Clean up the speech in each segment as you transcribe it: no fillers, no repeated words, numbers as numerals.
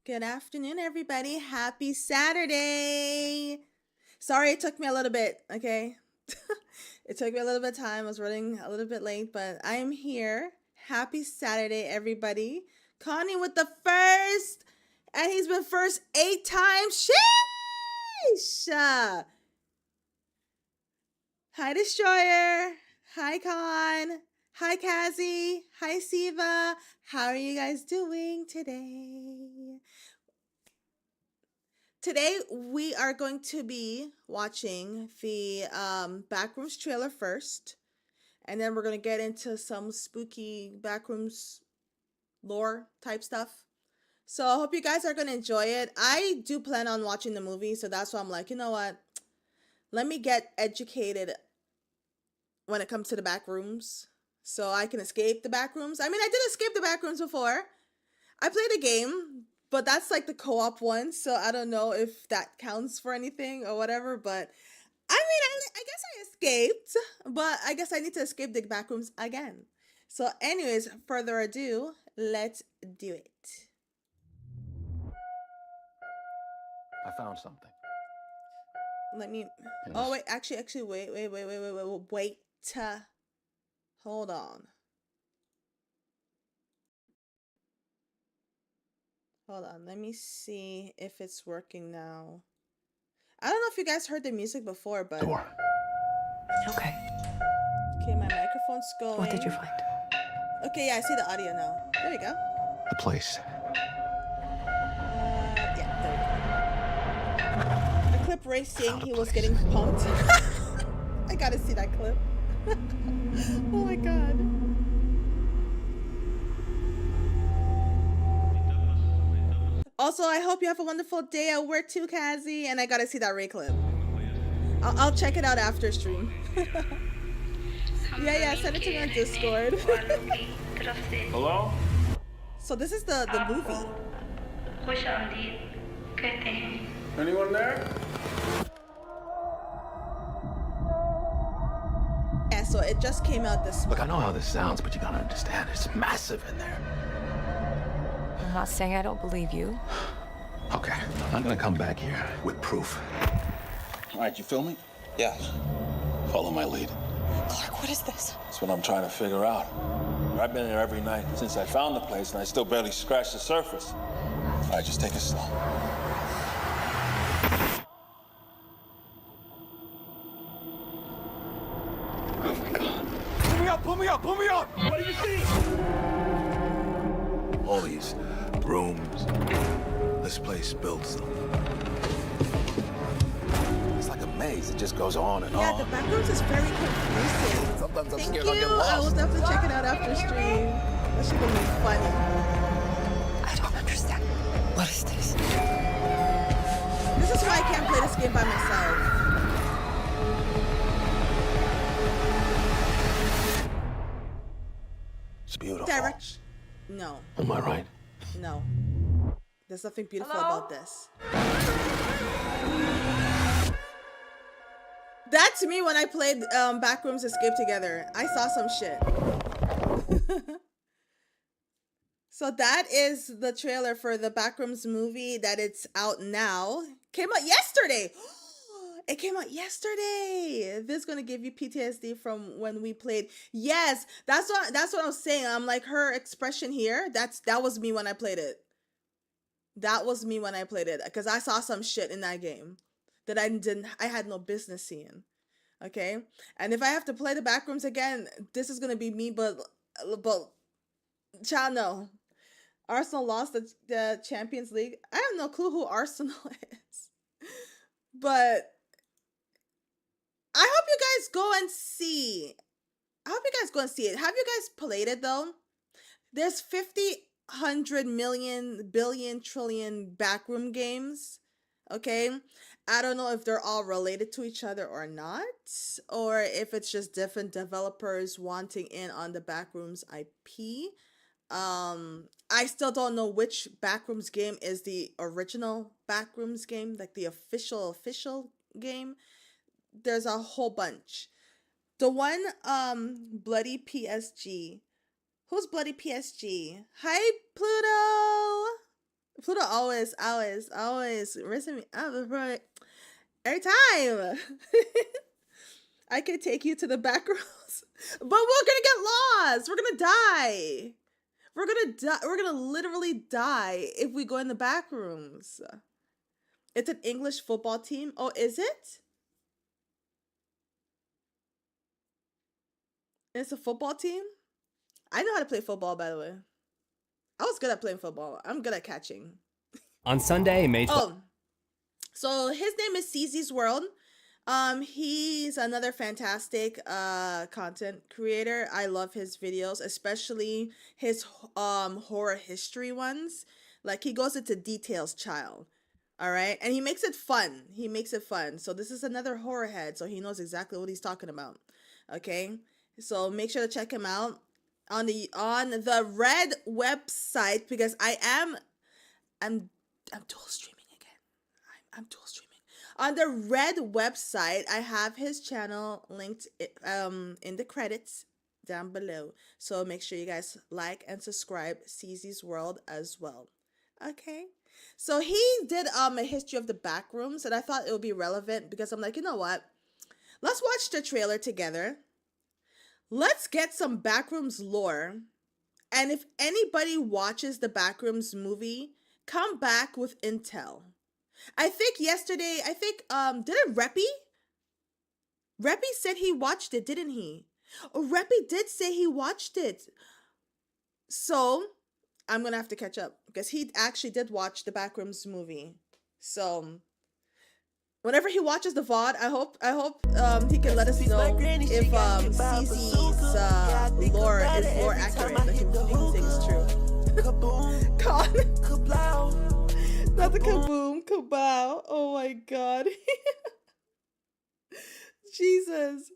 Good afternoon, everybody. Happy Saturday. Sorry it took me a little bit, okay? It took me a little bit of time. I was running a little bit late, but I am here. Happy Saturday, everybody. Connie with the first, and he's been first 8 times. Sheesh! Hi, Destroyer. Hi, Con. Hi, Kazi. Hi, Siva. How are you guys doing today? Today, we are going to be watching the Backrooms trailer first, and then we're going to get into some spooky Backrooms lore type stuff. So I hope you guys are going to enjoy it. I do plan on watching the movie, so that's why I'm like, you know what? Let me get educated when it comes to the Backrooms so I can escape the Backrooms. I mean, I did escape the Backrooms before. I played a game, but that's like the co-op one, so I don't know if that counts for anything or whatever, but I mean, I guess I escaped, but I guess I need to escape the Backrooms again. So anyways, further ado, let's do it. I found something. Let me, oh wait, actually, wait. Hold on. Hold on, let me see if it's working now. I don't know if you guys heard the music before, but... Door. Okay. Okay, my microphone's going. What did you find? Okay, yeah, I see the audio now. There we go. The place. Yeah, there we go. The clip Ray saying he was getting pumped. I gotta see that clip. Oh my god. Also, I hope you have a wonderful day at work too, Kazi. And I gotta see that Ray clip. I'll check it out after stream. yeah, send it to me on Discord. Hello? So this is the movie. Anyone there? Yeah, so it just came out this Look, month. I know how this sounds, but you gotta understand, it's massive in there. I'm not saying I don't believe you. Okay, I'm gonna come back here with proof. All right, you feel me? Yeah. Follow my lead. Clark, what is this? That's what I'm trying to figure out. I've been here every night since I found the place, and I still barely scratched the surface. All right, just take it slow. Oh my God. Pull me up, pull me up, pull me up! What do you see? All these rooms. This place built some. It's like a maze. It just goes on and Yeah, on. the Backrooms is very confusing. Sometimes I'm Thank scared you. I'll get I will lost. definitely check it out after stream. That should be funny. I don't understand. What is this? This is why I can't play this game by myself. It's beautiful. Direct. No, Am I right? no. There's nothing beautiful Hello? about this. That's me when I played Backrooms Escape Together. I saw some shit. So that is the trailer for the Backrooms movie that it's out now. Came out yesterday. It came out yesterday. This is gonna give you PTSD from when we played. Yes, that's what I was saying. I'm like, her expression here. That was me when I played it. That was me when I played it, because I saw some shit in that game that I had no business seeing. Okay, and if I have to play the Backrooms again, this is gonna be me. But child, no. Arsenal lost the Champions League. I have no clue who Arsenal is, but I hope you guys go and see. I hope you guys go and see it. Have you guys played it though? There's 50, 100 million, billion, trillion backroom games. Okay, I don't know if they're all related to each other or not, or if it's just different developers wanting in on the Backrooms IP. I still don't know which Backrooms game is the original Backrooms game, like the official game. There's a whole bunch. The one Bloody PSG. Who's Bloody PSG? Hi, Pluto. Pluto always raising me up before every time. I could take you to the back rows, but we're gonna get lost. We're gonna die. We're gonna die. We're gonna literally die if we go in the back rooms. It's an English football team. Oh, is it? It's a football team? I know how to play football, by the way. I was good at playing football. I'm good at catching. On Sunday, May 12th. Oh, so his name is CZ's World. He's another fantastic content creator. I love his videos, especially his horror history ones. Like, he goes into details, child. All right, and he makes it fun. He makes it fun. So this is another horror head, so he knows exactly what he's talking about. Okay, so make sure to check him out on the Red website, because I'm dual streaming again. I'm dual streaming. On the Red website, I have his channel linked in the credits down below. So make sure you guys like and subscribe CZ's World as well. Okay. So he did a history of the Backrooms, and I thought it would be relevant because I'm like, you know what? Let's watch the trailer together. Let's get some Backrooms lore. And if anybody watches the Backrooms movie, come back with intel. I think yesterday, did it Reppy? Reppy said he watched it, didn't he? Oh, Reppy did say he watched it. So I'm gonna have to catch up because he actually did watch the Backrooms movie. So whenever he watches the VOD, I hope he can let us know if CZ's lore is more accurate, like if he thinks true. Con. Not the kaboom, kabow. Oh my god. Jesus.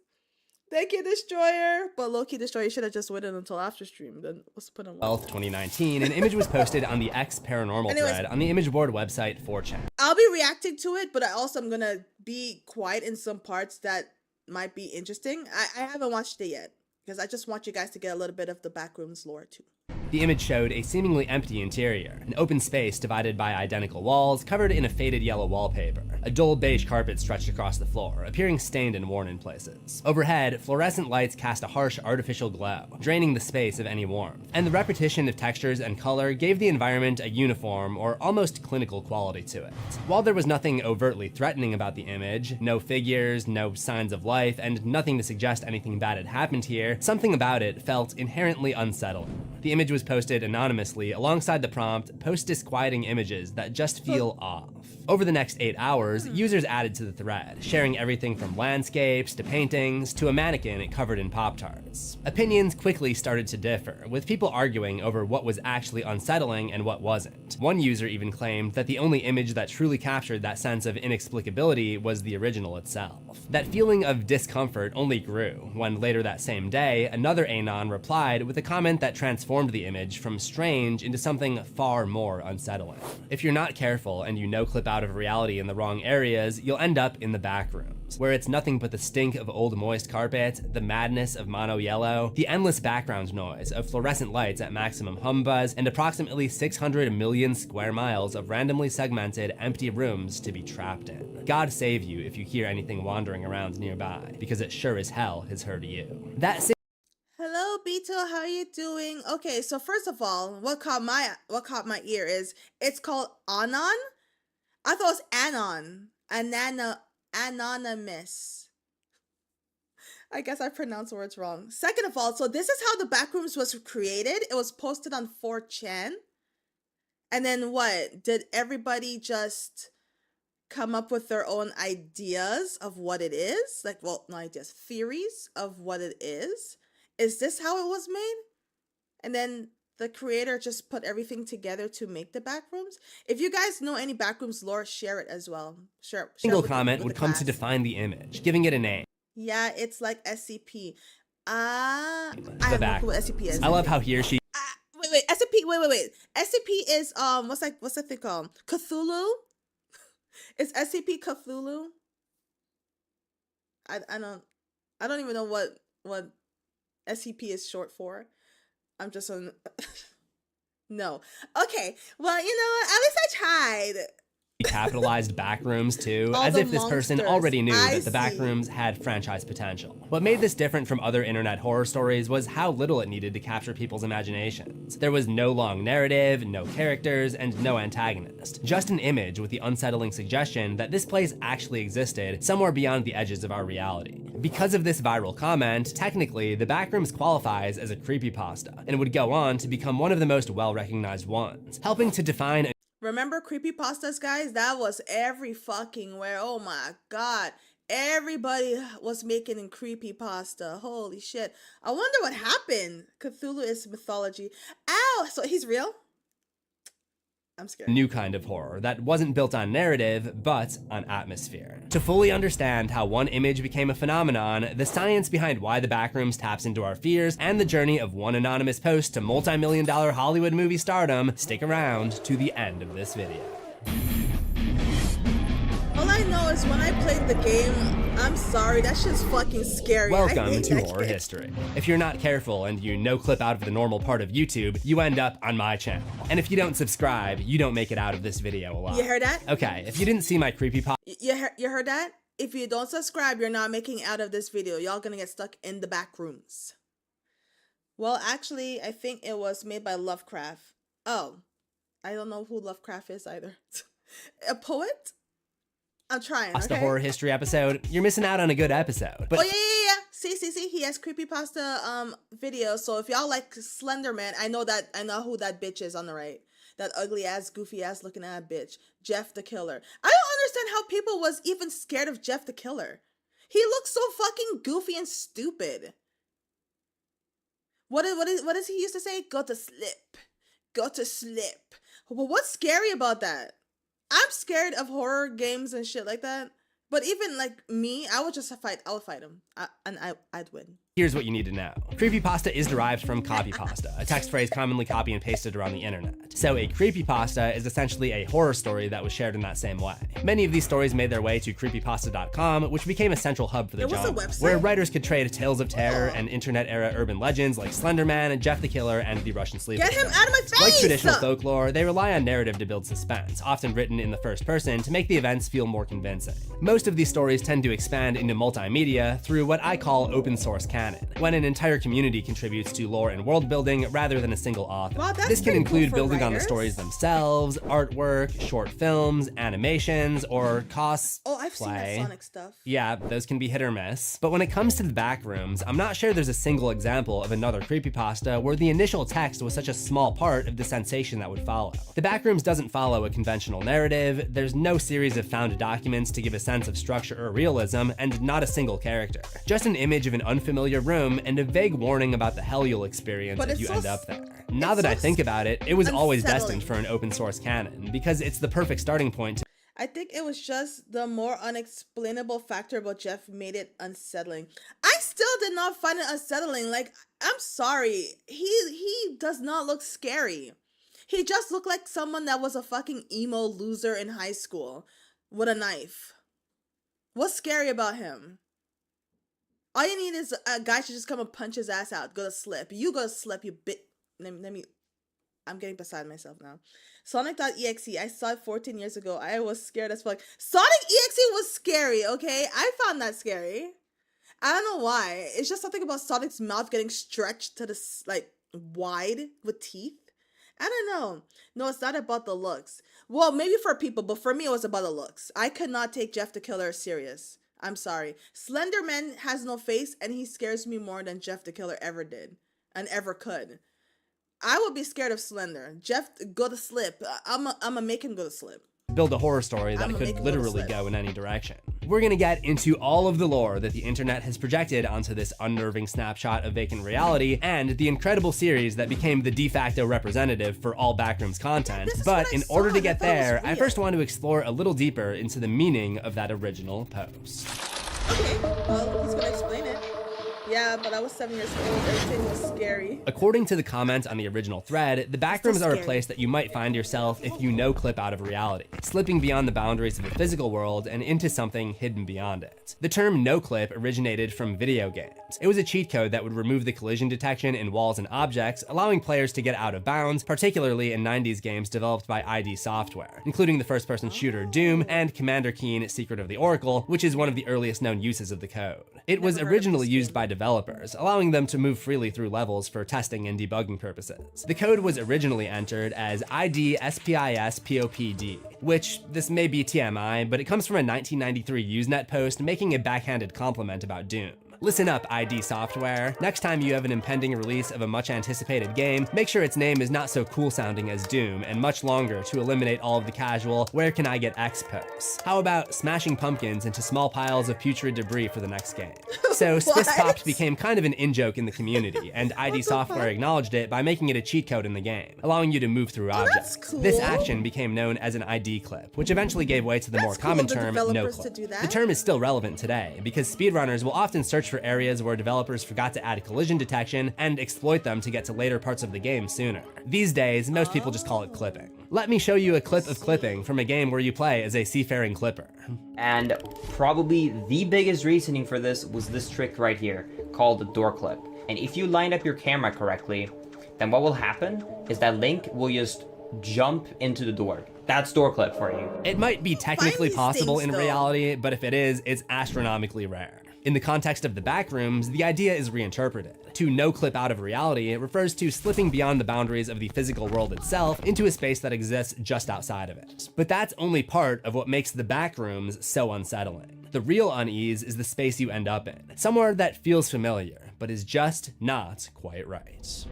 Thank you, Destroyer. But low-key, Destroyer, you should have just waited until after stream. Then what's put on 12th, 2019, an image was posted on the X Paranormal thread on the image board website 4chan. I'll be reacting to it, but I also am gonna be quiet in some parts that might be interesting. I haven't watched it yet because I just want you guys to get a little bit of the Backrooms lore too. The image showed a seemingly empty interior, an open space divided by identical walls covered in a faded yellow wallpaper. A dull beige carpet stretched across the floor, appearing stained and worn in places. Overhead, fluorescent lights cast a harsh artificial glow, draining the space of any warmth. And the repetition of textures and color gave the environment a uniform or almost clinical quality to it. While there was nothing overtly threatening about the image, no figures, no signs of life, and nothing to suggest anything bad had happened here, something about it felt inherently unsettling. The image was posted anonymously alongside the prompt, "Post disquieting images that just feel off." Over the next 8 hours, users added to the thread, sharing everything from landscapes to paintings to a mannequin covered in Pop-Tarts. Opinions quickly started to differ, with people arguing over what was actually unsettling and what wasn't. One user even claimed that the only image that truly captured that sense of inexplicability was the original itself. That feeling of discomfort only grew when later that same day, another Anon replied with a comment that transformed the image from strange into something far more unsettling. If you're not careful and you no-clip out of reality in the wrong areas, you'll end up in the Backrooms, where it's nothing but the stink of old moist carpet, the madness of mono yellow, the endless background noise of fluorescent lights at maximum hum buzz, and approximately 600 million square miles of randomly segmented, empty rooms to be trapped in. God save you if you hear anything wandering around nearby, because it sure as hell has heard you. Hello, Beto. How are you doing? Okay, so first of all, what caught my ear is it's called Anon. I thought it was Anon. Anonymous. I guess I pronounced words wrong. Second of all, so this is how the Backrooms was created. It was posted on 4chan. And then what? Did everybody just come up with their own ideas of what it is? Like, well, not ideas, theories of what it is. Is this how it was made? And then the creator just put everything together to make the Backrooms? If you guys know any Backrooms lore, share it as well. Share single comment would come to define the image, giving it a name. Yeah, it's like SCP. I The don't know back. what SCP is. I love how he or she Wait, SCP, wait. SCP is, what's that thing called? Cthulhu? Is SCP Cthulhu? I don't even know what SCP is short for. I'm just on No. Okay. Well, you know what? At least I tried. Capitalized Backrooms too, All as the if this person monsters. already knew I that the see. Backrooms had franchise potential. What made this different from other internet horror stories was how little it needed to capture people's imaginations. There was no long narrative, no characters, and no antagonist. Just an image with the unsettling suggestion that this place actually existed somewhere beyond the edges of our reality. Because of this viral comment, technically, the Backrooms qualifies as a creepypasta, and would go on to become one of the most well-recognized ones, helping to define a Remember creepypastas, guys? That was every fucking where. Oh my god. Everybody was making creepypasta. Holy shit. I wonder what happened. Cthulhu is mythology. Ow! So he's real? I'm scared. new kind of horror that wasn't built on narrative, but on atmosphere. To fully understand how one image became a phenomenon, the science behind why the Backrooms taps into our fears, and the journey of one anonymous post to multi-million-dollar Hollywood movie stardom, stick around to the end of this video. All I know is when I played the game, I'm sorry, that shit's fucking scary. I Welcome hate to that Horror game. History. If you're not careful and you no clip out of the normal part of YouTube, you end up on my channel. And if you don't subscribe, you don't make it out of this video alive. You heard that? Okay, if you didn't see my creepypasta You heard that? If you don't subscribe, you're not making out of this video. Y'all gonna get stuck in the back rooms. Well, actually, I think it was made by Lovecraft. Oh, I don't know who Lovecraft is either. A poet? I'm trying, okay? horror history episode, you're missing out on a good episode. But Oh, yeah. See, he has creepypasta videos. So if y'all like Slender Man, I know who that bitch is on the right. That ugly ass, goofy ass looking ass bitch. Jeff the Killer. I don't understand how people was even scared of Jeff the Killer. He looks so fucking goofy and stupid. What does he used to say? Go to sleep. Go to sleep. Well, what's scary about that? I'm scared of horror games and shit like that. But even like me, I would fight him. I'd win. here's what you need to know. Creepypasta is derived from copypasta, a text phrase commonly copy and pasted around the internet. So a creepypasta is essentially a horror story that was shared in that same way. Many of these stories made their way to creepypasta.com, which became a central hub for the There was a genre, website? where writers could trade tales of terror and internet-era urban legends like Slender Man, Jeff the Killer, and the Russian Sleeper. Get him out of my face! Like traditional folklore, they rely on narrative to build suspense, often written in the first person to make the events feel more convincing. Most of these stories tend to expand into multimedia through what I call open source canon, when an entire community contributes to lore and world building rather than a single author. Wow, that's This can pretty cool include for building on the writers. stories themselves, artwork, short films, animations, or cosplay. Oh, I've seen that Sonic stuff. Yeah, those can be hit or miss. But when it comes to the Backrooms, I'm not sure there's a single example of another creepypasta where the initial text was such a small part of the sensation that would follow. The Backrooms doesn't follow a conventional narrative, there's no series of found documents to give a sense of structure or realism, and not a single character. Just an image of an unfamiliar room and a vague warning about the hell you'll experience But if it's you so end up there. Now that so I think about it, it was always unsettling. destined for an open source canon, because it's the perfect starting point to I think it was just the more unexplainable factor about Jeff made it unsettling. I still did not find it unsettling. Like, I'm sorry. He does not look scary. He just looked like someone that was a fucking emo loser in high school with a knife. What's scary about him? All you need is a guy to just come and punch his ass out. Go to slip. You go to slip, you bit. Let me. I'm getting beside myself now. Sonic.exe. I saw it 14 years ago. I was scared as fuck. Sonic.exe was scary, okay? I found that scary. I don't know why. It's just something about Sonic's mouth getting stretched to the, like, wide with teeth. I don't know. No, it's not about the looks. Well, maybe for people, but for me, it was about the looks. I could not take Jeff the Killer serious. I'm sorry. Slender Man has no face, and he scares me more than Jeff the Killer ever did and ever could. I would be scared of Slender. Jeff, go to slip. I'ma make him go to slip. build a horror story that I'ma make could it literally slip. go in any direction. We're gonna get into all of the lore that the internet has projected onto this unnerving snapshot of vacant reality, and the incredible series that became the de facto representative for all Backrooms content. This is But what I in saw, order to and I get thought it was there, I real. first want to explore a little deeper into the meaning of that original post. Okay, well, he's gonna explain it. Yeah, Yeah, but I was 7 years old. Everything was scary. According to the comments on the original thread, the backrooms are a scary. place that you might find yourself if you no-clip out of reality, slipping beyond the boundaries of the physical world and into something hidden beyond it. The term no-clip originated from video games. It was a cheat code that would remove the collision detection in walls and objects, allowing players to get out of bounds, particularly in 90s games developed by ID Software, including the first-person shooter Doom and Commander Keen Secret of the Oracle, which is one of the earliest known uses of the code. It was originally used by developers, allowing them to move freely through levels for testing and debugging purposes. The code was originally entered as ID SPIS POPD, which, this may be TMI, but it comes from a 1993 Usenet post making a backhanded compliment about Doom. Listen up, ID Software. Next time you have an impending release of a much anticipated game, make sure its name is not so cool sounding as Doom and much longer to eliminate all of the casual "where can I get X" posts. How about smashing pumpkins into small piles of putrid debris for the next game? So Spiss Popped became kind of an in-joke in the community, and ID Software acknowledged it by making it a cheat code in the game, allowing you to move through objects. cool. This action became known as an ID clip, which eventually gave way to the more common the term developers no to clip. do that. The term is still relevant today because speedrunners will often search for areas where developers forgot to add collision detection and exploit them to get to later parts of the game sooner. These days, most people just call it clipping. Let me show you a clip of clipping from a game where you play as a seafaring clipper. And probably the biggest reasoning for this was this trick right here, called the door clip. And if you line up your camera correctly, then what will happen is that Link will just jump into the door. That's door clip for you. It might be technically these possible things, in though. reality, but if it is, it's astronomically rare. In the context of the backrooms, the idea is reinterpreted. To no-clip out of reality, it refers to slipping beyond the boundaries of the physical world itself into a space that exists just outside of it. But that's only part of what makes the backrooms so unsettling. The real unease is the space you end up in, somewhere that feels familiar, but is just not quite right.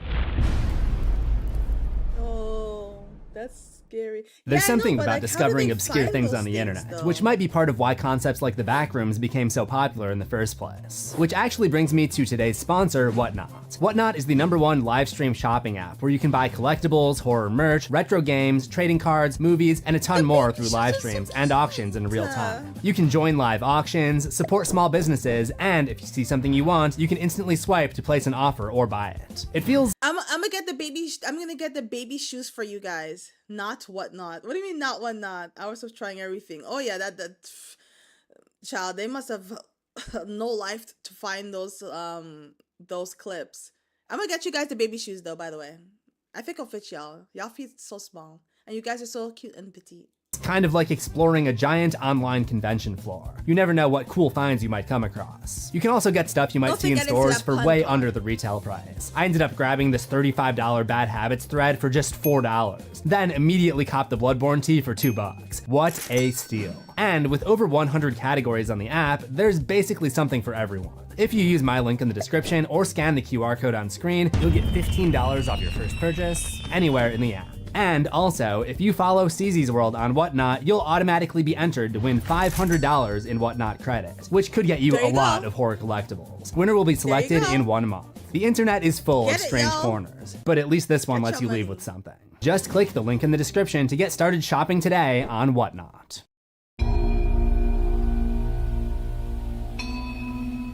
Oh, that's scary. There's Yeah, I know, something but, about like, how do discovering they obscure find things those on the things, internet, though? which might be part of why concepts like the backrooms became so popular in the first place. Which actually brings me to today's sponsor, Whatnot. Whatnot is the #1 live stream shopping app where you can buy collectibles, horror merch, retro games, trading cards, movies, and a ton more through live streams and auctions in real time. You can join live auctions, support small businesses, and if you see something you want, you can instantly swipe to place an offer or buy it. It feels I'm gonna get the baby. I'm gonna get the baby shoes for you guys. Not Whatnot. What do you mean not Whatnot? I was just trying everything. Oh yeah, that child. They must have no life to find those clips. I'm gonna get you guys the baby shoes though. By the way, I think it'll fit y'all. Y'all feet so small, and you guys are so cute and petite. kind of like exploring a giant online convention floor. You never know what cool finds you might come across. You can also get stuff you might Don't see in forget it's stores that for pun way card. under the retail price. I ended up grabbing this $35 Bad Habits thread for just $4, then immediately copped the Bloodborne tee for $2. What a steal. And with over 100 categories on the app, there's basically something for everyone. If you use my link in the description or scan the QR code on screen, you'll get $15 off your first purchase anywhere in the app. And also, if you follow CZ's World on Whatnot, you'll automatically be entered to win $500 in Whatnot credits, which could get you There a you lot go. of horror collectibles. Winner will be selected go. in 1 month. The internet is full Get of it, strange y'all. corners, but at least this one Get lets your you leave money. with something. Just click the link in the description to get started shopping today on Whatnot.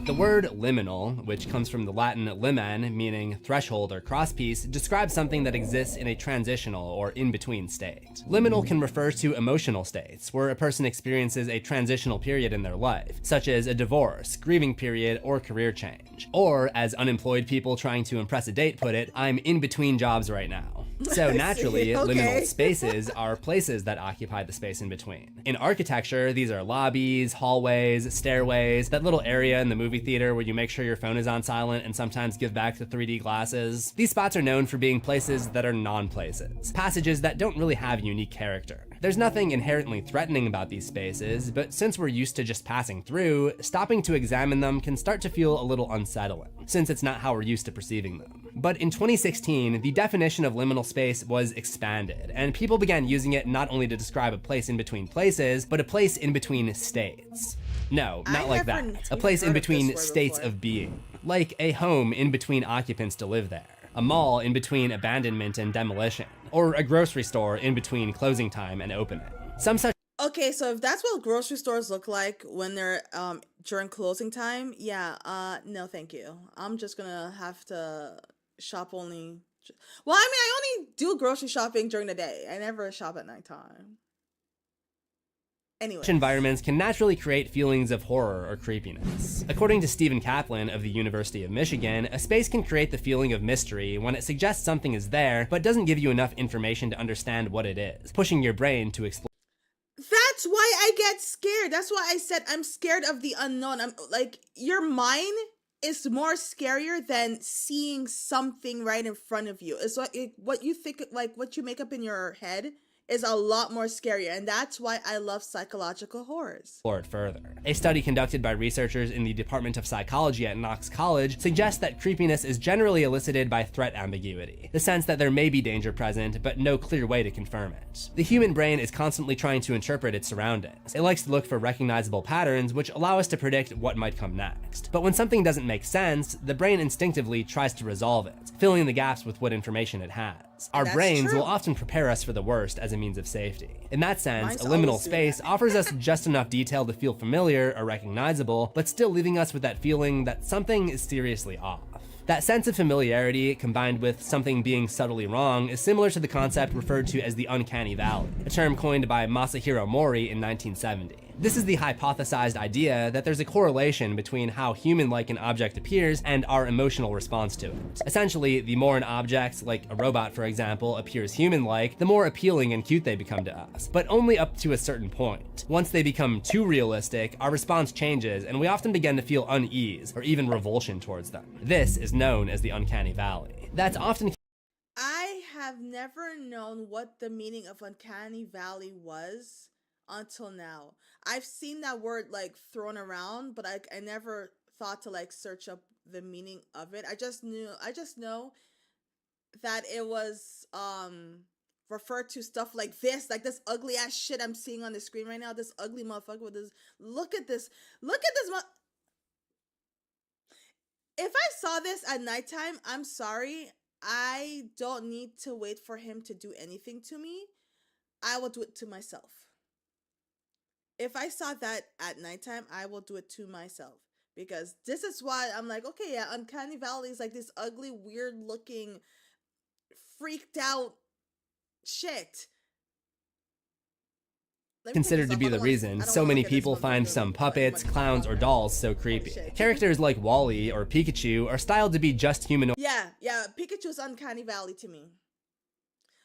The word liminal, which comes from the Latin limen, meaning threshold or crosspiece, describes something that exists in a transitional or in-between state. Liminal can refer to emotional states, where a person experiences a transitional period in their life, such as a divorce, grieving period, or career change. Or, as unemployed people trying to impress a date put it, I'm in between jobs right now. So naturally, okay. liminal spaces are places that occupy the space in between. In architecture, these are lobbies, hallways, stairways, that little area in the movie theater where you make sure your phone is on silent and sometimes give back the 3D glasses. These spots are known for being places that are non-places, passages that don't really have unique character. There's nothing inherently threatening about these spaces, but since we're used to just passing through, stopping to examine them can start to feel a little unsettling, since it's not how we're used to perceiving them. But in 2016, the definition of liminal space was expanded, and people began using it not only to describe a place in between places, but a place in between states. No, not like that. A place in between states of being. Like a home in between occupants to live there. A mall in between abandonment and demolition. Or a grocery store in between closing time and opening. Some such Okay, so if that's what grocery stores look like when they're during closing time, yeah, no thank you. I'm just gonna have to shop only. Well, I mean, I only do grocery shopping during the day. I never shop at nighttime. Anyways. Environments can naturally create feelings of horror or creepiness. According to Stephen Kaplan of the University of Michigan, a space can create the feeling of mystery when it suggests something is there, but doesn't give you enough information to understand what it is, pushing your brain to explore. That's why I get scared. That's why I said I'm scared of the unknown. I'm like, your mind is more scarier than seeing something right in front of you. It's like what you think, like what you make up in your head is a lot more scarier, and that's why I love psychological horrors. Explore it further. A study conducted by researchers in the Department of Psychology at Knox College suggests that creepiness is generally elicited by threat ambiguity, the sense that there may be danger present, but no clear way to confirm it. The human brain is constantly trying to interpret its surroundings. It likes to look for recognizable patterns which allow us to predict what might come next. But when something doesn't make sense, the brain instinctively tries to resolve it, filling the gaps with what information it has. Our brains will often prepare us for the worst as a means of safety. In that sense, a liminal space offers us just enough detail to feel familiar or recognizable, but still leaving us with that feeling that something is seriously off. That sense of familiarity, combined with something being subtly wrong, is similar to the concept referred to as the uncanny valley, a term coined by Masahiro Mori in 1970. This is the hypothesized idea that there's a correlation between how human-like an object appears and our emotional response to it. Essentially, the more an object, like a robot for example, appears human-like, the more appealing and cute they become to us, but only up to a certain point. Once they become too realistic, our response changes and we often begin to feel unease or even revulsion towards them. This is known as the uncanny valley. That's often I have never known what the meaning of uncanny valley was until now. I've seen that word like thrown around, but I never thought to like search up the meaning of it. I just know that it was referred to stuff like this ugly ass shit I'm seeing on the screen right now. This ugly motherfucker with this. Look at this. If I saw this at nighttime, I'm sorry. I don't need to wait for him to do anything to me. I will do it to myself. If I saw that at nighttime, I will do it to myself. Because this is why I'm like, okay, yeah, uncanny valley is like this ugly, weird looking, freaked out shit. considered to be the reason so many people find some puppets, clowns, or dolls so creepy. Characters like Wall-E or Pikachu are styled to be just humanoid. Yeah, Pikachu's uncanny valley to me.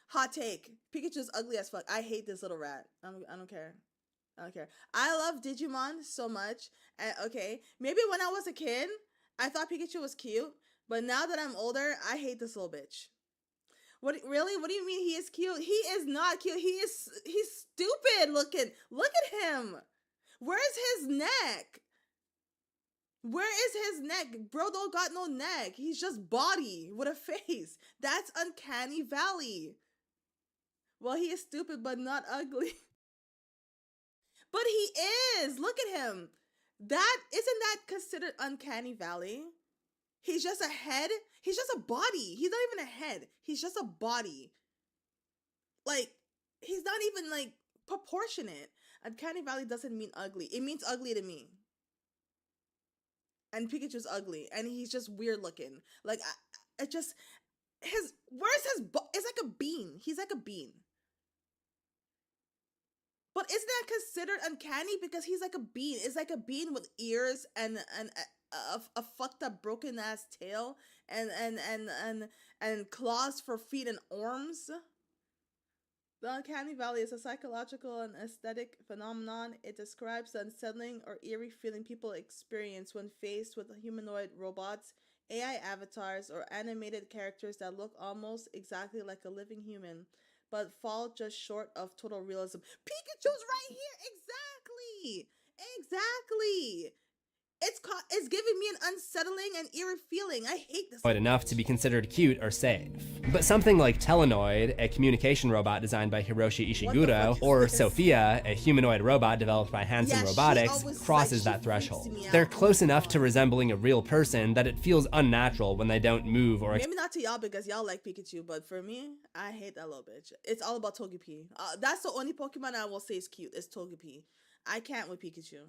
Hot take. Pikachu's ugly as fuck. I hate this little rat. I don't care. I don't care. I love Digimon so much. Okay, maybe when I was a kid, I thought Pikachu was cute, but now that I'm older, I hate this little bitch. What really? What do you mean he is cute? He is not cute. He's stupid looking. Look at him. Where's his neck? Where is his neck? Bro don't got no neck. He's just body with a face. That's uncanny valley. Well, he is stupid but not ugly. But he is. Look at him. Isn't that considered uncanny valley? He's just a head. He's just a body. He's not even a head. He's just a body. Like, he's not even like proportionate. Uncanny valley doesn't mean ugly. It means ugly to me. And Pikachu's ugly. And he's just weird looking. Like, it's like a bean. He's like a bean. But isn't that considered uncanny? Because he's like a bean. It's like a bean with ears and a fucked up broken ass tail and claws for feet and arms. The uncanny valley is a psychological and aesthetic phenomenon. It describes the unsettling or eerie feeling people experience when faced with humanoid robots, AI avatars, or animated characters that look almost exactly like a living human, but fall just short of total realism. Pikachu's right here! Exactly! it's giving me an unsettling and eerie feeling. I hate this. Enough to be considered cute or safe. But something like Telenoid, a communication robot designed by Hiroshi Ishiguro, or Sophia, a humanoid robot developed by Hanson Robotics, crosses that threshold. They're close enough to resembling a real person that it feels unnatural when they don't move or maybe not to y'all because y'all like Pikachu, but for me, I hate that little bitch. It's all about Togepi. That's the only Pokemon I will say is cute, is Togepi. I can't with Pikachu.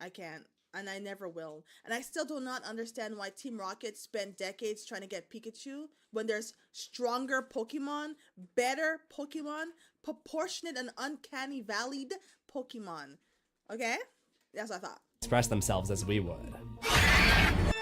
I can't. And I never will. And I still do not understand why Team Rocket spent decades trying to get Pikachu when there's stronger Pokemon, better Pokemon, proportionate and uncanny valued Pokemon. Okay? That's what I thought. express themselves as we would.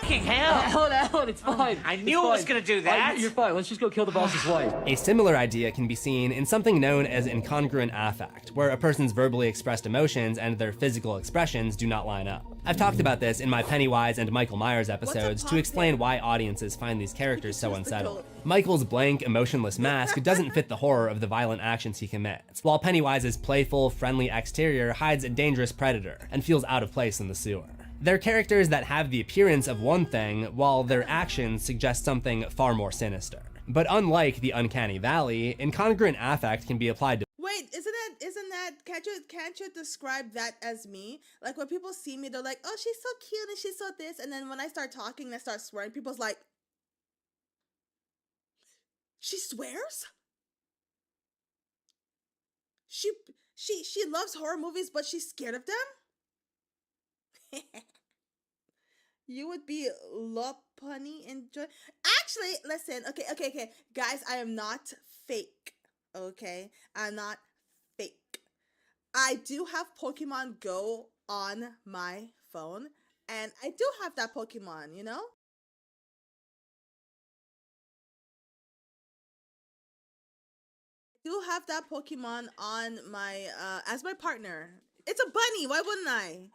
Hell, Alan, it's fine. I knew I was gonna do that. You're fine. Let's just go kill the boss's wife. A similar idea can be seen in something known as incongruent affect, where a person's verbally expressed emotions and their physical expressions do not line up. I've talked about this in my Pennywise and Michael Myers episodes to explain why audiences find these characters so unsettling. Michael's blank, emotionless mask doesn't fit the horror of the violent actions he commits, while Pennywise's playful, friendly exterior hides a dangerous predator and feels out of place in the sewer. They're characters that have the appearance of one thing, while their actions suggest something far more sinister. But unlike the Uncanny Valley, incongruent affect can be applied to— Wait, isn't that, can't you describe that as me? Like when people see me, they're like, oh, she's so cute and she's so this, and then when I start talking and I start swearing, people's like, she swears? She loves horror movies, but she's scared of them? You would be Lopunny enjoy. Actually, listen, okay. Guys, I am not fake. Okay? I'm not fake. I do have Pokemon Go on my phone, and I do have that Pokemon, you know? I do have that Pokemon on my as my partner. It's a bunny, why wouldn't I?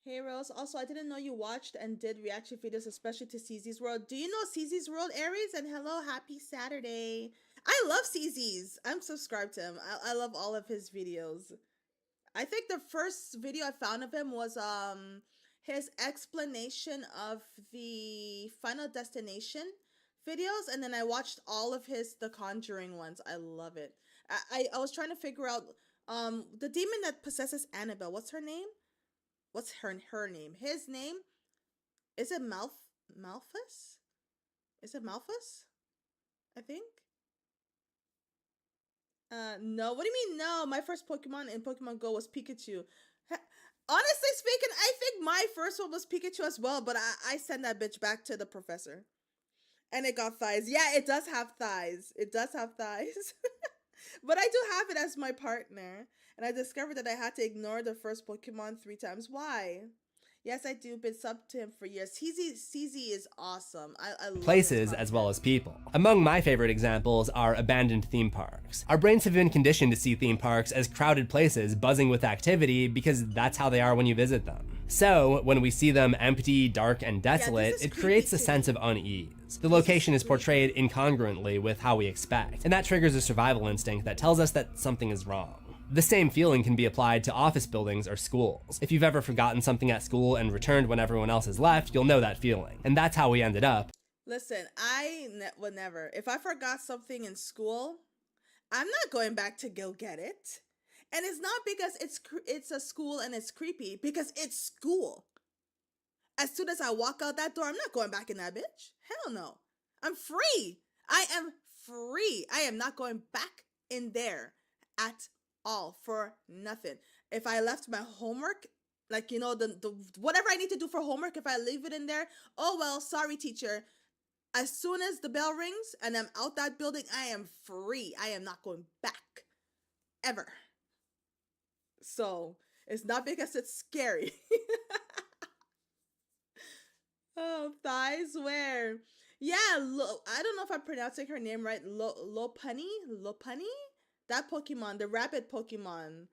Hey Rose, also I didn't know you watched and did reaction videos, especially to CZ's World. Do you know CZ's World, Aries? And hello, happy Saturday. I love CZ's. I'm subscribed to him. I love all of his videos. I think the first video I found of him was his explanation of the Final Destination videos, and then I watched all of the Conjuring ones. I love it. I was trying to figure out the demon that possesses Annabelle. What's her name? What's her name? His name? Is it Malphus? Is it Malphus? I think. No. What do you mean no? My first Pokemon in Pokemon Go was Pikachu. Honestly speaking, I think my first one was Pikachu as well, but I sent that bitch back to the professor. And it got thighs. Yeah, it does have thighs. It does have thighs. But I do have it as my partner. And I discovered that I had to ignore the first Pokemon 3 times. Why? Yes, I do. Been sub to him for years. CZ is awesome. I love places as well as people. Among my favorite examples are abandoned theme parks. Our brains have been conditioned to see theme parks as crowded places buzzing with activity because that's how they are when you visit them. So, when we see them empty, dark, and desolate, it creates a sense of unease. The location is portrayed incongruently with how we expect, and that triggers a survival instinct that tells us that something is wrong. The same feeling can be applied to office buildings or schools. If you've ever forgotten something at school and returned when everyone else has left, you'll know that feeling. And that's how we ended up. Listen, I would never. If I forgot something in school, I'm not going back to go get it. And it's not because it's a school and it's creepy, because it's school. As soon as I walk out that door, I'm not going back in that bitch. Hell no. I'm free. I am free. I am not going back in there at all for nothing. If I left my homework, like, you know, the whatever I need to do for homework, if I leave it in there, oh well, sorry teacher. As soon as the bell rings and I'm out that building, I am free. I am not going back. Ever. So, it's not because it's scary. Oh, thighs where? Yeah, I don't know if I'm pronouncing her name right. Lopunii? Lopunii? That Pokemon, the rabbit Pokemon.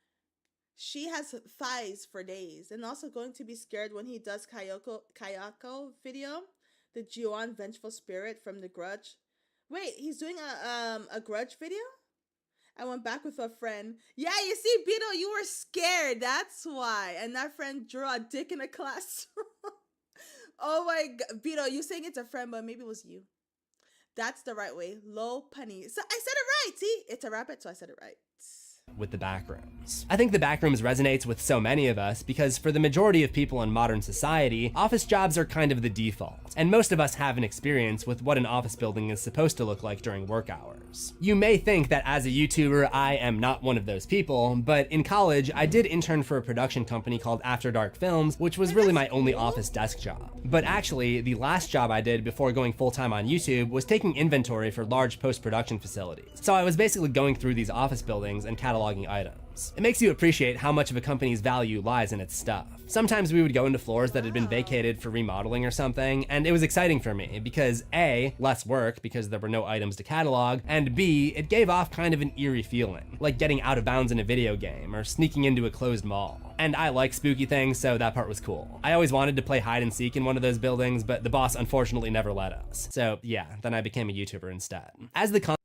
She has thighs for days, and also going to be scared when he does Kayako video, the Juon vengeful spirit from the Grudge. Wait, he's doing a Grudge video? I went back with a friend. Yeah, you see, Beto, you were scared. That's why. And that friend drew a dick in a classroom. Oh my god, Beto, you saying it's a friend, but maybe it was you. That's the right way. Low punny. So I said it right. See, it's a rabbit, so I said it right. With the Backrooms. I think the Backrooms resonates with so many of us because for the majority of people in modern society, office jobs are kind of the default, and most of us have an experience with what an office building is supposed to look like during work hours. You may think that as a YouTuber, I am not one of those people, but in college, I did intern for a production company called After Dark Films, which was really my only office desk job. But actually, the last job I did before going full-time on YouTube was taking inventory for large post-production facilities. So I was basically going through these office buildings and cataloging items. It makes you appreciate how much of a company's value lies in its stuff. Sometimes we would go into floors that had been vacated for remodeling or something, and it was exciting for me because A, less work because there were no items to catalog, and B, it gave off kind of an eerie feeling, like getting out of bounds in a video game or sneaking into a closed mall. And I like spooky things, so that part was cool. I always wanted to play hide and seek in one of those buildings, but the boss unfortunately never let us. So yeah, then I became a YouTuber instead. As the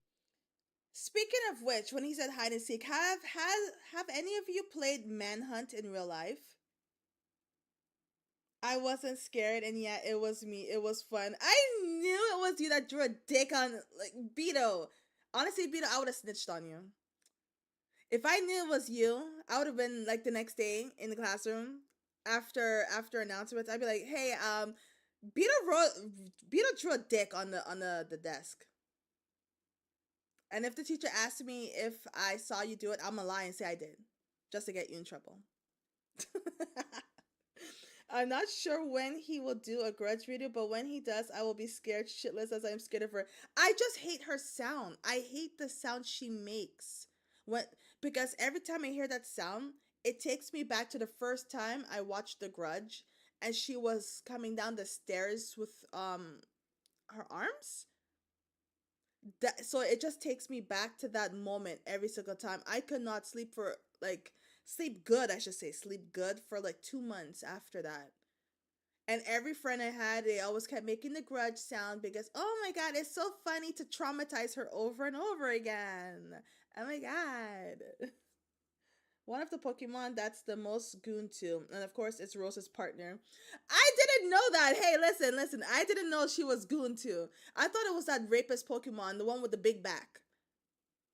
Speaking of which, when he said hide and seek, have any of you played Manhunt in real life? I wasn't scared, and yet it was me. It was fun. I knew it was you that drew a dick on, like, Beto. Honestly, Beto, I would have snitched on you. If I knew it was you, I would have been, like, the next day in the classroom after announcements. I'd be like, hey, Beto drew a dick on the desk. And if the teacher asked me if I saw you do it, I'm gonna lie and say I did, just to get you in trouble. I'm not sure when he will do a Grudge video, but when he does, I will be scared shitless as I'm scared of her. I just hate her sound. I hate the sound she makes. Because every time I hear that sound, it takes me back to the first time I watched The Grudge, and she was coming down the stairs with her arms. So it just takes me back to that moment every single time. I could not sleep for sleep good for like 2 months after that. And every friend I had, they always kept making the Grudge sound because, oh my god, it's so funny to traumatize her over and over again. Oh my god. One of the Pokemon that's the most goon to, and of course it's Rose's partner. I didn't know that. Hey, listen. I didn't know she was goon to. I thought it was that rapist Pokemon, the one with the big back,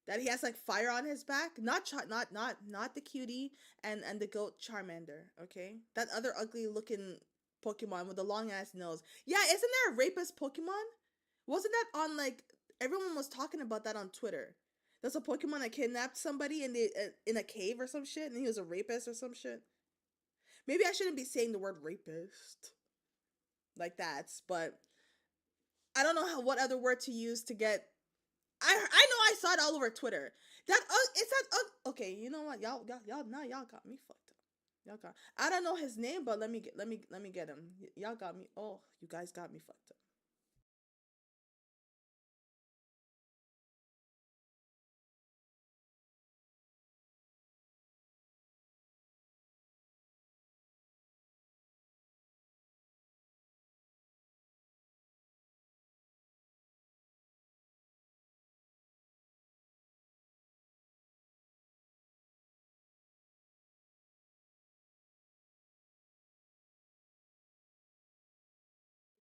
that he has like fire on his back. Not the cutie and the goat Charmander. Okay, that other ugly looking Pokemon with the long ass nose. Yeah, isn't there a rapist Pokemon? Wasn't that on like everyone was talking about that on Twitter? There's a Pokemon that kidnapped somebody in a cave or some shit, and he was a rapist or some shit. Maybe I shouldn't be saying the word rapist like that, but I don't know what other word to use to get. I know I saw it all over Twitter. Okay, you know what, y'all got me fucked up. I don't know his name, but let me get him. Y'all got me. Oh, you guys got me fucked up.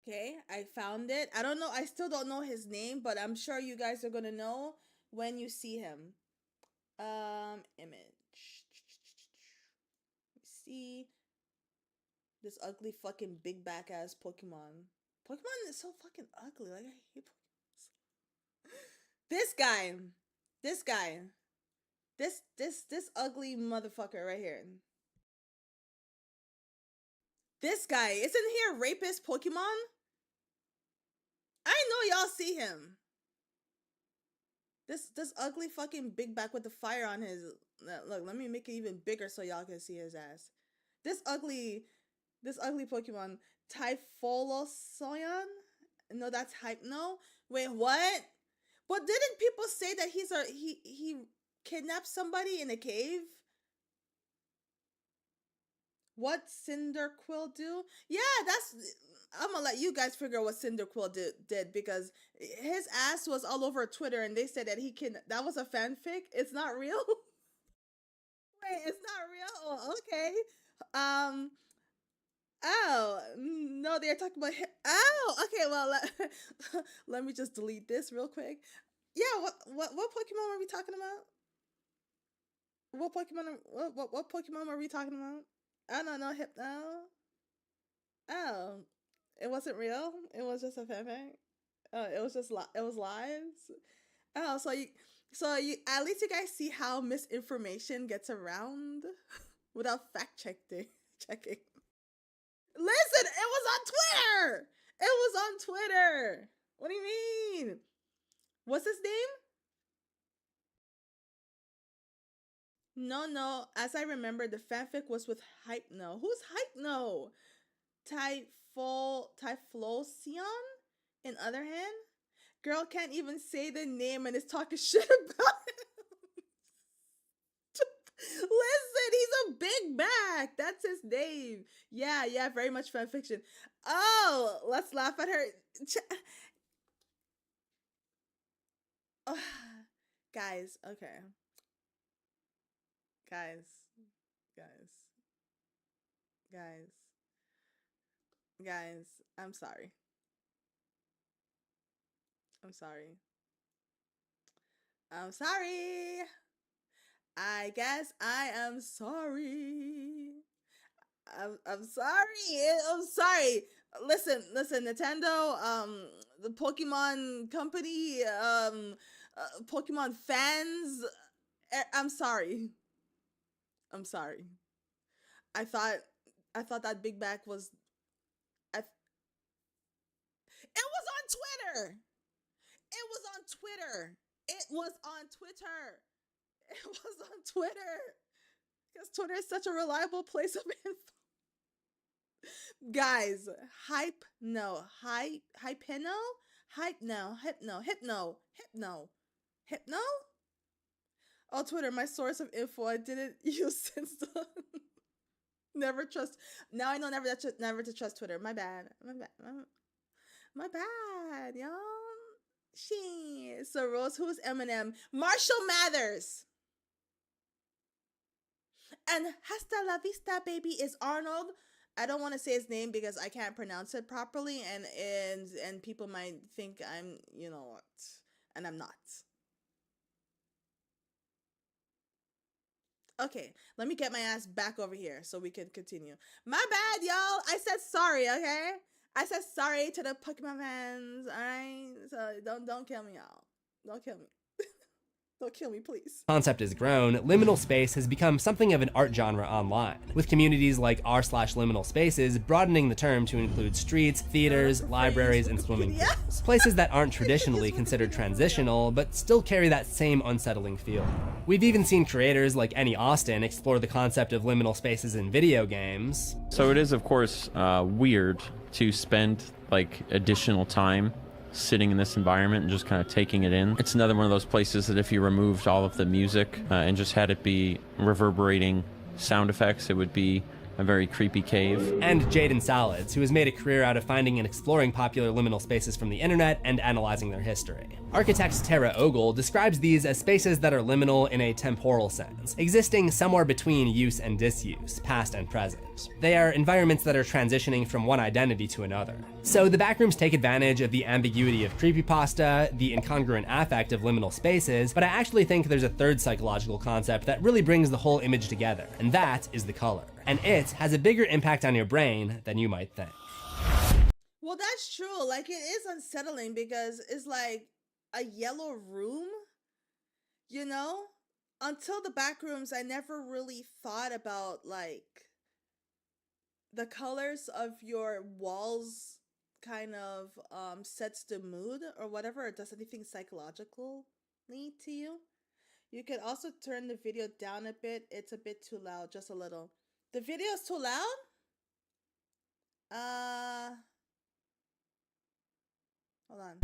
Okay, I found it. I don't know. I still don't know his name, but I'm sure you guys are gonna know when you see him. Image. Let me see. This ugly fucking big back ass Pokemon. Pokemon is so fucking ugly. Like, I hate Pokemon. This guy. This ugly motherfucker right here. This guy. Isn't he a rapist Pokemon? I know y'all see him. This ugly fucking big back with the fire on his. Look, let me make it even bigger so y'all can see his ass. This ugly Pokemon, Typhlosion. No, that's hype. No, wait, what? But didn't people say that he kidnapped somebody in a cave? What Cyndaquil do? Yeah, I'm gonna let you guys figure out what Cyndaquil did because his ass was all over Twitter and they said that that was a fanfic. It's not real. Wait, it's not real. Oh, okay. Oh no, they're talking about. Oh, okay. Well, let me just delete this real quick. Yeah, what Pokemon are we talking about? What Pokemon are we talking about? I don't know, Hypno. Oh, it wasn't real. It was just a fanfic. Oh, it was just it was lives. Oh, so you at least you guys see how misinformation gets around without checking. Listen, it was on Twitter. It was on Twitter. What do you mean? What's his name? No. As I remember, the fanfic was with Hypno. Who's Hypno? Typhlosion? In other hand? Girl can't even say the name and is talking shit about him. Listen, he's a big back. That's his name. Yeah, very much fanfiction. Oh, let's laugh at her. Guys, okay. Guys, I'm sorry. I'm sorry. I guess I am sorry. I'm sorry. I'm sorry. Listen, Nintendo, the Pokemon company, Pokemon fans, I'm sorry. I'm sorry. I thought that Big Back was it was on Twitter. It was on Twitter. It was on Twitter. Because Twitter is such a reliable place of info. Guys, hypno. Oh, Twitter, my source of info. I didn't use since the never trust. Now I know never to trust Twitter. My bad, y'all. So Rose, who's Eminem? Marshall Mathers. And hasta la vista, baby, is Arnold. I don't want to say his name because I can't pronounce it properly, and people might think I'm, you know what, and I'm not. Okay, let me get my ass back over here so we can continue. My bad, y'all. I said sorry, okay? I said sorry to the Pokemon fans, alright? So don't kill me, y'all. Don't kill me. Don't kill me, please. Concept has grown, liminal space has become something of an art genre online, with communities like r/liminal spaces broadening the term to include streets, theaters, libraries, and swimming pools. Places that aren't traditionally considered transitional, but still carry that same unsettling feel. We've even seen creators like Any Austin explore the concept of liminal spaces in video games. So it is, of course, weird to spend like additional time sitting in this environment and just kind of taking it in. It's another one of those places that if you removed all of the music and just had it be reverberating sound effects, it would be a very creepy cave. And Jaden Salads, who has made a career out of finding and exploring popular liminal spaces from the internet and analyzing their history. Architect Tara Ogle describes these as spaces that are liminal in a temporal sense, existing somewhere between use and disuse, past and present. They are environments that are transitioning from one identity to another. So the Backrooms take advantage of the ambiguity of creepypasta, the incongruent affect of liminal spaces, but I actually think there's a third psychological concept that really brings the whole image together, and that is the color. And it has a bigger impact on your brain than you might think. Well, that's true. Like, it is unsettling because it's like a yellow room, you know? Until the Backrooms, I never really thought about, like, the colors of your walls kind of sets the mood or whatever, or does anything psychologically to you. You could also turn the video down a bit. It's a bit too loud, just a little. The video is too loud? on.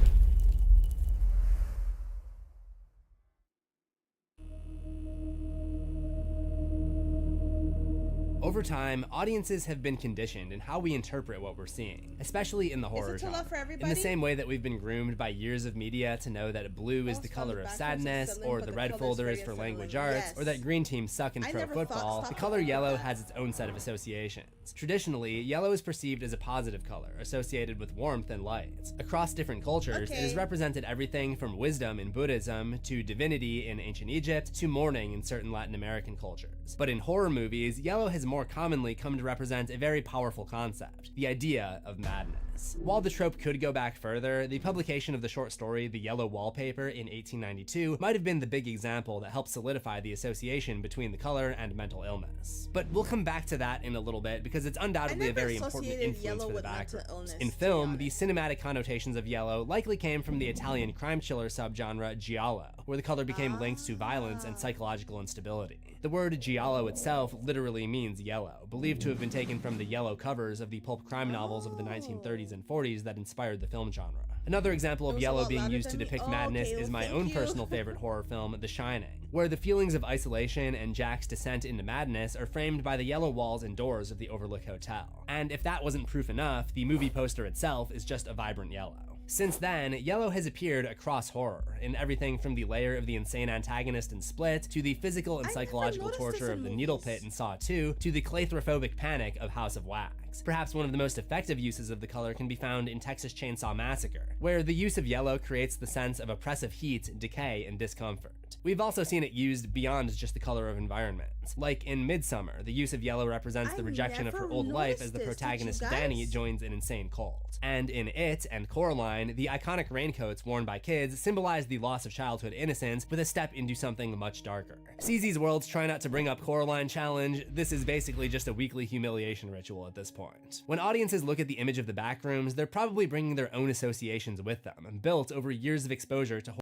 Over time, audiences have been conditioned in how we interpret what we're seeing, especially in the horror it too low genre. for In everybody? the same way that we've been groomed by years of media to know that blue is the Most color found of the Backrooms is sadness, settling, or but the the red color's folder is very for language unsettling. arts, or Yes. that green teams suck in I pro never football. thought The about color yellow that. has its own set of associations. Traditionally, yellow is perceived as a positive color, associated with warmth and light. Across different cultures, it has Okay. represented everything from wisdom in Buddhism, to divinity in ancient Egypt, to mourning in certain Latin American cultures. But in horror movies, yellow has more commonly come to represent a very powerful concept, the idea of madness. While the trope could go back further, the publication of the short story The Yellow Wallpaper in 1892 might have been the big example that helped solidify the association between the color and mental illness. But we'll come back to that in a little bit because it's undoubtedly a never very important associated influence yellow for the with mental Backrooms. illness, In to be film, the honest. cinematic connotations of yellow likely came from the Italian crime chiller subgenre giallo, where the color became linked to violence and psychological instability. The word giallo itself literally means yellow, believed to have been taken from the yellow covers of the pulp crime novels of the 1930s and 40s that inspired the film genre. Another example It of was a yellow lot being louder used to than me. depict Oh, madness okay, is well, my thank own you. personal favorite horror film, The Shining, where the feelings of isolation and Jack's descent into madness are framed by the yellow walls and doors of the Overlook Hotel. And if that wasn't proof enough, the movie poster itself is just a vibrant yellow. Since then, yellow has appeared across horror, in everything from the lair of the insane antagonist in Split, to the physical and I never psychological noticed torture this of in the needle movies. pit in Saw 2, to the claustrophobic panic of House of Wax. Perhaps one of the most effective uses of the color can be found in Texas Chainsaw Massacre, where the use of yellow creates the sense of oppressive heat, decay, and discomfort. We've also seen it used beyond just the color of environment. Like in Midsummer, the use of yellow represents the I rejection of her never old life as the noticed this. Did you protagonist guys? Danny joins an insane cult. And in It and Coraline, the iconic raincoats worn by kids symbolize the loss of childhood innocence with a step into something much darker. CZ's World's Try Not to Bring Up Coraline challenge, this is basically just a weekly humiliation ritual at this point. When audiences look at the image of the Backrooms, they're probably bringing their own associations with them, built over years of exposure to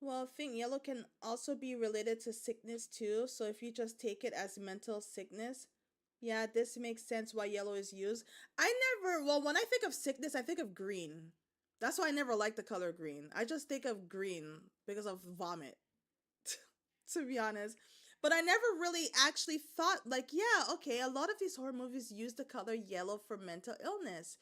Well, I think yellow can also be related to sickness too. So if you just take it as mental sickness, yeah, this makes sense why yellow is used. Well, when I think of sickness, I think of green. That's why I never liked the color green. I just think of green because of vomit, to be honest. But I never really actually thought, like, yeah, okay, a lot of these horror movies use the color yellow for mental illness.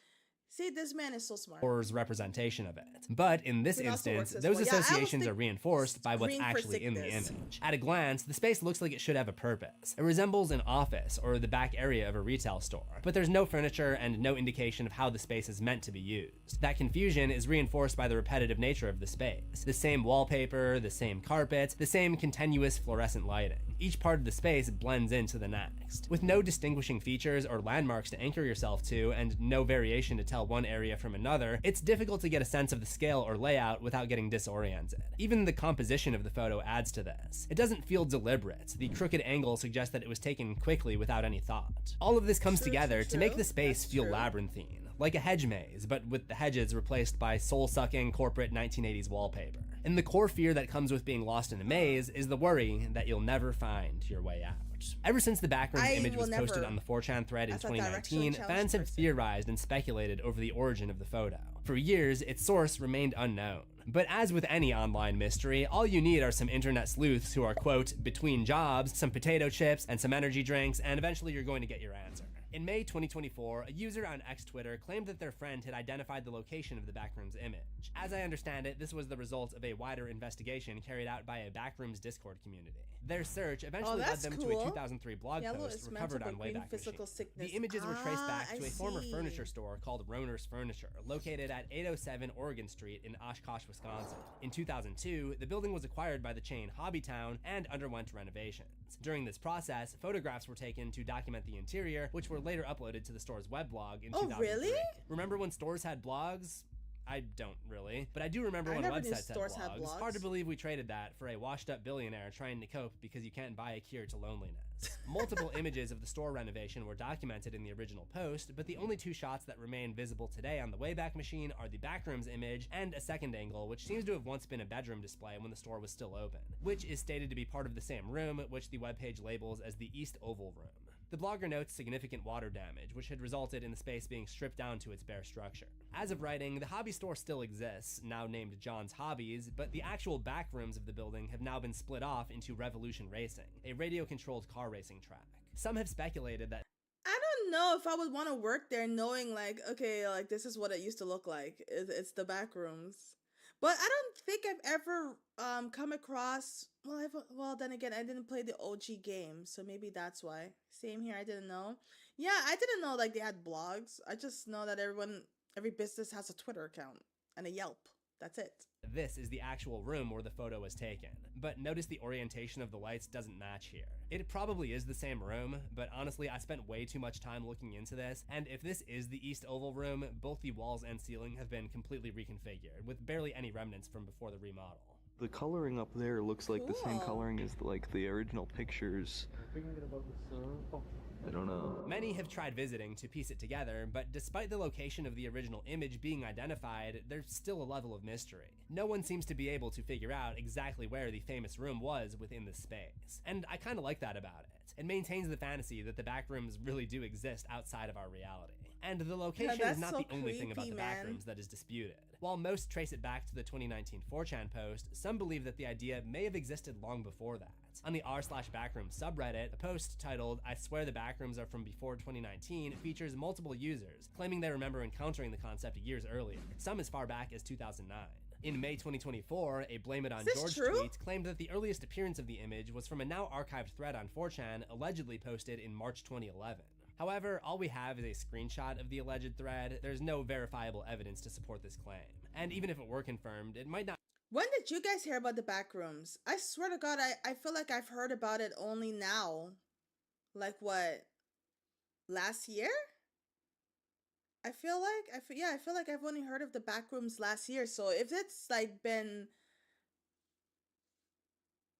See, this man is so smart. horror's representation of it. But in this Green also instance, works as those well. Yeah, I always associations think are reinforced by what's green for actually in the sickness. image. At a glance, the space looks like it should have a purpose. It resembles an office or the back area of a retail store, but there's no furniture and no indication of how the space is meant to be used. That confusion is reinforced by the repetitive nature of the space. The same wallpaper, the same carpet, the same continuous fluorescent lighting. Each part of the space blends into the next. With no distinguishing features or landmarks to anchor yourself to, and no variation to tell one area from another, it's difficult to get a sense of the scale or layout without getting disoriented. Even the composition of the photo adds to this. It doesn't feel deliberate. The crooked angle suggests that it was taken quickly without any thought. All of this comes together to make the space That's feel true. labyrinthine, like a hedge maze, but with the hedges replaced by soul-sucking corporate 1980s wallpaper. And the core fear that comes with being lost in a maze is the worry that you'll never find your way out. Ever since the Backrooms I image was will posted never- on the 4chan thread in As a directionally 2019, challenged fans have person. theorized and speculated over the origin of the photo. For years, its source remained unknown. But as with any online mystery, all you need are some internet sleuths who are, quote, between jobs, some potato chips, and some energy drinks, and eventually you're going to get your answer. In May 2024, a user on X Twitter claimed that their friend had identified the location of the Backrooms image. As I understand it, this was the result of a wider investigation carried out by a Backrooms Discord community. Their search eventually led that's them to a cool. 2003 blog Yellow post is meant recovered to on bring Wayback physical Machine. sickness. The images were traced back I to a former see. furniture store called Roner's Furniture, located at 807 Oregon Street in Oshkosh, Wisconsin. In 2002, the building was acquired by the chain Hobbytown and underwent renovations. During this process, photographs were taken to document the interior, which were later uploaded to the store's weblog in Oh, 2003. really? Remember when stores had blogs? I don't really, but I do remember I when never knew websites stores had had blogs. Hard to believe we traded that for a washed-up billionaire trying to cope because you can't buy a cure to loneliness. Multiple images of the store renovation were documented in the original post, but the only two shots that remain visible today on the Wayback Machine are the Backrooms image and a second angle, which seems to have once been a bedroom display when the store was still open, which is stated to be part of the same room, which the webpage labels as the East Oval Room. The blogger notes significant water damage, which had resulted in the space being stripped down to its bare structure. As of writing, the hobby store still exists, now named John's Hobbies, but the actual back rooms of the building have now been split off into Revolution Racing, a radio-controlled car racing track. Some have speculated that I don't know if I would want to work there knowing like, okay, like this is what it used to look like. It's the back rooms. But I don't think I've ever come across, well, then again, I didn't play the OG game, so maybe that's why. Same here, I didn't know. Yeah, I didn't know like they had blogs. I just know that every business has a Twitter account and a Yelp. That's it. this is the actual room where the photo was taken. But notice the orientation of the lights doesn't match here. It probably is the same room, but honestly, I spent way too much time looking into this, and if this is the East Oval room, both the walls and ceiling have been completely reconfigured, with barely any remnants from before the remodel. The coloring up there looks like the same coloring as the original pictures. I don't know. Many have tried visiting to piece it together, but despite the location of the original image being identified, there's still a level of mystery. No one seems to be able to figure out exactly where the famous room was within the space. And I kinda like that about it. It maintains the fantasy that the backrooms really do exist outside of our reality. And the location is not the only thing about the backrooms that is disputed. While most trace it back to the 2019 4chan post, some believe that the idea may have existed long before that. On the r/backrooms subreddit, a post titled "I swear the backrooms are from before 2019" features multiple users, claiming they remember encountering the concept years earlier, some as far back as 2009. In May 2024, a Blame It on George tweet claimed that the earliest appearance of the image was from a now archived thread on 4chan, allegedly posted in March 2011. However, all we have is a screenshot of the alleged thread. There's no verifiable evidence to support this claim. And even if it were confirmed, it might not. When did you guys hear about the backrooms? I swear to God, I feel like I've heard about it only now. Like what? Last year? I feel like I've only heard of the backrooms last year. So if it's like been,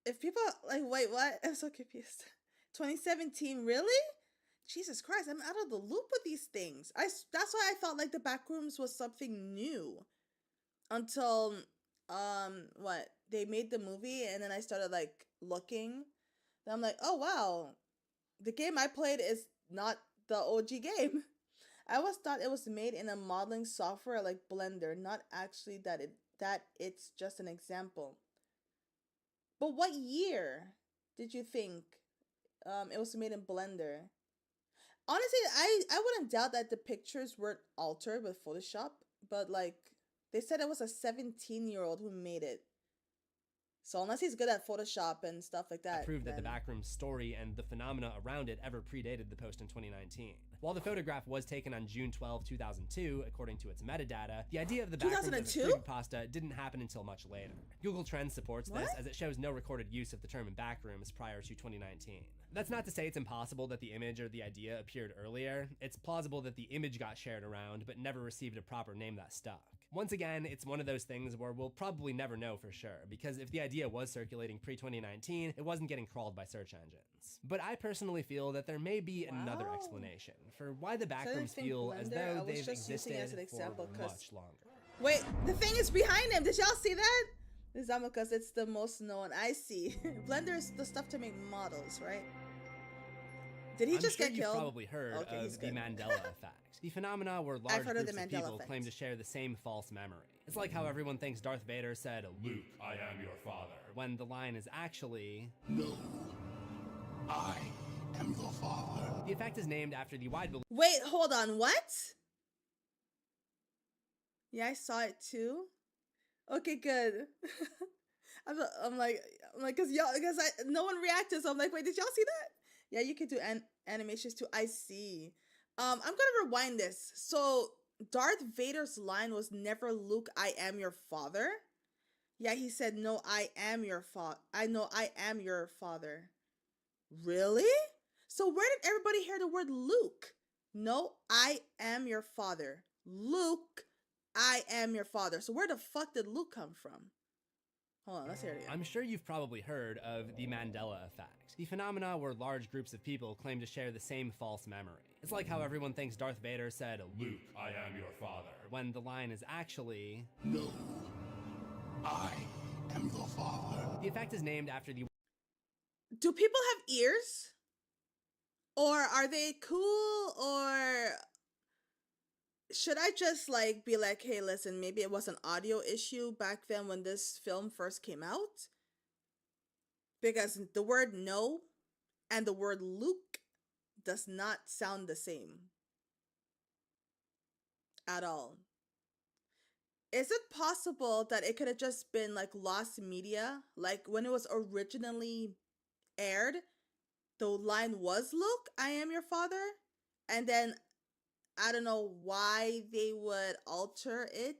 if people like, wait, what? I'm so confused. 2017, really? Jesus Christ, I'm out of the loop with these things. That's why I felt like the backrooms was something new until what, they made the movie, and then I started like looking. Then I'm like, oh wow, the game I played is not the OG game. I always thought it was made in a modeling software like Blender, not actually that it's just an example. But what year did you think it was made in Blender? Honestly, I wouldn't doubt that the pictures weren't altered with Photoshop, but like they said it was a 17-year-old who made it. So unless he's good at Photoshop and stuff like that. Proved that the backrooms story and the phenomena around it ever predated the post in 2019. While the photograph was taken on June 12, 2002, according to its metadata, the idea of the backrooms as a creepypasta didn't happen until much later. Google Trends supports this, as it shows no recorded use of the term backrooms prior to 2019. That's not to say it's impossible that the image or the idea appeared earlier. It's plausible that the image got shared around, but never received a proper name that stuck. Once again, it's one of those things where we'll probably never know for sure, because if the idea was circulating pre-2019, it wasn't getting crawled by search engines. But I personally feel that there may be another explanation for why the backrooms feel as though they've existed for much longer. Wait, the thing is behind him. Did y'all see that? This is because it's the most known. I see. Blender is the stuff to make models, right? Did he just get killed? You've probably heard of the Mandela effect. The phenomena where large groups of people claim to share the same false memory. It's like how everyone thinks Darth Vader said, "Luke, I am your father," when the line is actually, "No, I am your father." The effect is named after the wide belief. Wait, hold on, what? Yeah, I saw it too. Okay, good. I'm like, cause no one reacted, so I'm like, wait, did y'all see that? Yeah, you could do animations too. I see. I'm gonna rewind this. So Darth Vader's line was never "Luke, I am your father." Yeah, he said, "No, I am your father. I know I am your father." Really? So where did everybody hear the word Luke? "No, I am your father. Luke, I am your father." So where the fuck did Luke come from? Hold on, let's hear it again. I'm sure you've probably heard of the Mandela effect, the phenomena where large groups of people claim to share the same false memory. It's like how everyone thinks Darth Vader said, "Luke, I am your father," when the line is actually, "No, I am your father." The effect is named after the... Do people have ears? Or are they cool, or should I just like be like, hey, listen, maybe it was an audio issue back then when this film first came out? Because the word no and the word Luke does not sound the same at all. Is it possible that it could have just been like lost media? Like when it was originally aired, the line was Luke, I am your father. And then I don't know why they would alter it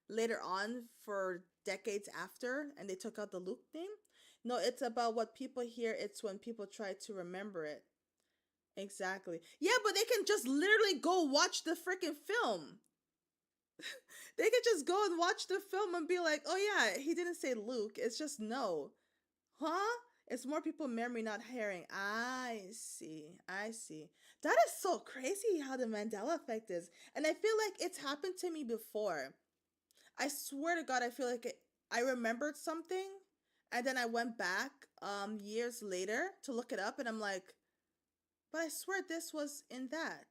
later on for decades after and they took out the Luke name. No, it's about what people hear. It's when people try to remember it. Exactly. Yeah, but they can just literally go watch the freaking film. They could just go and watch the film and be like, oh yeah, he didn't say Luke. It's just no. Huh? It's more people memory not hearing. I see. I see. That is so crazy how the Mandela effect is. And I feel like it's happened to me before. I swear to God, I feel like I remembered something and then I went back years later to look it up and I'm like, but I swear this was in that.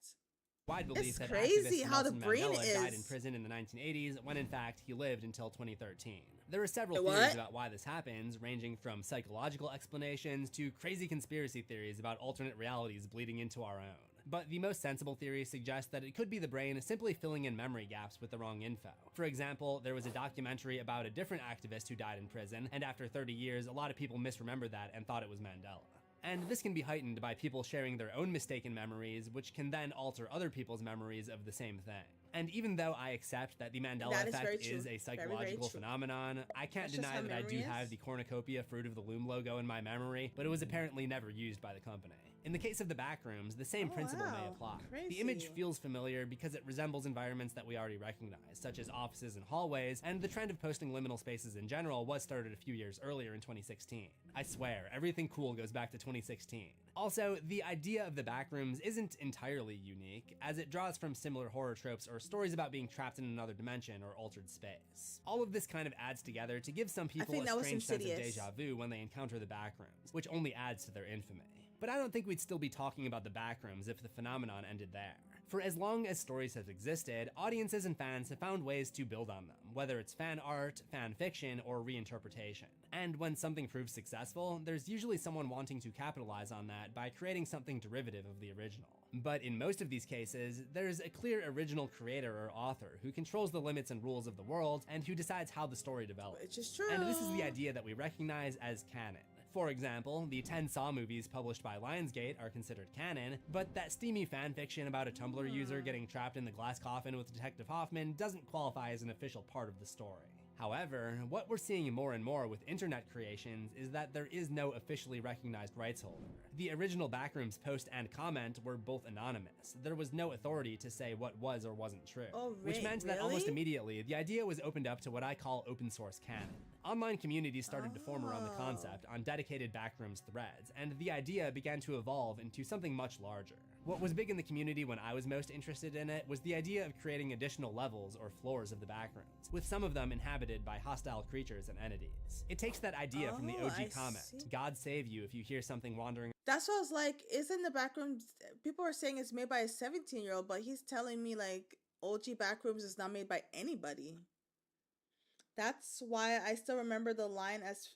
Wide belief that crazy activist how the Nelson brain Mandela died in is. prison in the 1980s, when in fact he lived until 2013. There are several What? theories about why this happens, ranging from psychological explanations to crazy conspiracy theories about alternate realities bleeding into our own. But the most sensible theory suggests that it could be the brain simply filling in memory gaps with the wrong info. For example, there was a documentary about a different activist who died in prison, and after 30 years, a lot of people misremembered that and thought it was Mandela. And this can be heightened by people sharing their own mistaken memories, which can then alter other people's memories of the same thing. And even though I accept that the Mandela effect is a psychological phenomenon, I can't deny that I do have the cornucopia Fruit of the Loom logo in my memory, but it was apparently never used by the company. In the case of the Backrooms, the same principle may apply. The image feels familiar because it resembles environments that we already recognize, such as offices and hallways, and the trend of posting liminal spaces in general was started a few years earlier in 2016. I swear, everything cool goes back to 2016. Also, the idea of the Backrooms isn't entirely unique, as it draws from similar horror tropes or stories about being trapped in another dimension or altered space. All of this kind of adds together to give some people a strange sense of deja vu when they encounter the Backrooms, which only adds to their infamy. But I don't think we'd still be talking about the Backrooms if the phenomenon ended there. For as long as stories have existed, audiences and fans have found ways to build on them, whether it's fan art, fan fiction, or reinterpretation. And when something proves successful, there's usually someone wanting to capitalize on that by creating something derivative of the original. But in most of these cases, there's a clear original creator or author who controls the limits and rules of the world and who decides how the story develops. Which is true. And this is the idea that we recognize as canon. For example, the 10 Saw movies published by Lionsgate are considered canon, but that steamy fanfiction about a Tumblr user getting trapped in the glass coffin with Detective Hoffman doesn't qualify as an official part of the story. However, what we're seeing more and more with internet creations is that there is no officially recognized rights holder. The original Backrooms post and comment were both anonymous. There was no authority to say what was or wasn't true. Oh, which meant that almost immediately, the idea was opened up to what I call open source canon. Online communities started to form around the concept on dedicated Backrooms threads, and the idea began to evolve into something much larger. What was big in the community when I was most interested in it was the idea of creating additional levels or floors of the Backrooms, with some of them inhabited by hostile creatures and entities. It takes that idea from the OG comment, God save you if you hear something wandering. That's what I was like, isn't the Backrooms, people are saying it's made by a 17-year-old, but he's telling me like OG Backrooms is not made by anybody. That's why I still remember the line as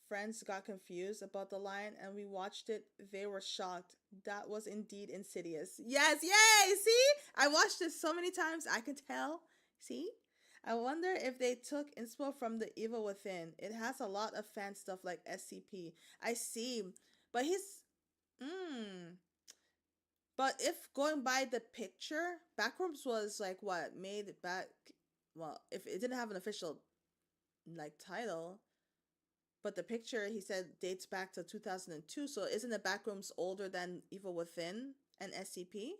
friends got confused about the line and we watched it, they were shocked. That was indeed insidious. Yes, yay! See? I watched it so many times, I can tell. See? I wonder if they took inspo from The Evil Within. It has a lot of fan stuff like SCP. I see. But But if going by the picture, Backrooms was like what? Made back, well, if it didn't have an official like title, but the picture he said dates back to 2002. So isn't the Backrooms older than Evil Within and SCP?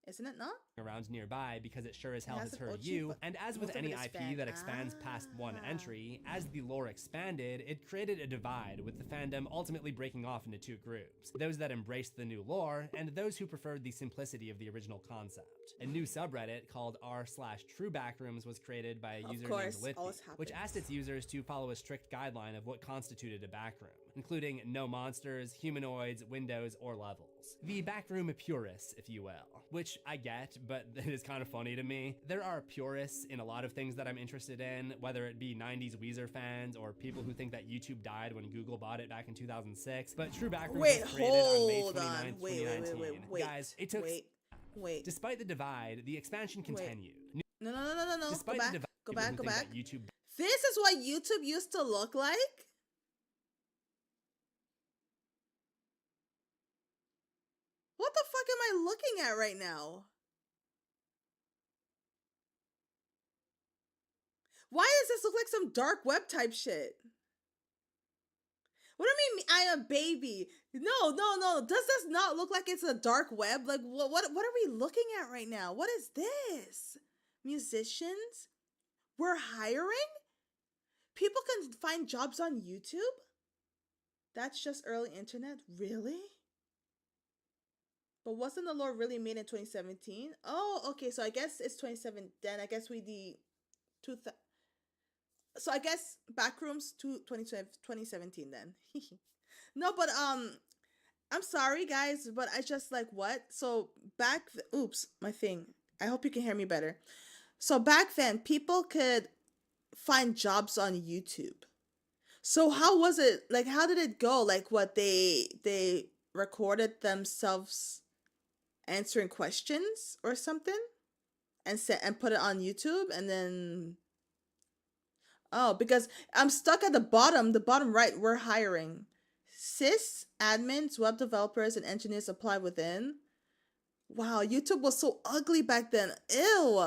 Isn't it not? Around nearby because it sure as hell has heard you, and as with any IP that expands past one entry, as the lore expanded, it created a divide, with the fandom ultimately breaking off into two groups, those that embraced the new lore, and those who preferred the simplicity of the original concept. A new subreddit called r/TrueBackrooms was created by a user named Lithy, which asked its users to follow a strict guideline of what constituted a backroom, including no monsters, humanoids, windows, or levels. The backroom purists, if you will, which I get, but it is kind of funny to me. There are purists in a lot of things that I'm interested in, whether it be 90s Weezer fans or people who think that YouTube died when Google bought it back in 2006. But true backrooms Wait, was created on May hold 29th, on. 2019. Wait. Guys, it took. Wait. Despite the divide, the expansion continued. No. Despite the divide, Go people who back. think that YouTube. This is what YouTube used to look like? What the fuck am I looking at right now? Why does this look like some dark web type shit? What do you mean I am a baby? No. Does this not look like it's a dark web? Like what are we looking at right now? What is this? Musicians? We're hiring? People can find jobs on YouTube? That's just early internet? Really? But wasn't the law really made in 2017? Oh, okay. So I guess it's 27. Then I guess so I guess Backrooms 2017 then. No, but I'm sorry guys, but I just like what? So oops, my thing. I hope you can hear me better. So back then people could find jobs on YouTube. So how was it? Like how did it go? Like what they recorded themselves answering questions or something and put it on YouTube and then because I'm stuck at the bottom right. We're hiring sys admins, web developers, and engineers apply within. Wow, YouTube was so ugly back then. Ew.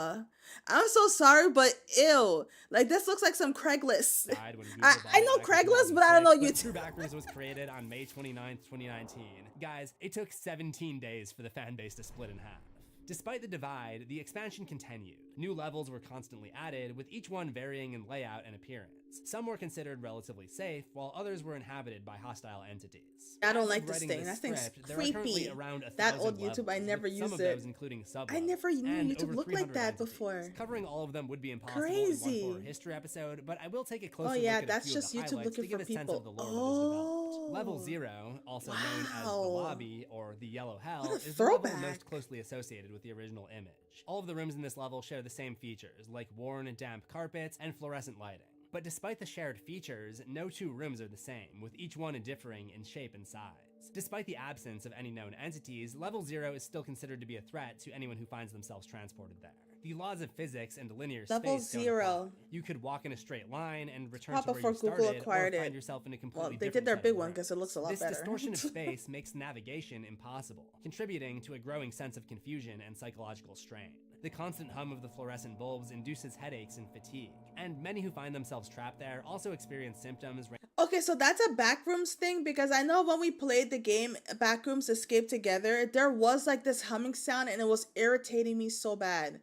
I'm so sorry, but ew. Like this looks like some Craigslist. I know Craigslist, but I don't know YouTube. True Backrooms was created on May 29th, 2019. Guys, it took 17 days for the fan base to split in half. Despite the divide, the expansion continued. New levels were constantly added, with each one varying in layout and appearance. Some were considered relatively safe, while others were inhabited by hostile entities. I don't like this thing. That thing's creepy. That old YouTube, I never used it. Some of those including sub. I never knew YouTube looked like that before. Covering all of them would be impossible in one horror history episode, but I will take a closer look at a few of the highlights to give a sense of the lore that is developed. Level 0, also known as the lobby or the yellow hell, is the level most closely associated with the original image. All of the rooms in this level share the same features, like worn and damp carpets and fluorescent lighting. But despite the shared features, no two rooms are the same, with each one differing in shape and size. Despite the absence of any known entities, Level 0 is still considered to be a threat to anyone who finds themselves transported there. The laws of physics and linear space don't apply. You could walk in a straight line and return to where you started, or find yourself in a completely different they did their big one because it looks a lot better. This distortion of space makes navigation impossible, contributing to a growing sense of confusion and psychological strain. The constant hum of the fluorescent bulbs induces headaches and fatigue, and many who find themselves trapped there also experience symptoms. Okay, so that's a Backrooms thing, because I know when we played the game Backrooms Escape Together, there was like this humming sound and it was irritating me so bad.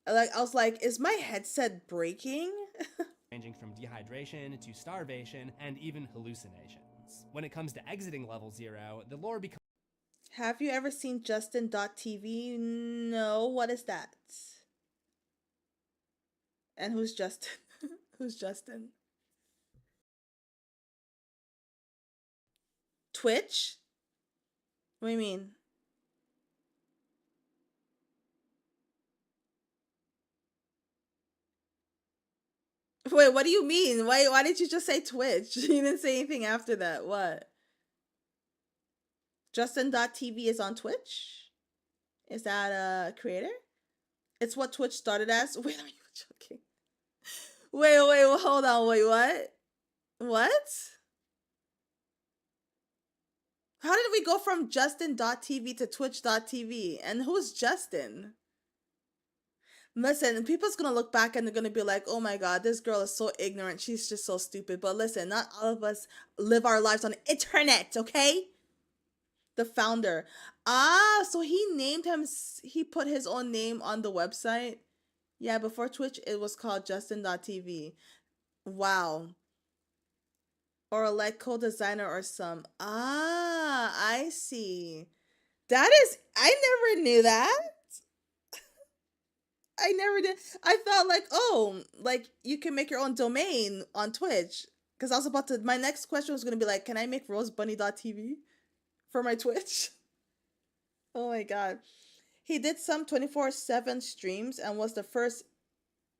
Like I was like, is my headset breaking? Ranging from dehydration to starvation and even hallucinations. When it comes to exiting Level 0, the lore becomes. Have you ever seen Justin.tv? No, what is that? And who's Justin? Who's Justin? Twitch? What do you mean? Wait, what do you mean? Why did you just say Twitch? You didn't say anything after that. What? Justin.tv is on Twitch? Is that a creator? It's what Twitch started as? Wait, are you joking? Wait, hold on. Wait, what? What? How did we go from Justin.tv to Twitch.tv? And who's Justin? Listen, people's gonna look back and they're gonna be like, oh my god, this girl is so ignorant. She's just so stupid. But listen, not all of us live our lives on the internet, okay? The founder. Ah, so he put his own name on the website. Yeah, before Twitch, it was called Justin.tv. Wow. Or like co-designer or some. Ah, I see. That is, I never knew that. I never did. I thought like, oh, like you can make your own domain on Twitch. Because I was about to, my next question was going to be like, can I make rosebunii.tv for my Twitch? Oh my god. He did some 24/7 streams and was the first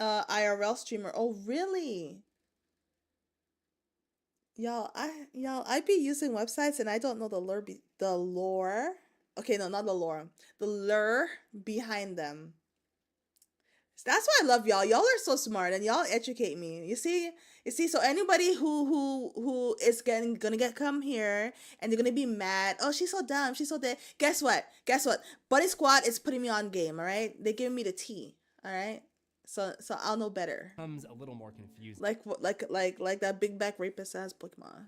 IRL streamer. Oh really? Y'all, I be using websites and I don't know the lore. Okay, no, not the lore. The lure behind them. That's why I love y'all. Y'all are so smart and y'all educate me. You see, so anybody who is gonna come here and they're gonna be mad. Oh, she's so dumb. She's so dead. Guess what? Buddy Squad is putting me on game. All right, they're giving me the tea. All right, so I'll know better. Becomes a little more confusing. Like that big back rapist ass Pokemon.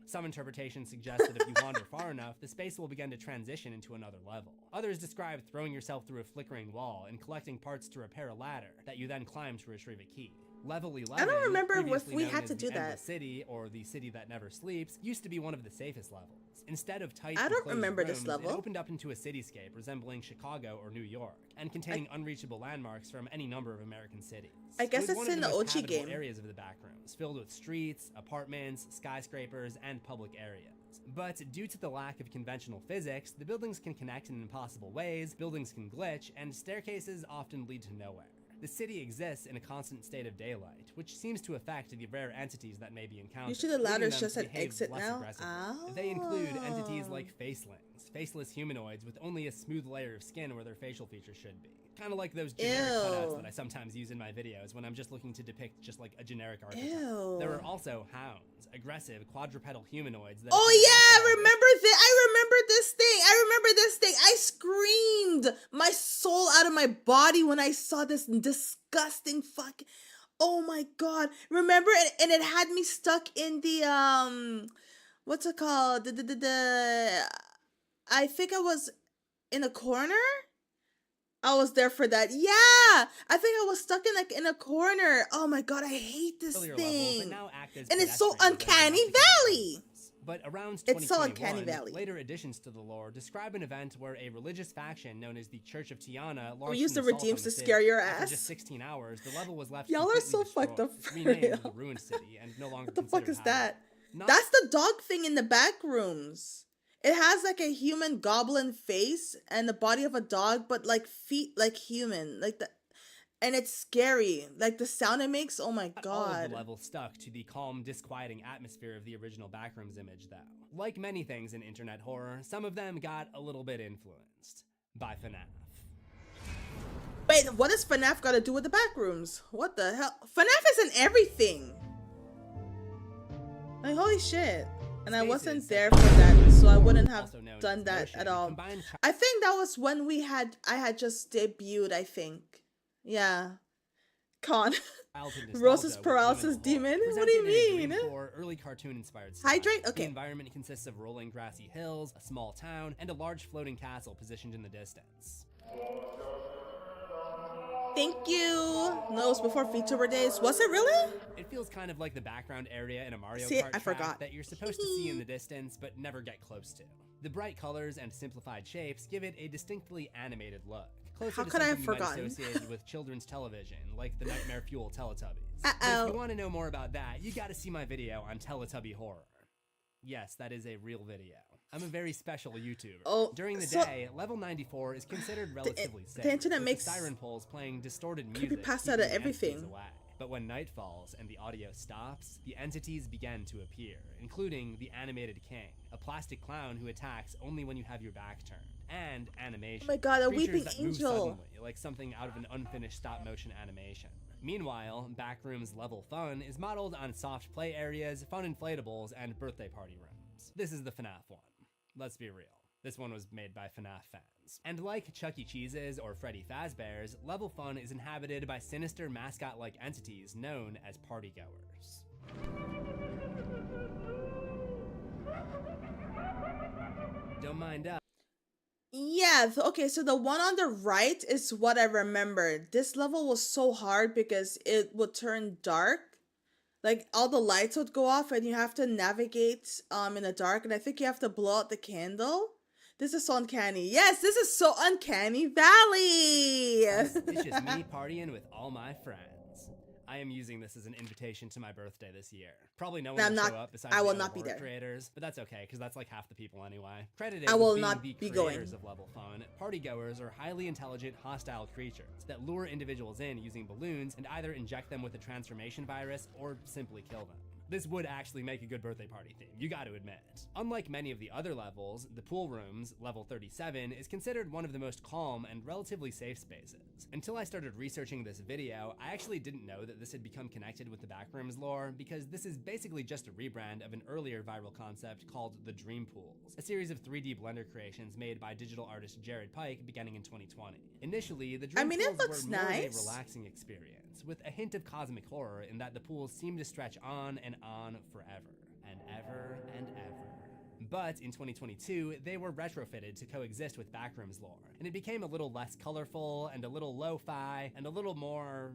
Some interpretations suggest that if you wander far enough, the space will begin to transition into another level. Others describe throwing yourself through a flickering wall and collecting parts to repair a ladder that you then climb to retrieve a key. Level 11, I don't remember if previously we known had as to do the Endless that. City or the City That Never Sleeps, used to be one of the safest levels. Instead of tight, I don't enclosed remember this rooms, level. It opened up into a cityscape resembling Chicago or New York, and containing unreachable landmarks from any number of American cities. I guess It was it's one of in the the most OG habitable game. areas of the Backrooms, filled with streets, apartments, skyscrapers, and public areas. But due to the lack of conventional physics, the buildings can connect in impossible ways, buildings can glitch, and staircases often lead to nowhere. The city exists in a constant state of daylight, which seems to affect the rare entities that may be encountered. Usually the leading ladder's them just to an behave exit less now? aggressively. They include entities like facelings, faceless humanoids with only a smooth layer of skin where their facial features should be. Kind of like those generic cutouts Ew. that I sometimes use in my videos when I'm just looking to depict just like a generic archetype. Ew. There are also hounds, aggressive quadrupedal humanoids that Oh appear yeah, docile I remember this. I remember this thing. I screamed my soul out of my body when I saw this disgusting fucking. Oh my god! Remember, and it had me stuck in the what's it called? I think I was in a corner. I was there for that. Yeah, I think I was stuck in a corner. Oh my god, I hate this earlier levels that thing. now act as And it's so pedestrians that uncanny are not to valley. But around It's so 2021, uncanny valley. later additions to the lore describe an event where a religious faction known as the Church of Tiana launched We used an the assault on redeems the to city. scare your After ass. just 16 hours, the level was left Y'all are completely so destroyed. fucked up It's for renamed real. the Ruined City and no longer What the fuck is considered that? Not- That's the dog thing in the back rooms. It has like a human goblin face and the body of a dog, but like feet like human, like the, and it's scary. Like the sound it makes. Oh my Not all of god. the level stuck to the calm, disquieting atmosphere of the original Backrooms image, though. Like many things in internet horror, some of them got a little bit influenced by FNAF. Wait, what does FNAF got to do with the back rooms? What the hell? FNAF is in everything. Like holy shit. And I wasn't there for that, so I wouldn't have Also known done as that Motion, at all. combined I think that was when I had just debuted, I think. Yeah. Con. childhood nostalgia Rose's with paralysis women demon? horror, What do you presented in a mean? dream-core, early cartoon-inspired style. Hydrate? The Okay. environment consists of rolling grassy hills, a small town, and a large floating castle positioned in the distance. Thank you. No, it was before VTuber days. Was it really? It feels kind of like the background area in a Mario See, Kart I track forgot. that you're supposed to see in the distance but never get close to. The bright colors and simplified shapes give it a distinctly animated look. Closer How to could I have something you might forgotten? associate with children's television, like the Nightmare Fuel Teletubbies. Uh-oh. But if you want to know more about that, you gotta see my video on Teletubby horror. Yes, that is a real video. I'm a very special YouTuber. Oh, During the so- day, level 94 is considered relatively safe. the internet with makes siren poles playing distorted music, creepypasta keeping out of the entities everything. away. But when night falls and the audio stops, the entities begin to appear, including the animated king, a plastic clown who attacks only when you have your back turned, and animation. Oh my god, a creatures weeping that move angel. suddenly, like something out of an unfinished stop-motion animation. Meanwhile, Backrooms level fun is modeled on soft play areas, fun inflatables, and birthday party rooms. This is the FNAF one. Let's be real. This one was made by FNAF fans. And like Chuck E. Cheese's or Freddy Fazbear's, Level Fun is inhabited by sinister mascot-like entities known as partygoers. Don't mind us. Yeah, okay, so the one on the right is what I remembered. This level was so hard because it would turn dark. Like all the lights would go off and you have to navigate in the dark, and I think you have to blow out the candle. This is so uncanny. Yes, this is so uncanny valley. It's just me partying with all my friends. I am using this as an invitation to my birthday this year. Probably no No, one I'm will not- show up besides I will the not be horror there. creators, but that's okay because that's like half the people anyway. Credited I will with being not the be going. creators of Level Fun, partygoers are highly intelligent, hostile creatures that lure individuals in using balloons and either inject them with a transformation virus or simply kill them. This would actually make a good birthday party theme, you gotta admit. Unlike many of the other levels, the pool rooms, level 37, is considered one of the most calm and relatively safe spaces. Until I started researching this video, I actually didn't know that this had become connected with the Backrooms lore, because this is basically just a rebrand of an earlier viral concept called the Dream Pools, a series of 3D Blender creations made by digital artist Jared Pike beginning in 2020. Initially, the Dream it Pools looks were more of a nice. relaxing experience, with a hint of cosmic horror in that the pools seem to stretch on and on forever, and ever and ever. But in 2022, they were retrofitted to coexist with Backrooms lore, and it became a little less colorful and a little lo-fi and a little more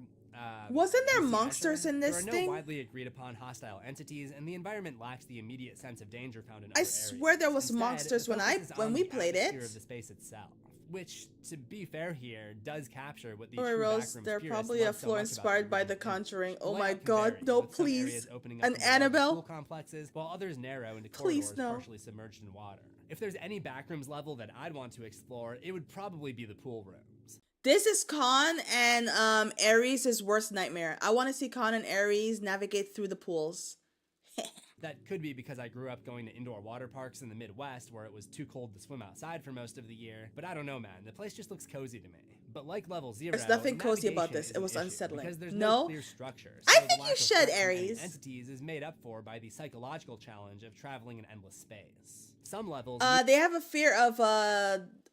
Wasn't there easy monsters enter. in this There are no thing? widely agreed upon hostile entities, and the environment lacks the immediate sense of danger found in I other swear areas. there was Instead, monsters the when focus is when on we the played atmosphere it. of the space itself, which, to be fair here, does capture what the Or true Rose, Backrooms they're purists probably a love so floor much about inspired by original The Conjuring. image. Oh The my layout can god, vary, no, with some please. areas opening up An into larger Annabelle? pool complexes, while others narrow into Please, corridors no. partially submerged in water. If there's any Backrooms level that I'd want to explore, it would probably be the pool rooms. This is Khan and Ares' worst nightmare. I want to see Khan and Ares navigate through the pools. That could be because I grew up going to indoor water parks in the Midwest where it was too cold to swim outside for most of the year, but I don't know, man. The place just looks cozy to me. But like level 0, There's nothing cozy about navigation this. is It an was issue unsettling. because there's No? no clear structure. I So the think lack you of should, threats from any Ares. entities is made up for by the psychological challenge of traveling in endless space. Some levels They have a fear of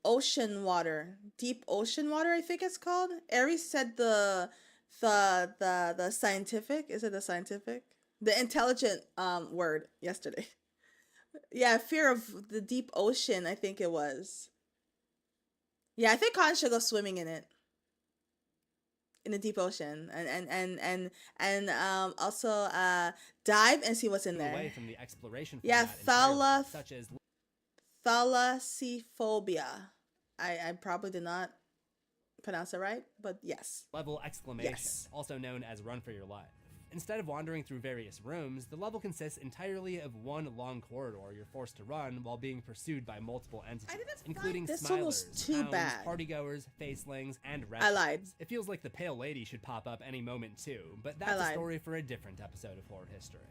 ocean water, deep ocean water. I think it's called. Ares said the scientific. Is it the scientific? The intelligent word yesterday. Yeah, fear of the deep ocean. I think it was. Yeah, I think Khan should go swimming in it. In the deep ocean, and also dive and see what's in away there. from the exploration Yeah, format entirely, such as thalassophobia. I probably did not pronounce it right, but yes. level exclamation, Yes. also known as run for your life. Instead of wandering through various rooms, the level consists entirely of one long corridor you're forced to run while being pursued by multiple entities, including this one was smilers, too hounds, bad. partygoers, facelings, and I lied. reptiles. It feels like the Pale Lady should pop up any moment too, but I that's a lied. story for a different episode of Horror History.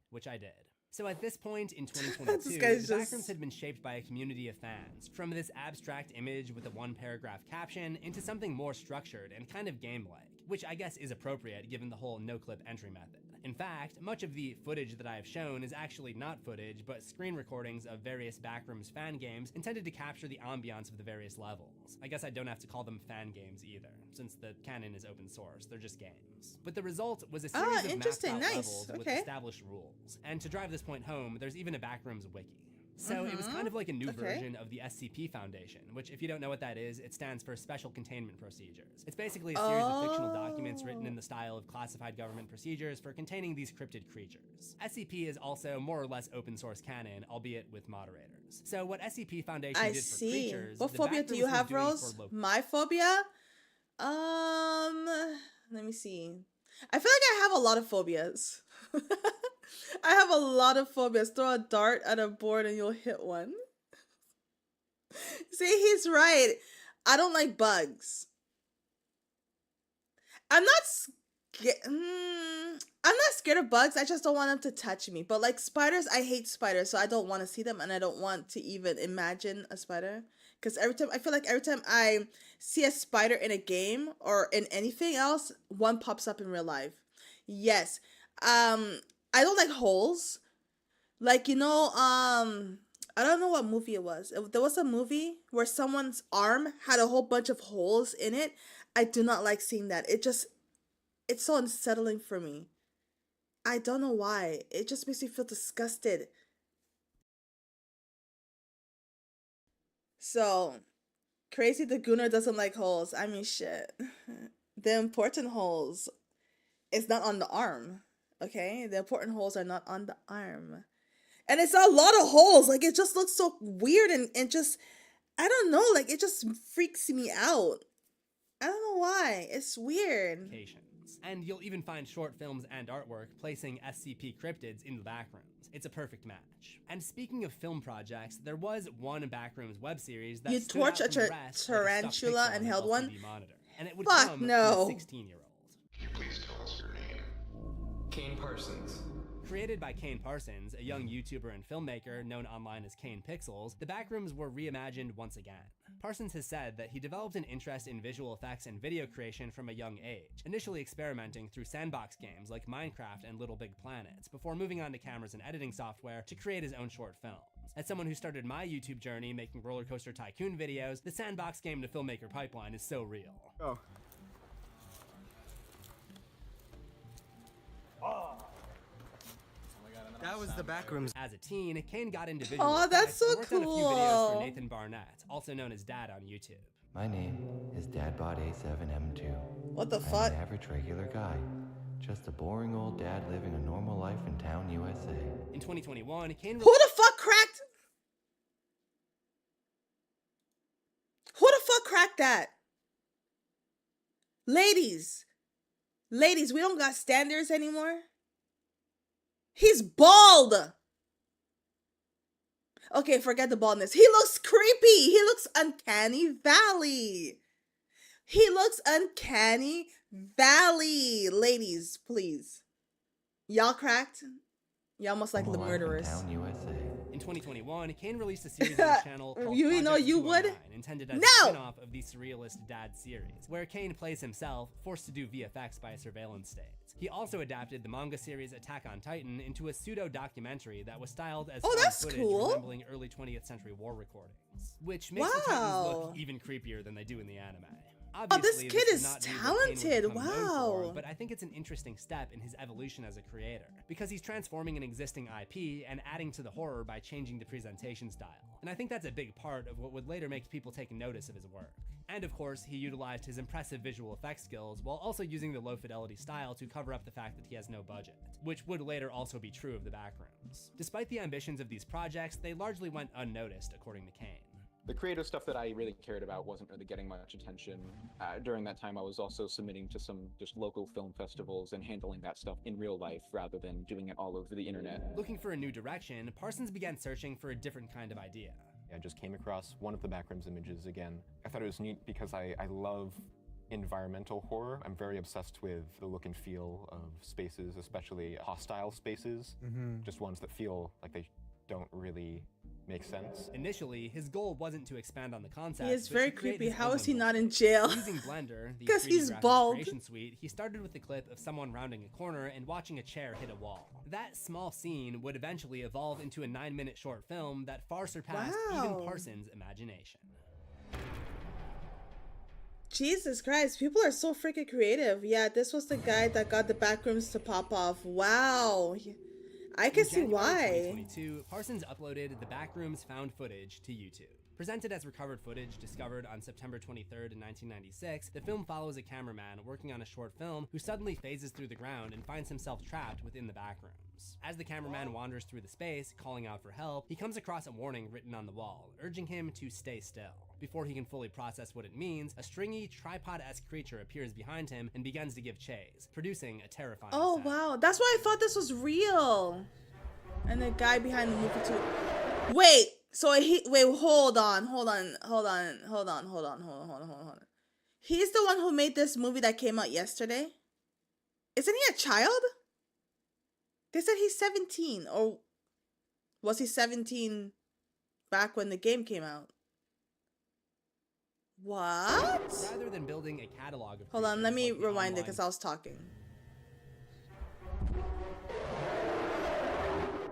Which I did. So at this point in 2022, the guy's Backrooms just- had been shaped by a community of fans, from this abstract image with a one-paragraph caption into something more structured and kind of game-like, which I guess is appropriate given the whole no-clip entry method. In fact, much of the footage that I have shown is actually not footage, but screen recordings of various Backrooms fan games intended to capture the ambiance of the various levels. I guess I don't have to call them fan games either, since the canon is open source, they're just games. But the result was a series of interesting, mapped out nice, levels with okay. established rules. And to drive this point home, there's even a Backrooms wiki. So it was kind of like a new version of the SCP Foundation, which if you don't know what that is, it stands for Special Containment Procedures. It's basically a series of fictional documents written in the style of classified government procedures for containing these cryptid creatures. SCP is also more or less open source canon, albeit with moderators. So what SCP Foundation I did for see. creatures, What the phobia do you Backrooms was have, doing Rose? for My phobia? Let me see. I feel like I have a lot of phobias. I have a lot of phobias. Throw a dart at a board and you'll hit one. See, he's right. I don't like bugs. I'm not scared of bugs. I just don't want them to touch me. But like spiders, I hate spiders, so I don't want to see them, and I don't want to even imagine a spider. Because every time I see a spider in a game or in anything else, one pops up in real life. Yes. I don't like holes. Like, I don't know what movie it was. There was a movie where someone's arm had a whole bunch of holes in it. I do not like seeing that. It's so unsettling for me. I don't know why. It just makes me feel disgusted. So, crazy the Gooner doesn't like holes. I mean, shit. The important holes is not on the arm, okay? The important holes are not on the arm. And it's a lot of holes. Like, it just looks so weird and just, I don't know. Like, it just freaks me out. I don't know why. It's weird. Locations. And you'll even find short films and artwork placing SCP cryptids in the Backrooms. It's a perfect match. And speaking of film projects, there was one Backrooms web series that You stood out torched a from the rest like a stuffed tarantula pixel and on an held one? LCD monitor. And it would Fuck come no. from a 16-year-old. Can you please tell us your name? Kane Parsons. Created by Kane Parsons, a young YouTuber and filmmaker known online as Kane Pixels, the Backrooms were reimagined once again. Parsons has said that he developed an interest in visual effects and video creation from a young age, initially experimenting through sandbox games like Minecraft and Little Big Planets, before moving on to cameras and editing software to create his own short films. As someone who started my YouTube journey making roller coaster tycoon videos, the sandbox game to filmmaker pipeline is so real. Oh. That was the Backrooms. As a teen, Kane got into visual Oh, that's effects so and worked on a few videos for cool. Nathan Barnett, also known as Dad on YouTube. My name is DadBot87M2. What the I'm fuck? an average regular guy. Just a boring old dad living a normal life in town, USA. In 2021, Kane Who the fuck cracked? Who the fuck cracked that? Ladies, we don't got standards anymore. He's bald. Okay, forget the baldness. He looks creepy. He looks uncanny valley. He looks uncanny valley. Ladies, please. Y'all cracked? Y'all must like the murderers. Town, USA. In 2021, Kane released a series on his channel called You know Project you would? 209, intended as a No! spin-off of the Surrealist Dad series, where Kane plays himself, forced to do VFX by a surveillance state. He also adapted the manga series Attack on Titan into a pseudo-documentary that was styled as found that's footage cool. resembling early 20th century war recordings, which makes the Titans Wow. look even creepier than they do in the anime. Oh, this Obviously, kid did is not mean that Kane would talented. become known for, Wow. but I think it's an interesting step in his evolution as a creator, because he's transforming an existing IP and adding to the horror by changing the presentation style. And I think that's a big part of what would later make people take notice of his work. And of course, he utilized his impressive visual effects skills while also using the low fidelity style to cover up the fact that he has no budget, which would later also be true of the Backrooms. Despite the ambitions of these projects, they largely went unnoticed, according to Kane. The creative stuff that I really cared about wasn't really getting much attention. During that time, I was also submitting to some just local film festivals and handling that stuff in real life rather than doing it all over the internet. Looking for a new direction, Parsons began searching for a different kind of idea. I just came across one of the Backrooms images again. I thought it was neat because I love environmental horror. I'm very obsessed with the look and feel of spaces, especially hostile spaces, just ones that feel like they don't really make sense. Initially, his goal wasn't to expand on the concept. He is but very to create creepy. his How own is he look. not in jail? Using Blender, the 'Cause 3D he's graphics bald. creation suite, he started with the clip of someone rounding a corner and watching a chair hit a wall. That small scene would eventually evolve into a 9-minute short film that far surpassed even Wow. Parsons' imagination. Jesus Christ, people are so freaking creative. Yeah, this was the guy that got the Backrooms to pop off. Wow. I can In see January why. 2022, Parsons uploaded the Backrooms found footage to YouTube. Presented as recovered footage discovered on September 23rd in 1996, the film follows a cameraman working on a short film who suddenly phases through the ground and finds himself trapped within the Backrooms. As the cameraman wanders through the space, calling out for help, he comes across a warning written on the wall, urging him to stay still. Before he can fully process what it means, a stringy, tripod-esque creature appears behind him and begins to give chase, producing a terrifying Oh, sound. wow. That's why I thought this was real. And the guy behind the movie too. Wait, so hold on. He's the one who made this movie that came out yesterday? Isn't he a child? They said he's 17, or was he 17 back when the game came out? What? Rather than building a catalog of Hold on, let me creatures like the rewind it online- because I was talking.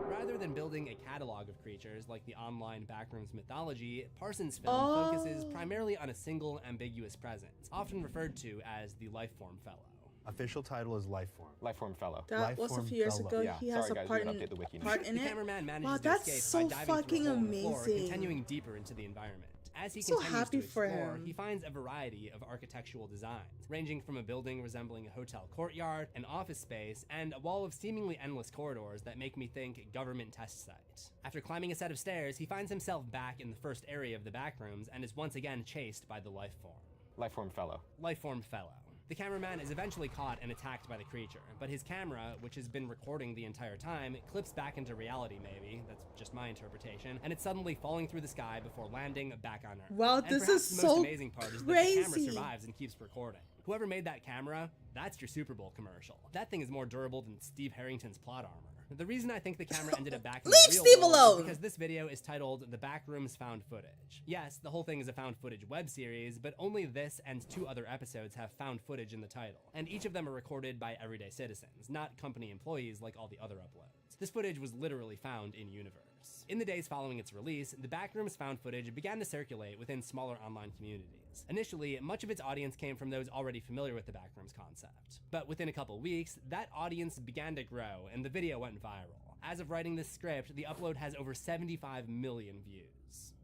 Rather than building a catalog of creatures like the online Backrooms mythology, Parsons' film Oh. focuses primarily on a single ambiguous presence, often referred to as the Lifeform Fellow. Official title is Lifeform. Lifeform Fellow. That was a few years ago. Yeah. He has Sorry, a guys, part we didn't in, update the wiki. part in The it. cameraman manages Wow, to that's escape so by diving through a fucking hole in the floor, amazing. continuing deeper into the environment. As he So continues happy to for explore, him. he finds a variety of architectural designs, ranging from a building resembling a hotel courtyard, an office space, and a wall of seemingly endless corridors that make me think government test site. After climbing a set of stairs, he finds himself back in the first area of the Backrooms and is once again chased by the life form. Lifeform fellow. Lifeform fellow. The cameraman is eventually caught and attacked by the creature, but his camera, which has been recording the entire time, clips back into reality maybe, that's just my interpretation, and it's suddenly falling through the sky before landing back on Earth. Wow, and this perhaps is the most so amazing part is that the camera crazy. survives and keeps recording. Whoever made that camera, that's your Super Bowl commercial. That thing is more durable than Steve Harrington's plot armor. The reason I think the camera ended up back in the real Steve world alone! is because this video is titled The Backrooms Found Footage. Yes, the whole thing is a found footage web series, but only this and 2 other episodes have found footage in the title, and each of them are recorded by everyday citizens, not company employees like all the other uploads. This footage was literally found in universe. In the days following its release, the Backrooms found footage began to circulate within smaller online communities. Initially, much of its audience came from those already familiar with the Backrooms concept. But within a couple weeks, that audience began to grow and the video went viral. As of writing this script, the upload has over 75 million views.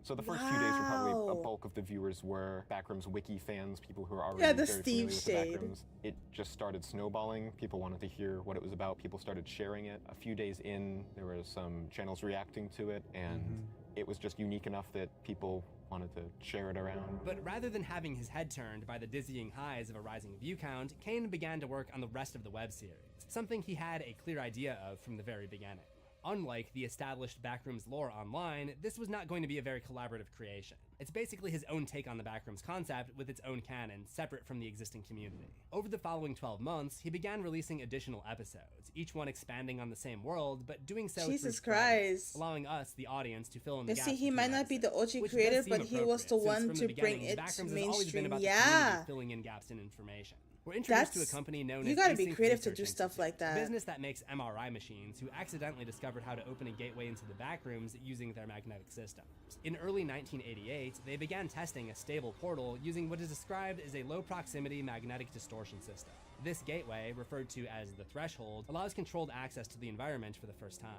So the first few days were probably a bulk of the viewers were Backrooms wiki fans, people who are already Yeah, the very Steve familiar with shade. the Backrooms. It just started snowballing. People wanted to hear what it was about. People started sharing it. A few days in, there were some channels reacting to it, and it was just unique enough that people wanted to share it around. But rather than having his head turned by the dizzying highs of a rising view count, Kane began to work on the rest of the web series, something he had a clear idea of from the very beginning. Unlike the established Backrooms lore online, this was not going to be a very collaborative creation. It's basically his own take on the Backrooms concept with its own canon, separate from the existing community. Over the following 12 months, he began releasing additional episodes, each one expanding on the same world, but doing so Jesus through credits, Christ. allowing us, the audience, to fill in the You gaps. see, he between might not be the episodes, OG which creator, does seem but he was the appropriate, one since from to the bring beginning, it Backrooms has always been mainstream. about the Yeah. community filling in gaps in information. We're introduced to a That's, company known you as gotta be Async creative to Research do stuff Institute, like that. a business that makes MRI machines who accidentally discovered how to open a gateway into the Backrooms using their magnetic systems. In early 1988, they began testing a stable portal using what is described as a low-proximity magnetic distortion system. This gateway, referred to as the Threshold, allows controlled access to the environment for the first time.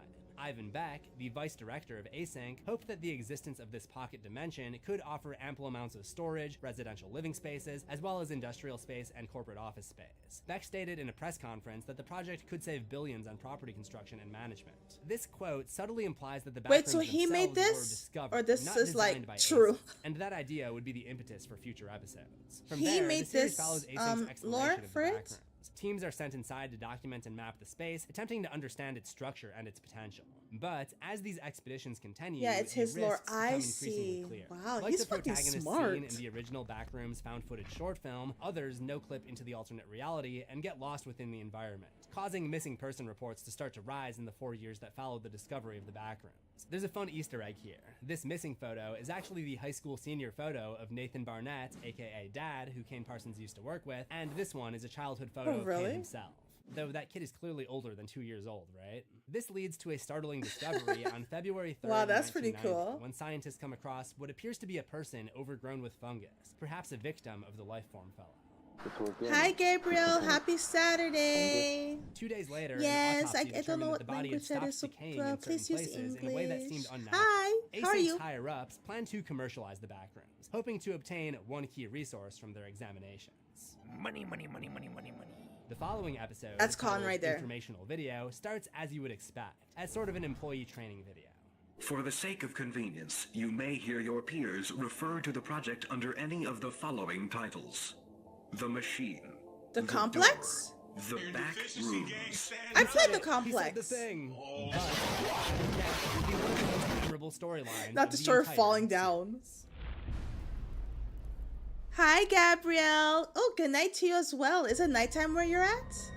Ivan Beck, the vice director of Async, hoped that the existence of this pocket dimension could offer ample amounts of storage, residential living spaces, as well as industrial space and corporate office space. Beck stated in a press conference that the project could save billions on property construction and management. This quote subtly implies that the Backrooms Wait, so he made themselves were this? discovered, Or this not is, designed like, by true? Async, and that idea would be the impetus for future episodes. From He there, made the series this, follows Async's exploration lore of the for it? Backrooms. Teams are sent inside to document and map the space, attempting to understand its structure and its potential. But as these expeditions continue, Yeah, it's the his lore. risks become I increasingly see. clear. Wow, Like he's the fucking protagonist smart. scene in the original Backrooms found footage short film, others no-clip into the alternate reality and get lost within the environment, causing missing person reports to start to rise in the 4 years that followed the discovery of the Backrooms. There's a fun Easter egg here. This missing photo is actually the high school senior photo of Nathan Barnett, aka Dad, who Kane Parsons used to work with, and this one is a childhood photo of really? Kane himself. Though that kid is clearly older than 2 years old, right? This leads to a startling discovery on February 3rd, Wow, that's pretty 1990, cool. when scientists come across what appears to be a person overgrown with fungus, perhaps a victim of the lifeform fellow. Hi, Gabriel. Happy Saturday. 2 days later, Yes, an autopsy I don't determined know that what the body had language that stopped is, so decaying in certain please use places in a way that seemed English. unnatural. Hi, how are Async's you? higher-ups plan to commercialize the Backrooms, hoping to obtain one key resource from their examinations. Money, money, money, money, money, money. The following episode, That's Con titled right there. Informational Video, starts as you would expect, as sort of an employee training video. For the sake of convenience, you may hear your peers refer to the project under any of the following titles. The Machine. The Complex? Door, the Backrooms. I played the He said Complex. the thing. But, yeah, would be one of the most memorable storylines Not of the the story entire falling down. Hi, Gabrielle. Oh, good night to you as well. Is it nighttime where you're at?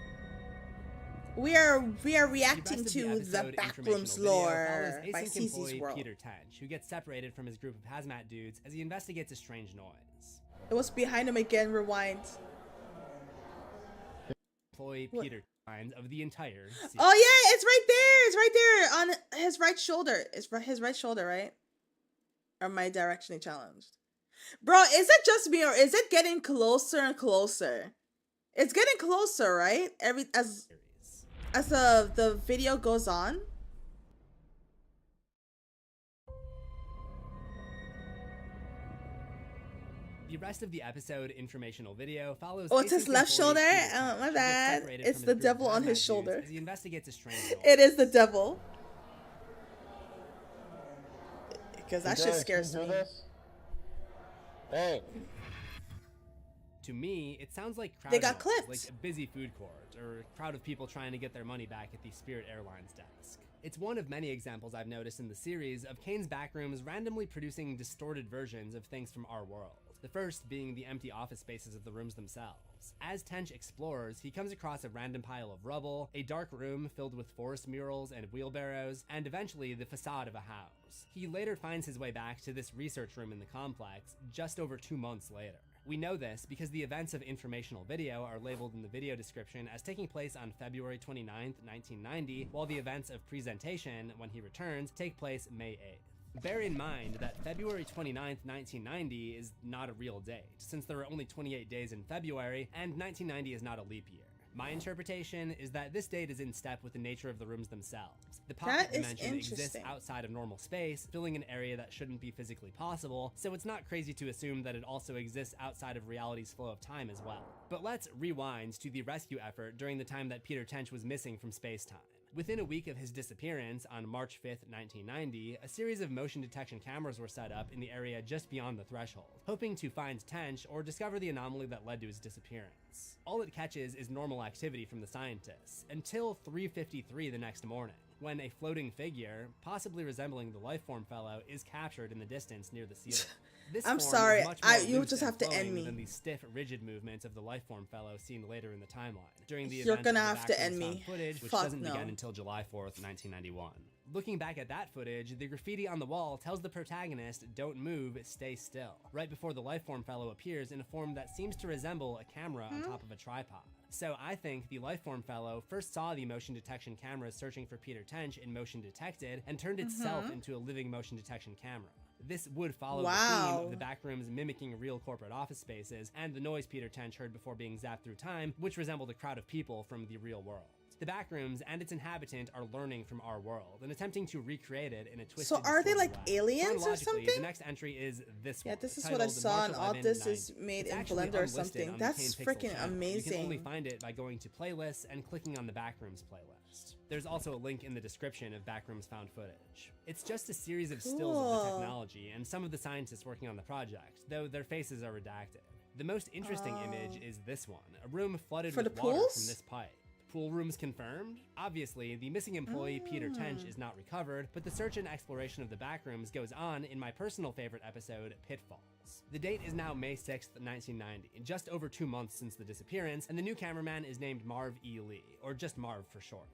We are reacting to the Backrooms lore by Cece's World. Peter Tench, who gets separated from his group of hazmat dudes as he investigates a strange noise. It was behind him again. Rewind. Employee Peter Tench of the entire series. Oh yeah, it's right there. It's right there on his right shoulder. It's his right shoulder, right? Or am I directionally challenged? Bro, is it just me or is it getting closer and closer? It's getting closer, right? As the video goes on. The rest of the episode informational video follows. Oh, it's his Async left employee shoulder. Peter Tench, Oh, my who gets bad. separated It's from the his group of devil on his hazmat shoulder. dudes as he investigates a strange noise. It is the devil. Because that shit scares me. Hey. To me, it sounds like crowd They got noise, clipped. like a busy food court, or a crowd of people trying to get their money back at the Spirit Airlines desk. It's one of many examples I've noticed in the series of Kane's Backrooms randomly producing distorted versions of things from our world. The first being the empty office spaces of the rooms themselves. As Tench explores, he comes across a random pile of rubble, a dark room filled with forest murals and wheelbarrows, and eventually the facade of a house. He later finds his way back to this research room in the complex just over 2 months later. We know this because the events of informational video are labeled in the video description as taking place on February 29th, 1990, while the events of presentation, when he returns, take place May 8th. Bear in mind that February 29th, 1990 is not a real date, since there are only 28 days in February, and 1990 is not a leap year. My interpretation is that this date is in step with the nature of the rooms themselves. The pocket dimension exists outside of normal space, filling an area that shouldn't be physically possible, so it's not crazy to assume that it also exists outside of reality's flow of time as well. But let's rewind to the rescue effort during the time that Peter Tench was missing from space-time. Within a week of his disappearance, on March 5th, 1990, a series of motion detection cameras were set up in the area just beyond the threshold, hoping to find Tench or discover the anomaly that led to his disappearance. All it catches is normal activity from the scientists, until 3:53 the next morning, when a floating figure, possibly resembling the Lifeform fellow, is captured in the distance near the ceiling. This I'm form sorry, is much more you loose just and have to end flowing me. than the stiff, rigid movements of the Lifeform fellow seen later in the timeline. During the You're events gonna of the have to Backrooms end found me. footage, which Fuck doesn't no. begin until July 4th, 1991. Looking back at that footage, the graffiti on the wall tells the protagonist, "Don't move, stay still," right before the Lifeform fellow appears in a form that seems to resemble a camera on top of a tripod. So I think the Lifeform fellow first saw the motion detection cameras searching for Peter Tench in Motion Detected and turned itself into a living motion detection camera. This would follow the theme of the Backrooms mimicking real corporate office spaces and the noise Peter Tench heard before being zapped through time, which resembled a crowd of people from the real world. The Backrooms and its inhabitant are learning from our world and attempting to recreate it in a twisted, So are they like distorted way. aliens or Chronologically, something? The next entry is this one. Yeah, this is what I titled saw, and March all 11, this is 90. made It's in actually Blender or unlisted something. on the That's Kane Pixel freaking channel. amazing. You can only find it by going to playlists and clicking on the Backrooms playlist. There's also a link in the description of Backrooms found footage. It's just a series of stills of the Cool. technology and some of the scientists working on the project, though their faces are redacted. The most interesting image is this one, a room flooded For with the water pools? from this pipe. Pool rooms confirmed? Obviously, the missing employee Peter Tench is not recovered, but the search and exploration of the Backrooms goes on in my personal favorite episode, Pitfalls. The date is now May 6th, 1990, just over 2 months since the disappearance, and the new cameraman is named Marv E. Lee, or just Marv for short.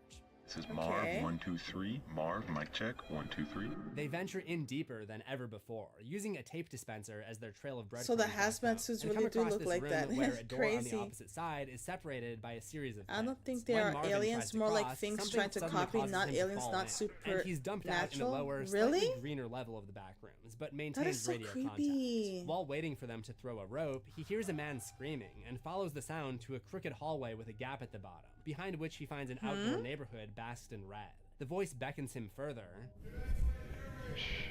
This is Marv, 1, 2, 3. Marv, mic check, 1, 2, 3. They venture in deeper than ever before, using a tape dispenser as their trail of breadcrumbs. So the hazmat suits and really come do across look this like room that. Where a door Crazy. on the opposite side is separated by a series of I don't vents. think they When are Marvin aliens, tries to more like cross, things something trying to suddenly copy, causes not him to aliens, fall not in, super and he's dumped out in the natural. lower, Really? slightly greener level of the Backrooms, but maintains so radio creepy. contact. While waiting for them to throw a rope, he hears a man screaming and follows the sound to a crooked hallway with a gap at the bottom, behind which he finds an outdoor neighborhood basked in red. The voice beckons him further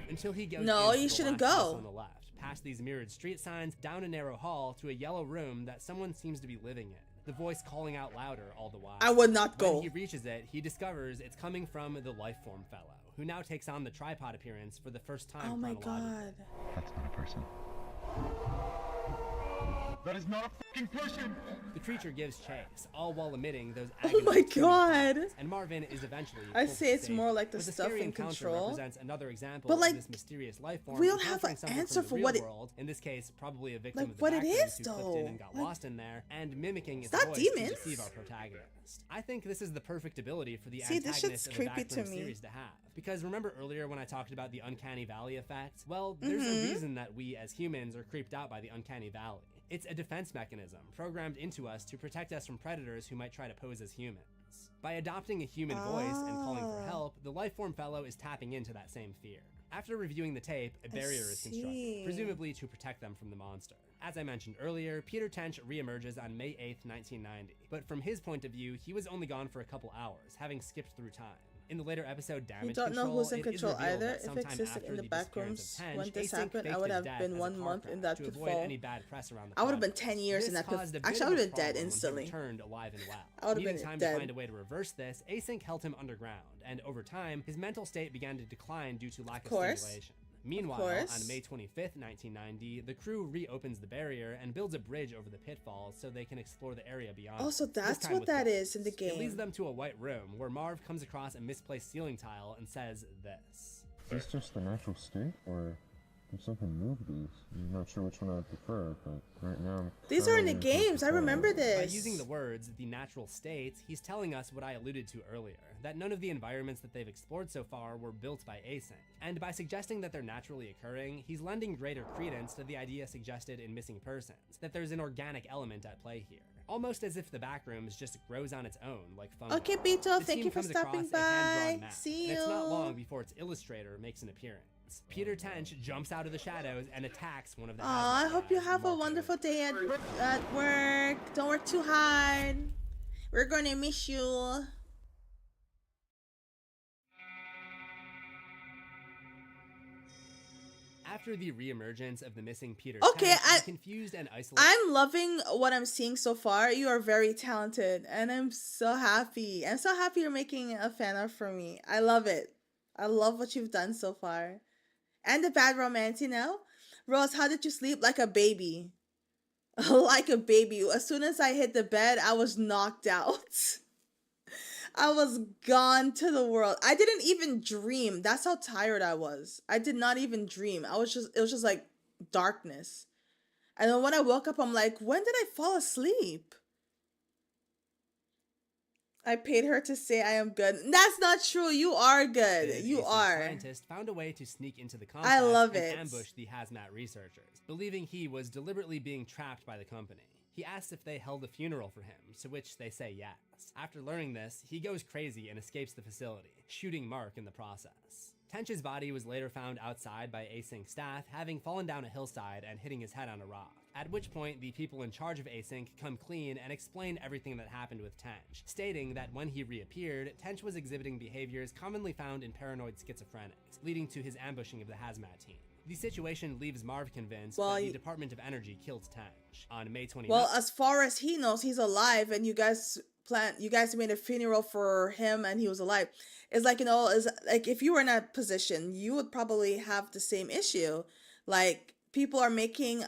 until he goes No, into you the shouldn't last house go. on the left, past these mirrored street signs, down a narrow hall to a yellow room that someone seems to be living in. The voice calling out louder all the while. I would not When go. he reaches it, he discovers it's coming from the Lifeform fellow, who now takes on the tripod appearance for the first time. Oh my chronologically. god. That's not a person. That is not a fucking person! The creature gives chase, all while emitting those Oh my agonizing god. cries, and Marvin is eventually I pulled say to it's safety. more like the But stuff scary in encounter Control. represents another example But, like, of this mysterious life form we don't have encountering an someone answer from the for real what it- world, in this case probably a victim Like, of the what it Backrooms is, who clicked in though. and got Like, lost in there, and mimicking its not voice demons. to deceive our protagonist. I think this is the perfect ability for the See, this antagonist shit's of a creepy to Backrooms me. series to have. Because remember earlier when I talked about the uncanny valley effect? Well, there's a reason that we as humans are creeped out by the uncanny valley. It's a defense mechanism programmed into us to protect us from predators who might try to pose as humans. By adopting a human voice and calling for help, the Lifeform fellow is tapping into that same fear. After reviewing the tape, a barrier is constructed, see. presumably to protect them from the monster. As I mentioned earlier, Peter Tench reemerges on May 8th, 1990, but from his point of view, he was only gone for a couple hours, having skipped through time. In the later episode Damage You don't know Control, who's in it is control revealed either. that If sometime existed after in the disappearance Backrooms of Tench, when this Async happened, I faked would his have death been as a 1 car month crash in that to avoid pitfall. any bad press around the I would have been project. 10 years in This that pitfall. caused a bit Actually, I of would a have been dead problem when he instantly. returned alive and well. I would have Needing been time dead. to find a way to reverse this, Async held him underground, and over time, his mental state began to decline due to lack of course. stimulation. Meanwhile, course. on May 25th, 1990, the crew reopens the barrier and builds a bridge over the pitfalls so they can explore the area beyond. Oh, so it, this that's time what with that guns. is in the It leads game. them to a white room where Marv comes across a misplaced ceiling tile and says this. Is this just the natural state, or did something move these? I'm not sure which one I prefer, but right now These are in the games. I remember By this. using the words, the natural states, he's telling us what I alluded to earlier, that none of the environments that they've explored so far were built by async. And by suggesting that they're naturally occurring, he's lending greater credence to the idea suggested in Missing Persons, that there's an organic element at play here. Almost as if the Backrooms just grows on its own, like fungi. Okay, Beto, The thank team you for comes across stopping a hand-drawn by. map, See and you. it's not long before its illustrator makes an appearance. Peter Tench jumps out of the shadows and attacks one of the Aw, I hope you have a wonderful day at work. Don't work too hard. We're gonna miss you. After the reemergence of the missing Peter Okay, Tench, the confused and isolated. I'm loving what I'm seeing so far. You are very talented, and I'm so happy. I'm so happy you're making a fan art for me. I love it. I love what you've done so far. And the bad romance, you know? Rose, how did you sleep? Like a baby. Like a baby. As soon as I hit the bed, I was knocked out. I was gone to the world. I didn't even dream. That's how tired I was. I did not even dream. It was just like darkness. And then when I woke up, I'm like, when did I fall asleep? I paid her to say I am good. That's not true. You are good. The You async are. Scientist found a way to sneak into the complex I love and it. ambush the hazmat researchers, believing he was deliberately being trapped by the company. He asks if they held a funeral for him, to which they say yes. After learning this, he goes crazy and escapes the facility, shooting Mark in the process. Tench's body was later found outside by Async staff, having fallen down a hillside and hitting his head on a rock. At which point, the people in charge of Async come clean and explain everything that happened with Tench, stating that when he reappeared, Tench was exhibiting behaviors commonly found in paranoid schizophrenics, leading to his ambushing of the hazmat team. The situation leaves Marv convinced that the Department of Energy killed Tench. On May 29th. Well, as far as he knows, he's alive, and you guys made a funeral for him, and he was alive. It's like, you know, is like if you were in that position, you would probably have the same issue. Like people are making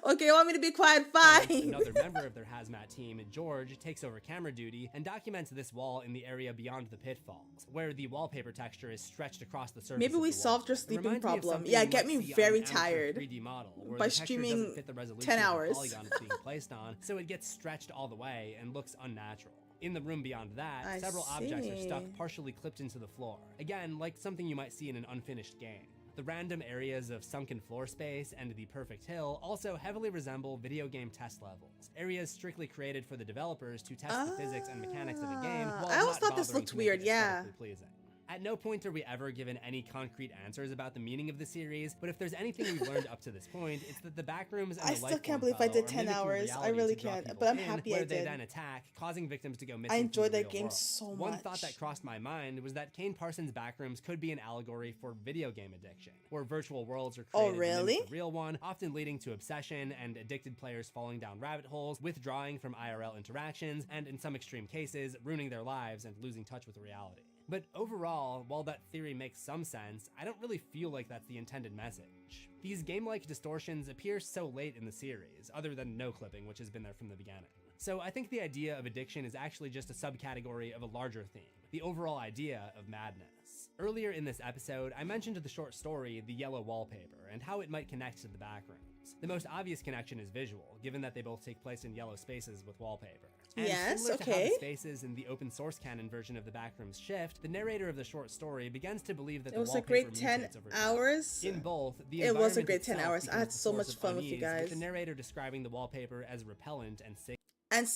Okay, you want me to be quiet? Fine. Another member of their hazmat team, George, takes over camera duty and documents this wall in the area beyond the pitfalls, where the wallpaper texture is stretched across the surface. Maybe we solved your sleeping problem. Yeah, get me very tired 3D model, where by the texture streaming doesn't fit the resolution 10 of the hours. polygon it's being placed on, so it gets stretched all the way and looks unnatural. In the room beyond that, I several objects are stuck see. partially clipped into the floor. Again, like something you might see in an unfinished game. The random areas of sunken floor space and the perfect hill also heavily resemble video game test levels, areas strictly created for the developers to test the physics and mechanics of a game while I always not thought this bothering looked to make weird, it yeah. aesthetically pleasing. At no point are we ever given any concrete answers about the meaning of the series, but if there's anything we've learned up to this point, it's that the Backrooms and I the still Lifeform can't believe I foe did are 10 mimicking hours. I reality really to draw can't, people but I'm in, happy I where they did. then attack, causing victims to go missing. I from enjoyed the that real game world. so much. One thought that crossed my mind was that Kane Parsons' Backrooms could be an allegory for video game addiction, where virtual worlds are Oh, created to mimic really? the real one, often leading to obsession and addicted players falling down rabbit holes, withdrawing from IRL interactions, and in some extreme cases, ruining their lives and losing touch with reality. But overall, while that theory makes some sense, I don't really feel like that's the intended message. These game-like distortions appear so late in the series, other than no clipping, which has been there from the beginning. So I think the idea of addiction is actually just a subcategory of a larger theme, the overall idea of madness. Earlier in this episode, I mentioned the short story, The Yellow Wallpaper, and how it might connect to the Backrooms. The most obvious connection is visual, given that they both take place in yellow spaces with wallpaper. And Yes, similar to how okay. the spaces in the open source canon version of the Backrooms shift, the narrator of the short story begins to believe that It was a wallpaper great 10 mutates over time. hours. In both, the It was a environment great 10 itself hours. I becomes had the so source much of fun with you unease, guys. with the narrator describing the wallpaper as repellent and sick. And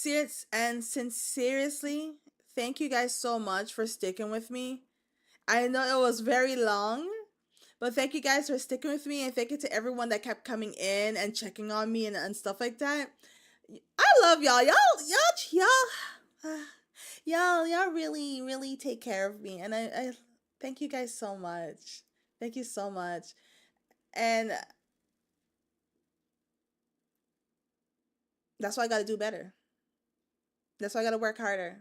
seriously, thank you guys so much for sticking with me. I know it was very long, but thank you guys for sticking with me, and thank you to everyone that kept coming in and checking on me and stuff like that. I love y'all. Y'all really take care of me, and I thank you guys so much. Thank you so much. And that's why I got to do better. That's why I got to work harder.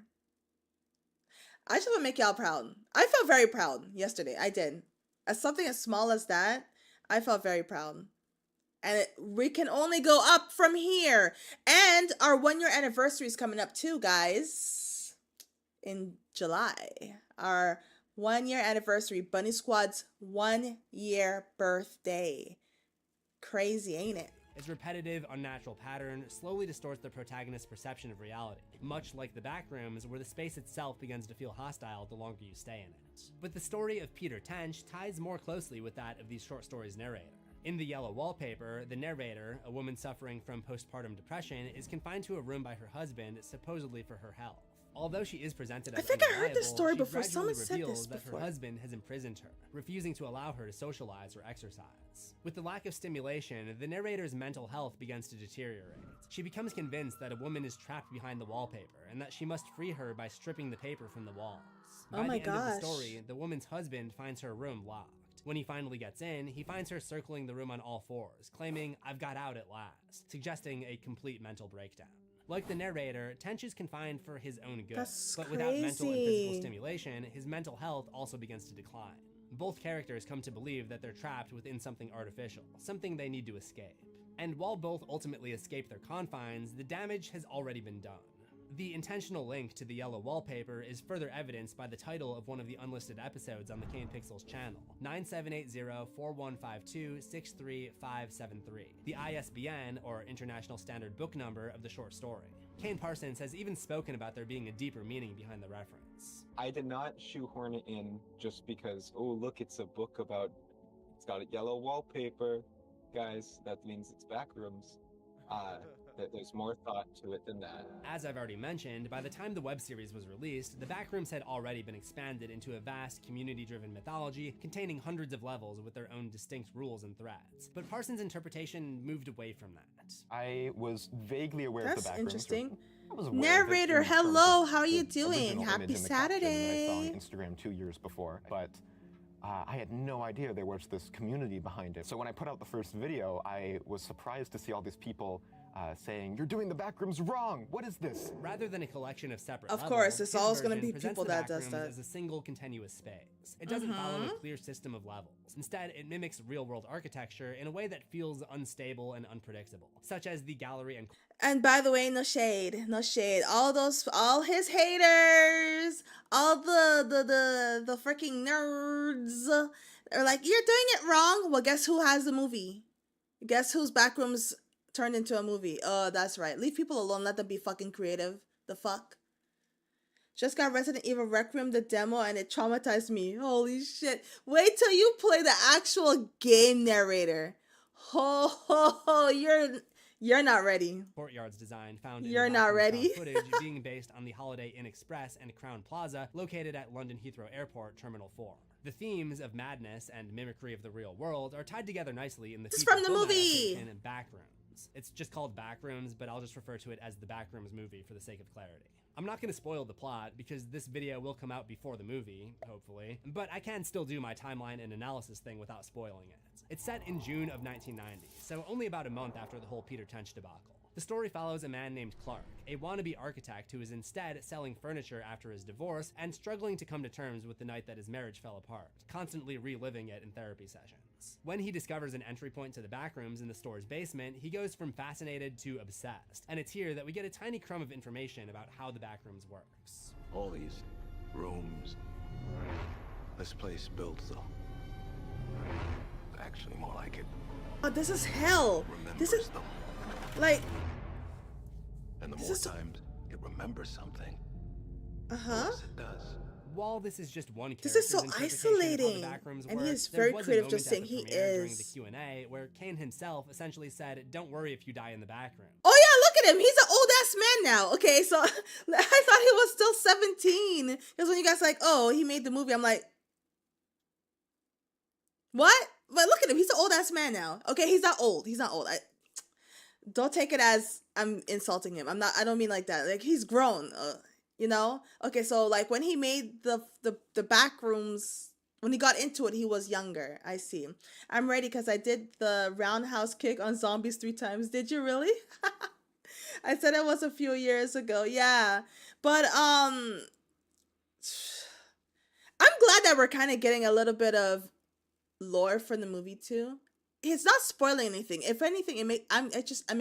I just want to make y'all proud. I felt very proud yesterday. I did. As something as small as that, I felt very proud. And we can only go up from here. And our 1-year anniversary is coming up too, guys. In July. Our 1-year anniversary. Bunny Squad's 1-year birthday. Crazy, ain't it? Its repetitive, unnatural pattern slowly distorts the protagonist's perception of reality, much like the Backrooms, where the space itself begins to feel hostile the longer you stay in it. But the story of Peter Tench ties more closely with that of these short stories' narrator. In the yellow wallpaper, the narrator, a woman suffering from postpartum depression, is confined to a room by her husband, supposedly for her health. Although she is presented as I think I heard this unreliable, story she before. gradually Someone said reveals this that before. her husband has imprisoned her, refusing to allow her to socialize or exercise. With the lack of stimulation, the narrator's mental health begins to deteriorate. She becomes convinced that a woman is trapped behind the wallpaper and that she must free her by stripping the paper from the walls. Oh By my the end of the gosh. story, the woman's husband finds her room locked. When he finally gets in, he finds her circling the room on all fours, claiming, "I've got out at last," suggesting a complete mental breakdown. Like the narrator, Tench is confined for his own good, That's but without mental and physical crazy. stimulation, his mental health also begins to decline. Both characters come to believe that they're trapped within something artificial, something they need to escape. And while both ultimately escape their confines, the damage has already been done. The intentional link to the yellow wallpaper is further evidenced by the title of one of the unlisted episodes on the Kane Pixels channel, 9780-4152-63573, the ISBN, or International Standard Book Number, of the short story. Kane Parsons has even spoken about there being a deeper meaning behind the reference. I did not shoehorn it in just because, oh, look, it's a book about, it's got a yellow wallpaper. Guys, that means it's Backrooms. There's more thought to it than that. As I've already mentioned, by the time the web series was released, the Backrooms had already been expanded into a vast, community-driven mythology containing hundreds of levels with their own distinct rules and threads. But Parsons' interpretation moved away from that. I was vaguely aware of That's the Backrooms. interesting. I was aware of it Narrator, in terms of hello, how are you the doing? original Happy image in the caption that I saw Saturday. on Instagram 2 years before, but I had no idea there was this community behind it. So when I put out the first video, I was surprised to see all these people saying, "You're doing the Backrooms wrong. What is this?" Rather than a collection of separate Of levels, course, it's his always gonna version be presents people the that does Backrooms that. as a single continuous space. It doesn't follow a clear system of levels. Instead, it mimics real-world architecture in a way that feels unstable and unpredictable, such as the gallery and And by the way, no shade, no shade. All his haters, all the freaking nerds are like, you're doing it wrong. Well, guess who has the movie? Guess whose Backrooms turned into a movie? Oh, that's right. Leave people alone. Let them be fucking creative. The fuck? Just got Resident Evil Requiem, the demo, and it traumatized me. Holy shit. Wait till you play the actual game narrator. Ho, ho, ho. You're not ready. courtyards design found You're in the not Backrooms ready. found footage being based on the Holiday Inn Express and Crown Plaza located at London Heathrow Airport Terminal 4. The themes of madness and mimicry of the real world are tied together nicely in the It's feature from the film movie. adaptation Backrooms. It's just called Backrooms, but I'll just refer to it as the Backrooms movie for the sake of clarity. I'm not going to spoil the plot because this video will come out before the movie, hopefully, but I can still do my timeline and analysis thing without spoiling it. It's set in June of 1990, so only about a month after the whole Peter Tench debacle. The story follows a man named Clark, a wannabe architect who is instead selling furniture after his divorce and struggling to come to terms with the night that his marriage fell apart, constantly reliving it in therapy sessions. When he discovers an entry point to the Backrooms in the store's basement, he goes from fascinated to obsessed, and it's here that we get a tiny crumb of information about how the Backrooms works. All these rooms. This place built, though. Actually, more like it. Oh, this is hell. This is them. like. And the This more is so- times it remembers something, Uh the huh. less it does. While this is just one This is so character's interpretation of how the isolating, Backrooms and he work, is there very was a creative moment just at saying the he premiere during the is. Q&A where Kane himself essentially said, "Don't worry if you die in the Backroom." Oh yeah, look at him. He's an old ass man now. Okay, so I thought he was still 17. Because when you guys like, oh, he made the movie, I'm like, what? But look at him. He's an old ass man now. Okay, he's not old. He's not old. Don't take it as I'm insulting him. I don't mean like that. Like he's grown. You know? Okay, so like when he made the Backrooms, when he got into it, he was younger. I see. I'm ready because I did the roundhouse kick on zombies 3 times. Did you really? I said it was a few years ago. Yeah. But I'm glad that we're kind of getting a little bit of lore from the movie too. It's not spoiling anything. If anything, I'm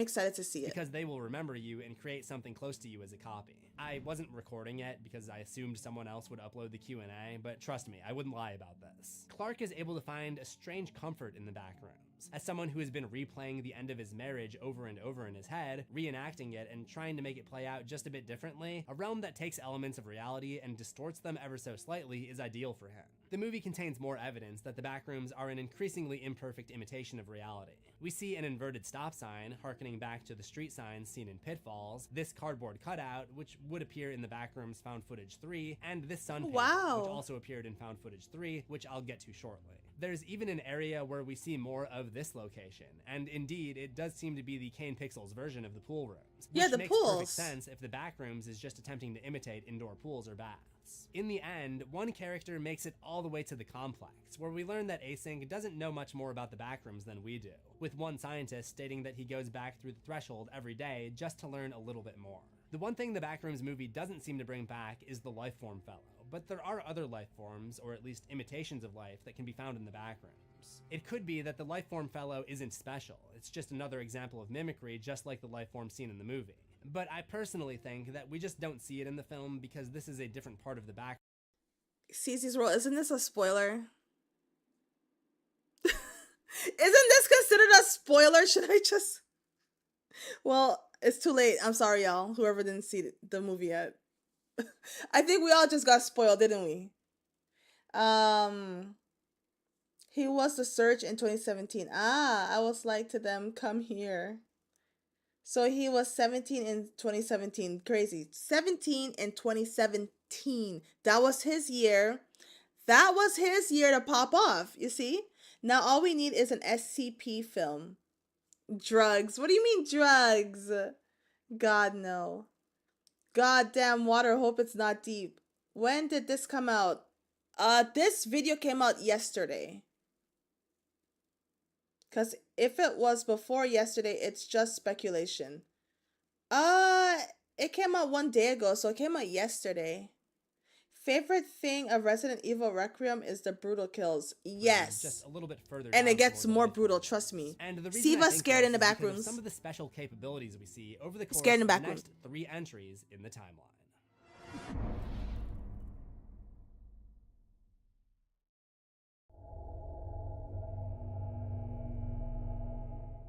excited to see it. Because they will remember you and create something close to you as a copy. I wasn't recording it because I assumed someone else would upload the Q&A, but trust me, I wouldn't lie about this. Clark is able to find a strange comfort in the Backrooms. As someone who has been replaying the end of his marriage over and over in his head, reenacting it and trying to make it play out just a bit differently, a realm that takes elements of reality and distorts them ever so slightly is ideal for him. The movie contains more evidence that the Backrooms are an increasingly imperfect imitation of reality. We see an inverted stop sign, harkening back to the street signs seen in Pitfalls, this cardboard cutout, which would appear in the Backrooms Found Footage 3, and this sun painting, which also appeared in Found Footage 3, which I'll get to shortly. There's even an area where we see more of this location, and indeed, it does seem to be the Kane Pixels version of the pool rooms. Yeah, the makes pools. Perfect sense if the Backrooms is just attempting to imitate indoor pools or baths. In the end, one character makes it all the way to the complex, where we learn that Async doesn't know much more about the Backrooms than we do, with one scientist stating that he goes back through the threshold every day just to learn a little bit more. The one thing the Backrooms movie doesn't seem to bring back is the Lifeform Fellow, but there are other life forms, or at least imitations of life, that can be found in the Backrooms. It could be that the Lifeform Fellow isn't special, it's just another example of mimicry just like the lifeform seen in the movie. But I personally think that we just don't see it in the film because this is a different part of the back. Cece's role, isn't this a spoiler? Isn't this considered a spoiler? Should I just... Well, it's too late. I'm sorry, y'all. Whoever didn't see the movie yet. I think we all just got spoiled, didn't we? He was the Surge in 2017. I was like to them, come here. So he was 17 in 2017. Crazy. 17 in 2017. That was his year. That was his year to pop off. You see? Now all we need is an SCP film. Drugs. What do you mean drugs? God, no. Goddamn water. Hope it's not deep. When did this come out? This video came out yesterday. Because if it was before yesterday, it's just speculation. It came out 1 day ago, so it came out yesterday. Favorite thing of Resident Evil Requiem is the brutal kills. Yes. Just a little bit further and down it gets toward the more lifeform. brutal, trust me. And the reason Siva's I think scared this in the is because back of rooms. some of the special capabilities we see over the course Scared in the of back the room. next 3 entries in the timeline.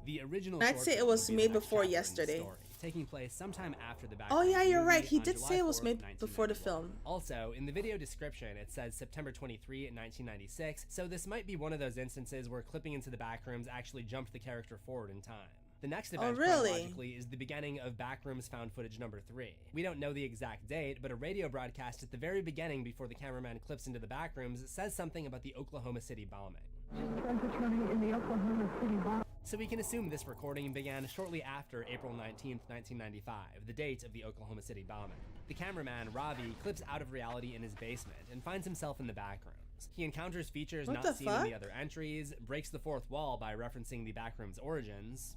The original I'd short say it film was would be the made next before chapter in the yesterday. story, taking place sometime after the Oh yeah, Backrooms you're right. movie He on did July say it was 4th, made before the 1991. film. Also, in the video description, it says September 23, 1996, so this might be one of those instances where clipping into the Backrooms actually jumped the character forward in time. The next event chronologically is the beginning of Backrooms Found Footage number 3. We don't know the exact date, but a radio broadcast at the very beginning before the cameraman clips into the Backrooms says something about the Oklahoma City bombing. So we can assume this recording began shortly after April 19th, 1995, the date of the Oklahoma City bombing. The cameraman, Ravi, clips out of reality in his basement and finds himself in the Backrooms. He encounters features not seen in the other entries, breaks the fourth wall by referencing the Backrooms' origins,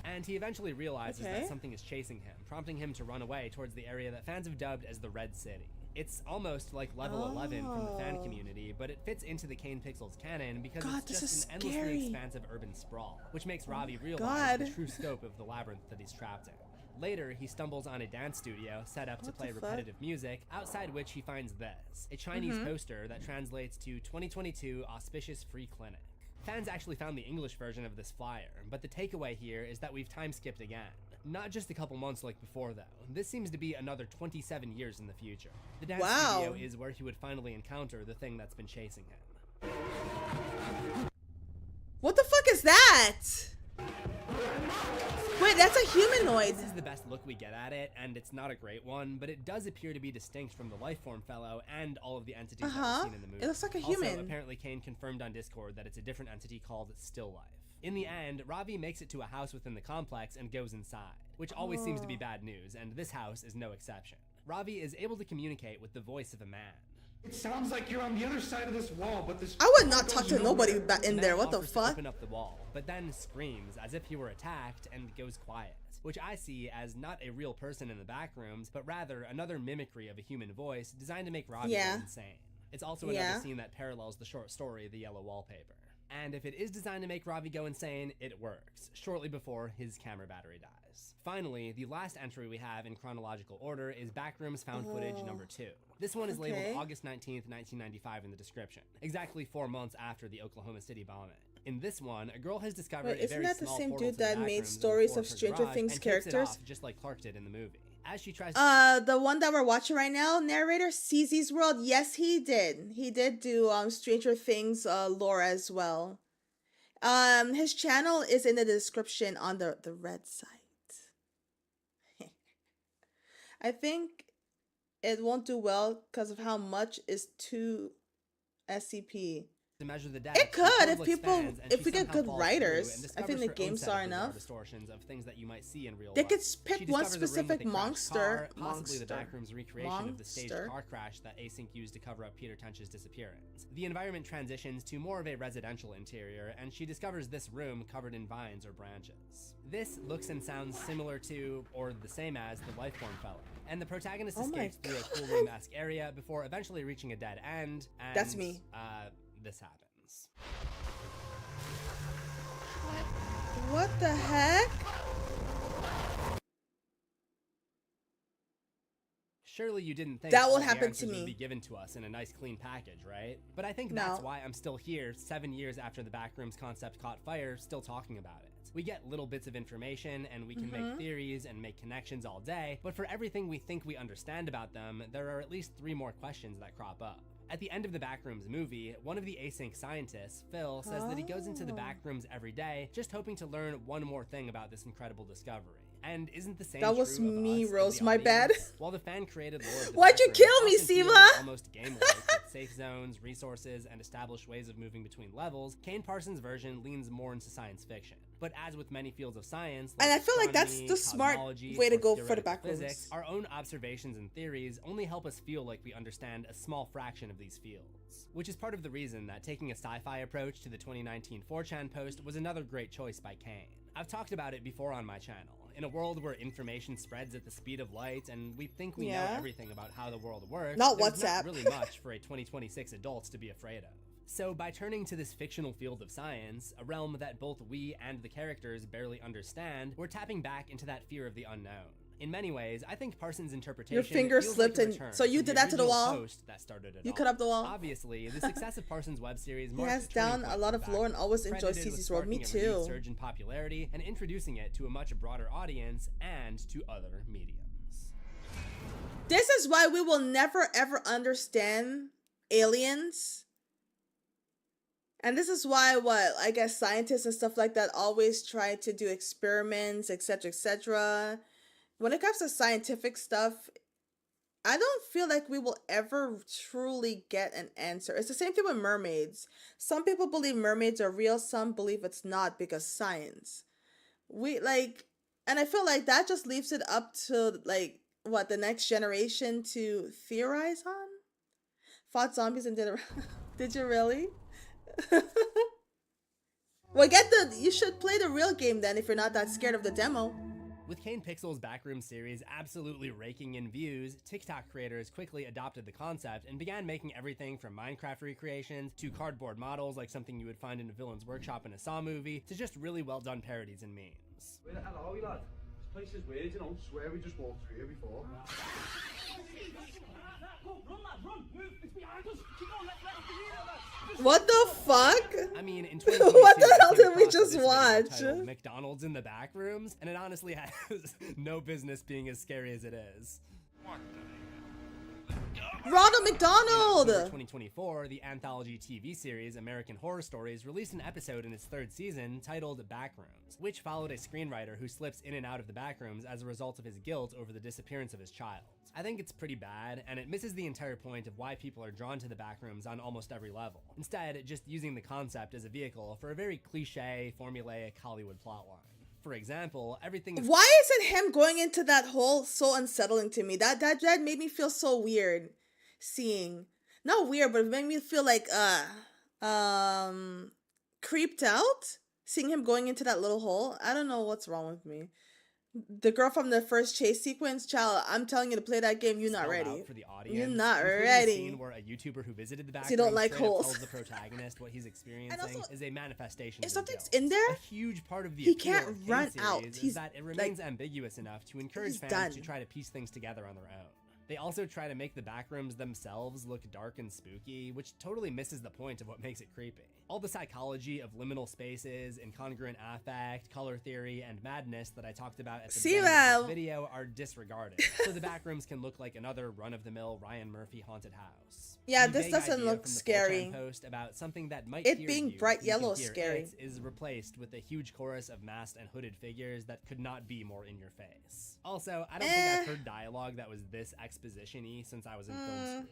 and he eventually realizes that something is chasing him, prompting him to run away towards the area that fans have dubbed as the Red City. It's almost like level 11 from the fan community, but it fits into the Kane Pixels canon because it's just an endlessly expansive urban sprawl, which makes Ravi realize the true scope of the labyrinth that he's trapped in. Later, he stumbles on a dance studio set up to play repetitive music, outside which he finds this, a Chinese poster that translates to 2022 Auspicious Free Clinic. Fans actually found the English version of this flyer, but the takeaway here is that we've time skipped again. Not just a couple months like before though, this seems to be another 27 years in the future. The dance studio is where he would finally encounter the thing that's been chasing him. What the fuck is that? Wait, that's a humanoid. This is the best look we get at it, and it's not a great one, but it does appear to be distinct from the Lifeform Fellow and all of the entities that we've seen in the movie. It looks like a human. Also, apparently Kane confirmed on Discord that it's a different entity called Still Life. In the end, Ravi makes it to a house within the complex and goes inside, which always seems to be bad news, and this house is no exception. Ravi is able to communicate with the voice of a man. It sounds like you're on the other side of this wall, but this... I would not talk to nobody in there. What the fuck? Open up the wall, but then screams as if he were attacked and goes quiet, which I see as not a real person in the Backrooms, but rather another mimicry of a human voice designed to make Ravi go insane. It's also another scene that parallels the short story, The Yellow Wallpaper. And if it is designed to make Ravi go insane, it works, shortly before his camera battery dies. Finally, the last entry we have in chronological order is Backrooms Found Footage number 2. This one is labeled August 19th, 1995 in the description, exactly 4 months after the Oklahoma City bombing. In this one, a girl has discovered a very small portal to the isn't that the same dude the that made backrooms stories in the of floor her Stranger garage Things and takes it characters? off, just like Clark did in the movie. As she tries The one that we're watching right now, narrator CZ's World. Yes, he did. He did do Stranger Things lore as well. His channel is in the description on the red site. I think it won't do well because of how much is 2 SCP. to measure the depth. It could if we get good writers. I think the games are enough. Distortions of things that you might see in real They life. could pick one specific monster, possibly the Backrooms recreation of the staged car crash that Async used to cover up Peter Tench's disappearance. The environment transitions to more of a residential interior, and she discovers this room covered in vines or branches. This looks and sounds similar to, or the same as, the Lifeform Fellow. And the protagonist escapes through a cool room-esque area before eventually reaching a dead end. And, that's me. This happens. What the heck? Surely you didn't think that will all the happen to answers me. would be given to us in a nice clean package, right? But I think that's why I'm still here 7 years after the Backrooms concept caught fire, still talking about it. We get little bits of information and we can make theories and make connections all day, but for everything we think we understand about them, there are at least 3 more questions that crop up. At the end of the Backrooms movie, one of the Async scientists, Phil, says that he goes into the Backrooms every day just hoping to learn one more thing about this incredible discovery. And isn't the same that was true me, of us Rose, the my bad. While the fan-created lore of the Why'd you Backrooms kill me, often feels Siva? almost game-like with safe zones, resources, and established ways of moving between levels, Kane Parsons' version leans more into science fiction. But as with many fields of science, like and I feel like that's astronomy, the smart cosmology, way to or go for the theoretical Backrooms. physics, our own observations and theories only help us feel like we understand a small fraction of these fields. Which is part of the reason that taking a sci-fi approach to the 2019 4chan post was another great choice by Kane. I've talked about it before on my channel. In a world where information spreads at the speed of light and we think we know everything about how the world works, Not there's WhatsApp. not really much for a 2026 adults to be afraid of. So by turning to this fictional field of science, a realm that both we and the characters barely understand, we're tapping back into that fear of the unknown. In many ways, I think Parsons' interpretation Your finger feels slipped like a and return so you did that to the original wall. post that started it You all. cut up the wall. Obviously, the success of Parsons' web series He marks has a turning down point a lot for of lore and Backrooms, always enjoyed credited with CC's World. Me sparking a renewed too. surge in popularity and introducing it to a much broader audience and to other mediums. This is why we will never ever understand aliens. And this is why I guess scientists and stuff like that always try to do experiments, etc., etc. When it comes to scientific stuff, I don't feel like we will ever truly get an answer. It's the same thing with mermaids. Some people believe mermaids are real, some believe it's not because science. And I feel like that just leaves it up to the next generation to theorize on. Fought zombies and did it. Did you really? Well, you should play the real game then if you're not that scared of the demo. With Kane Pixel's Backrooms series absolutely raking in views, TikTok creators quickly adopted the concept and began making everything from Minecraft recreations to cardboard models like something you would find in a villain's workshop in a Saw movie to just really well done parodies and memes. Where the hell are we, lad? This place is weird, you know. I swear we just walked through here before. Run, lad, run! Move! It's behind us! Keep on, let's What the fuck? I mean, in what the hell did we just watch? Titled McDonald's in the Backrooms, and it honestly has no business being as scary as it is. Ronald McDonald! In October 2024, the anthology TV series American Horror Stories released an episode in its 3rd season titled Backrooms, which followed a screenwriter who slips in and out of the backrooms as a result of his guilt over the disappearance of his child. I think it's pretty bad, and it misses the entire point of why people are drawn to the backrooms on almost every level. Instead, just using the concept as a vehicle for a very cliche, formulaic Hollywood plotline. For example, everything is— Why isn't him going into that hole so unsettling to me? That made me feel so weird seeing. Not weird, but it made me feel like creeped out seeing him going into that little hole. I don't know what's wrong with me. The girl from the first chase sequence, child, I'm telling you to play that game. You're not ready. For the You're audience, not including a ready. scene where a YouTuber who visited the So you don't Backrooms like straight up holes. tells the protagonist what he's experiencing is a manifestation If of something's guilt. in there, A huge part of the he appeal can't of K run series out. is He's that it remains like, ambiguous enough to encourage he's fans done. to try to piece things together on their own. They also try to make the Backrooms themselves look dark and spooky, which totally misses the point of what makes it creepy. All the psychology of liminal spaces, incongruent affect, color theory, and madness that I talked about at the beginning of this video are disregarded, so the Backrooms can look like another run-of-the-mill Ryan Murphy haunted house. Yeah, The this vague doesn't idea look from the 4chan scary. post about something that might It fear being you bright when you can yellow hear scary. it is replaced with a huge chorus of masked and hooded figures that could not be more in your face. Also, I don't think I've heard dialogue that was this exposition-y since I was in film school.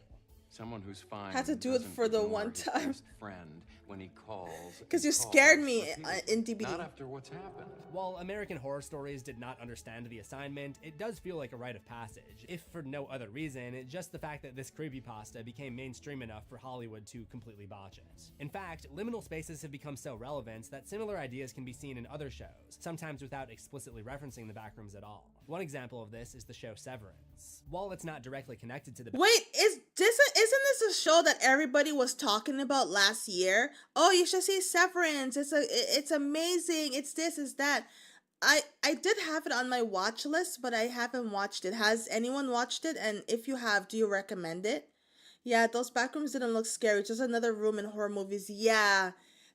Someone who's fine. Had to do it doesn't for the ignore one his time. best friend when he calls. Because he you calls, scared me but in DBD. Not after what's happened. While American Horror Stories did not understand the assignment, it does feel like a rite of passage, if for no other reason, just the fact that this creepypasta became mainstream enough for Hollywood to completely botch it. In fact, liminal spaces have become so relevant that similar ideas can be seen in other shows, sometimes without explicitly referencing the Backrooms at all. One example of this is the show Severance. While it's not directly connected to the Wait, isn't this a show that everybody was talking about last year? Oh, you should see Severance. It's amazing. It's this, it's that. I did have it on my watch list, but I haven't watched it. Has anyone watched it? And if you have, do you recommend it? Yeah, those Backrooms didn't look scary. Just another room in horror movies. Yeah.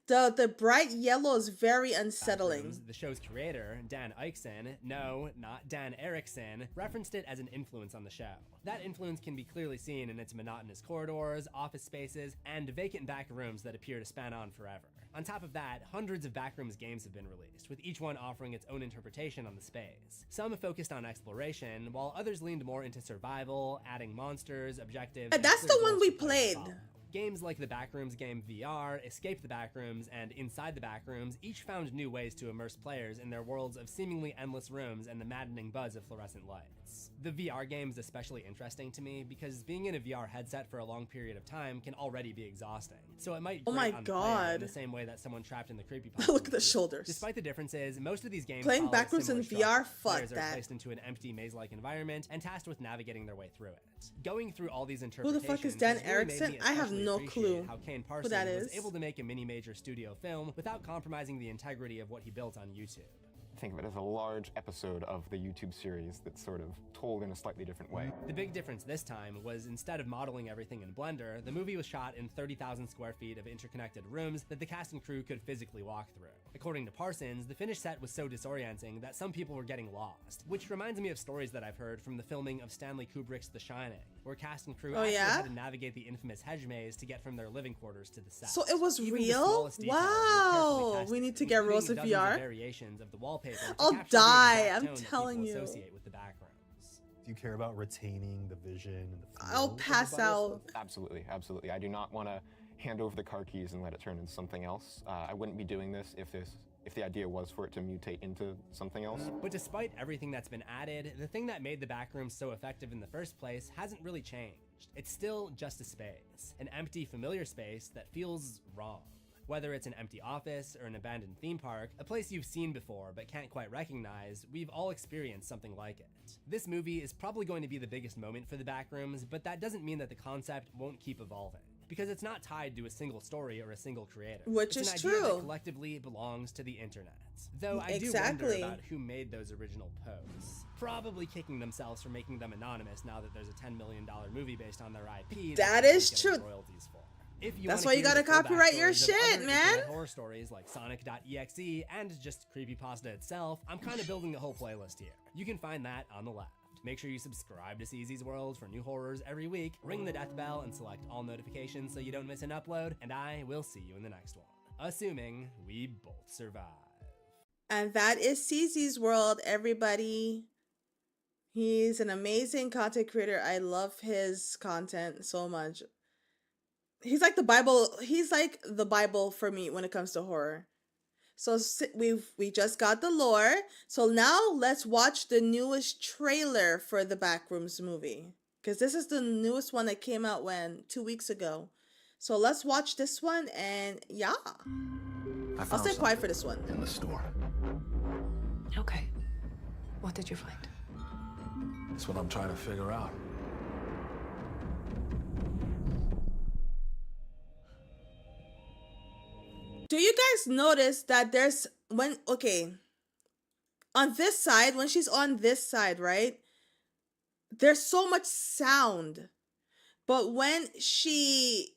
The bright yellow is very unsettling. Backrooms, the show's creator, Dan Eichson, no, not Dan Erickson, referenced it as an influence on the show. That influence can be clearly seen in its monotonous corridors, office spaces, and vacant back rooms that appear to span on forever. On top of that, hundreds of Backrooms games have been released, with each one offering its own interpretation on the space. Some focused on exploration, while others leaned more into survival, adding monsters, objectives, And that's the one we played. Games like the Backrooms game VR, Escape the Backrooms, and Inside the Backrooms each found new ways to immerse players in their worlds of seemingly endless rooms and the maddening buzz of fluorescent lights. The VR game is especially interesting to me because being in a VR headset for a long period of time can already be exhausting, so it might Oh my grate on the player God. in the same way that someone trapped in the creepypasta. Look at the shoulders. Despite the differences, most of these games Playing follow a Backrooms similar in structure. VR, fuck Players are that. placed into an empty maze-like environment and tasked with navigating their way through it. Going through all these Who interpretations, the fuck is Dan has really made Erickson? me I have especially no appreciate clue how Kane who Parsons that was is. able to make a mini-major studio film without compromising the integrity of what he built on YouTube. Think of it as a large episode of the YouTube series that's sort of told in a slightly different way. The big difference this time was instead of modeling everything in Blender, the movie was shot in 30,000 square feet of interconnected rooms that the cast and crew could physically walk through. According to Parsons, the finished set was so disorienting that some people were getting lost, which reminds me of stories that I've heard from the filming of Stanley Kubrick's The Shining, where cast and crew actually had to navigate the infamous hedge maze to get from their living quarters to the set. So it was Even the real? smallest details were Wow. carefully tested, We need to get including Rose of dozens VR. Variations of the wallpaper to I'll capture the die, exact I'm tone that telling people you. associate with the Backrooms. Do you care about retaining the vision and the feel I'll of the pass Bible out. stuff? Absolutely, absolutely. I do not want to hand over the car keys and let it turn into something else. I wouldn't be doing this if the idea was for it to mutate into something else. But despite everything that's been added, the thing that made the Backrooms so effective in the first place hasn't really changed. It's still just a space, an empty, familiar space that feels wrong. Whether it's an empty office or an abandoned theme park, a place you've seen before but can't quite recognize, we've all experienced something like it. This movie is probably going to be the biggest moment for the Backrooms, but that doesn't mean that the concept won't keep evolving, because it's not tied to a single story or a single creator. Which it's is an idea true. that collectively belongs to the internet. Though I do Exactly. wonder about who made those original posts. Probably kicking themselves for making them anonymous now that there's a $10 million movie based on their IP. That they're is getting true. royalties for. If you That's wanna why you hear gotta the full copyright your backstories of shit, other man. internet horror stories like Sonic.exe and just creepypasta itself, I'm kind of building a whole playlist here. You can find that on the left. Make sure you subscribe to CZ's World for new horrors every week, ring the death bell and select all notifications so you don't miss an upload, and I will see you in the next one. Assuming we both survive. And that is CZ's World, everybody. He's an amazing content creator. I love his content so much. He's like the Bible. He's like the Bible for me when it comes to horror. So we just got the lore. So now let's watch the newest trailer for the Backrooms movie, because this is the newest one that came out 2 weeks ago. So let's watch this one, and yeah, I'll stay quiet for this one. In the store. Okay. What did you find? That's what I'm trying to figure out. Do you guys notice that there's on this side, when she's on this side, right? There's so much sound. But when she's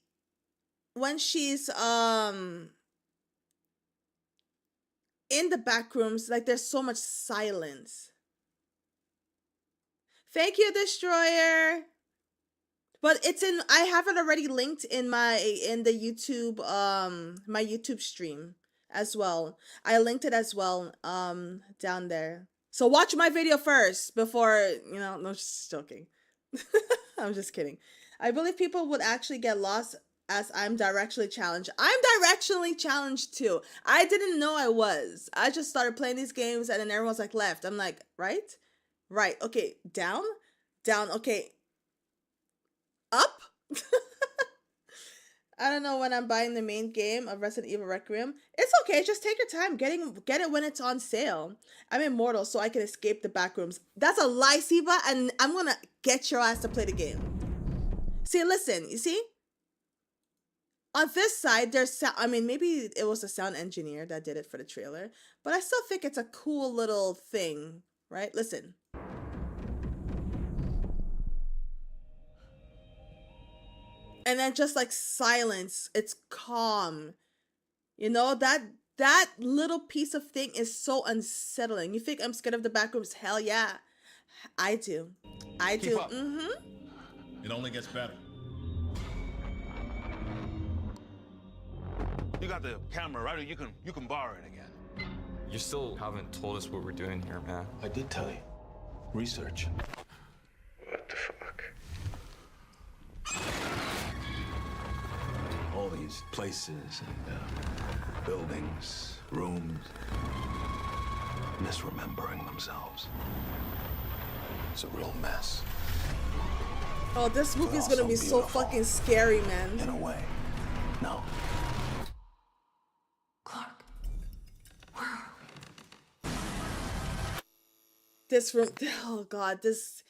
in the back rooms, like there's so much silence. Thank you, Destroyer. But it's in, I have it already linked in the YouTube, my YouTube stream as well. I linked it as well, down there. So watch my video first before, no, just joking. I'm just kidding. I believe people would actually get lost as I'm directionally challenged. I'm directionally challenged too. I didn't know I was. I just started playing these games and then everyone's like left. I'm like, right? Right. Okay. Down. Down. Okay. Up. I don't know when I'm buying the main game of Resident Evil Requiem. It's okay. Just take your time. Get it when it's on sale. I'm immortal, so I can escape the back rooms. That's a lie, Siva, and I'm gonna get your ass to play the game. See, listen. You see? On this side, there's sound. I mean, maybe it was a sound engineer that did it for the trailer, but I still think it's a cool little thing, right? Listen. And then just like silence, it's calm. You know, that little piece of thing is so unsettling. You think I'm scared of the back rooms? Hell yeah. I do. I do. It only gets better. You got the camera, right? Or you can borrow it again. You still haven't told us what we're doing here, man. I did tell you. Research. What the fuck? All these places and buildings, rooms, misremembering themselves. It's a real mess. Oh, this movie is gonna be so fucking scary, man. In a way. No. Clark, where are we? This room, oh god, this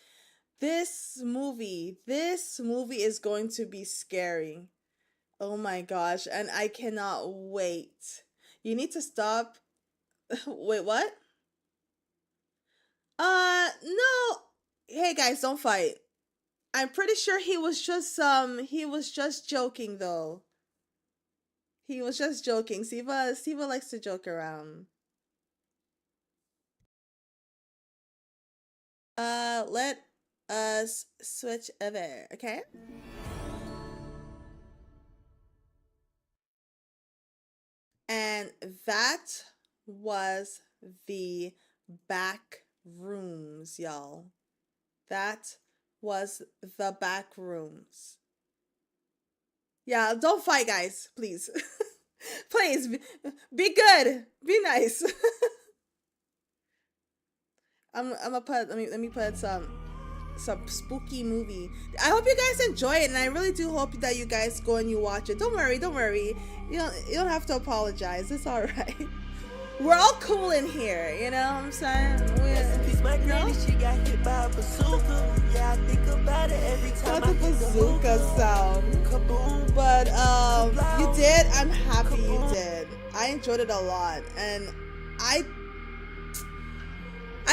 movie is going to be scary. Oh my gosh, and I cannot wait. You need to stop. Wait, what? No. Hey guys, don't fight. I'm pretty sure he was just joking though. He was just joking. Siva likes to joke around. Let us switch over, okay? And that was the back rooms, y'all. That was the back rooms. Yeah, don't fight, guys, please. Please, be good. Be nice. I'm gonna put, let me put some spooky movie. I hope you guys enjoy it, and I really do hope that you guys go and you watch it. Don't worry. You don't have to apologize. It's all right. We're all cool in here, you know what I'm saying? She got hit by a bazooka. Yeah, I think about it every time. Not the bazooka sound. Kaboom. But you did. I'm happy you did. I enjoyed it a lot, and I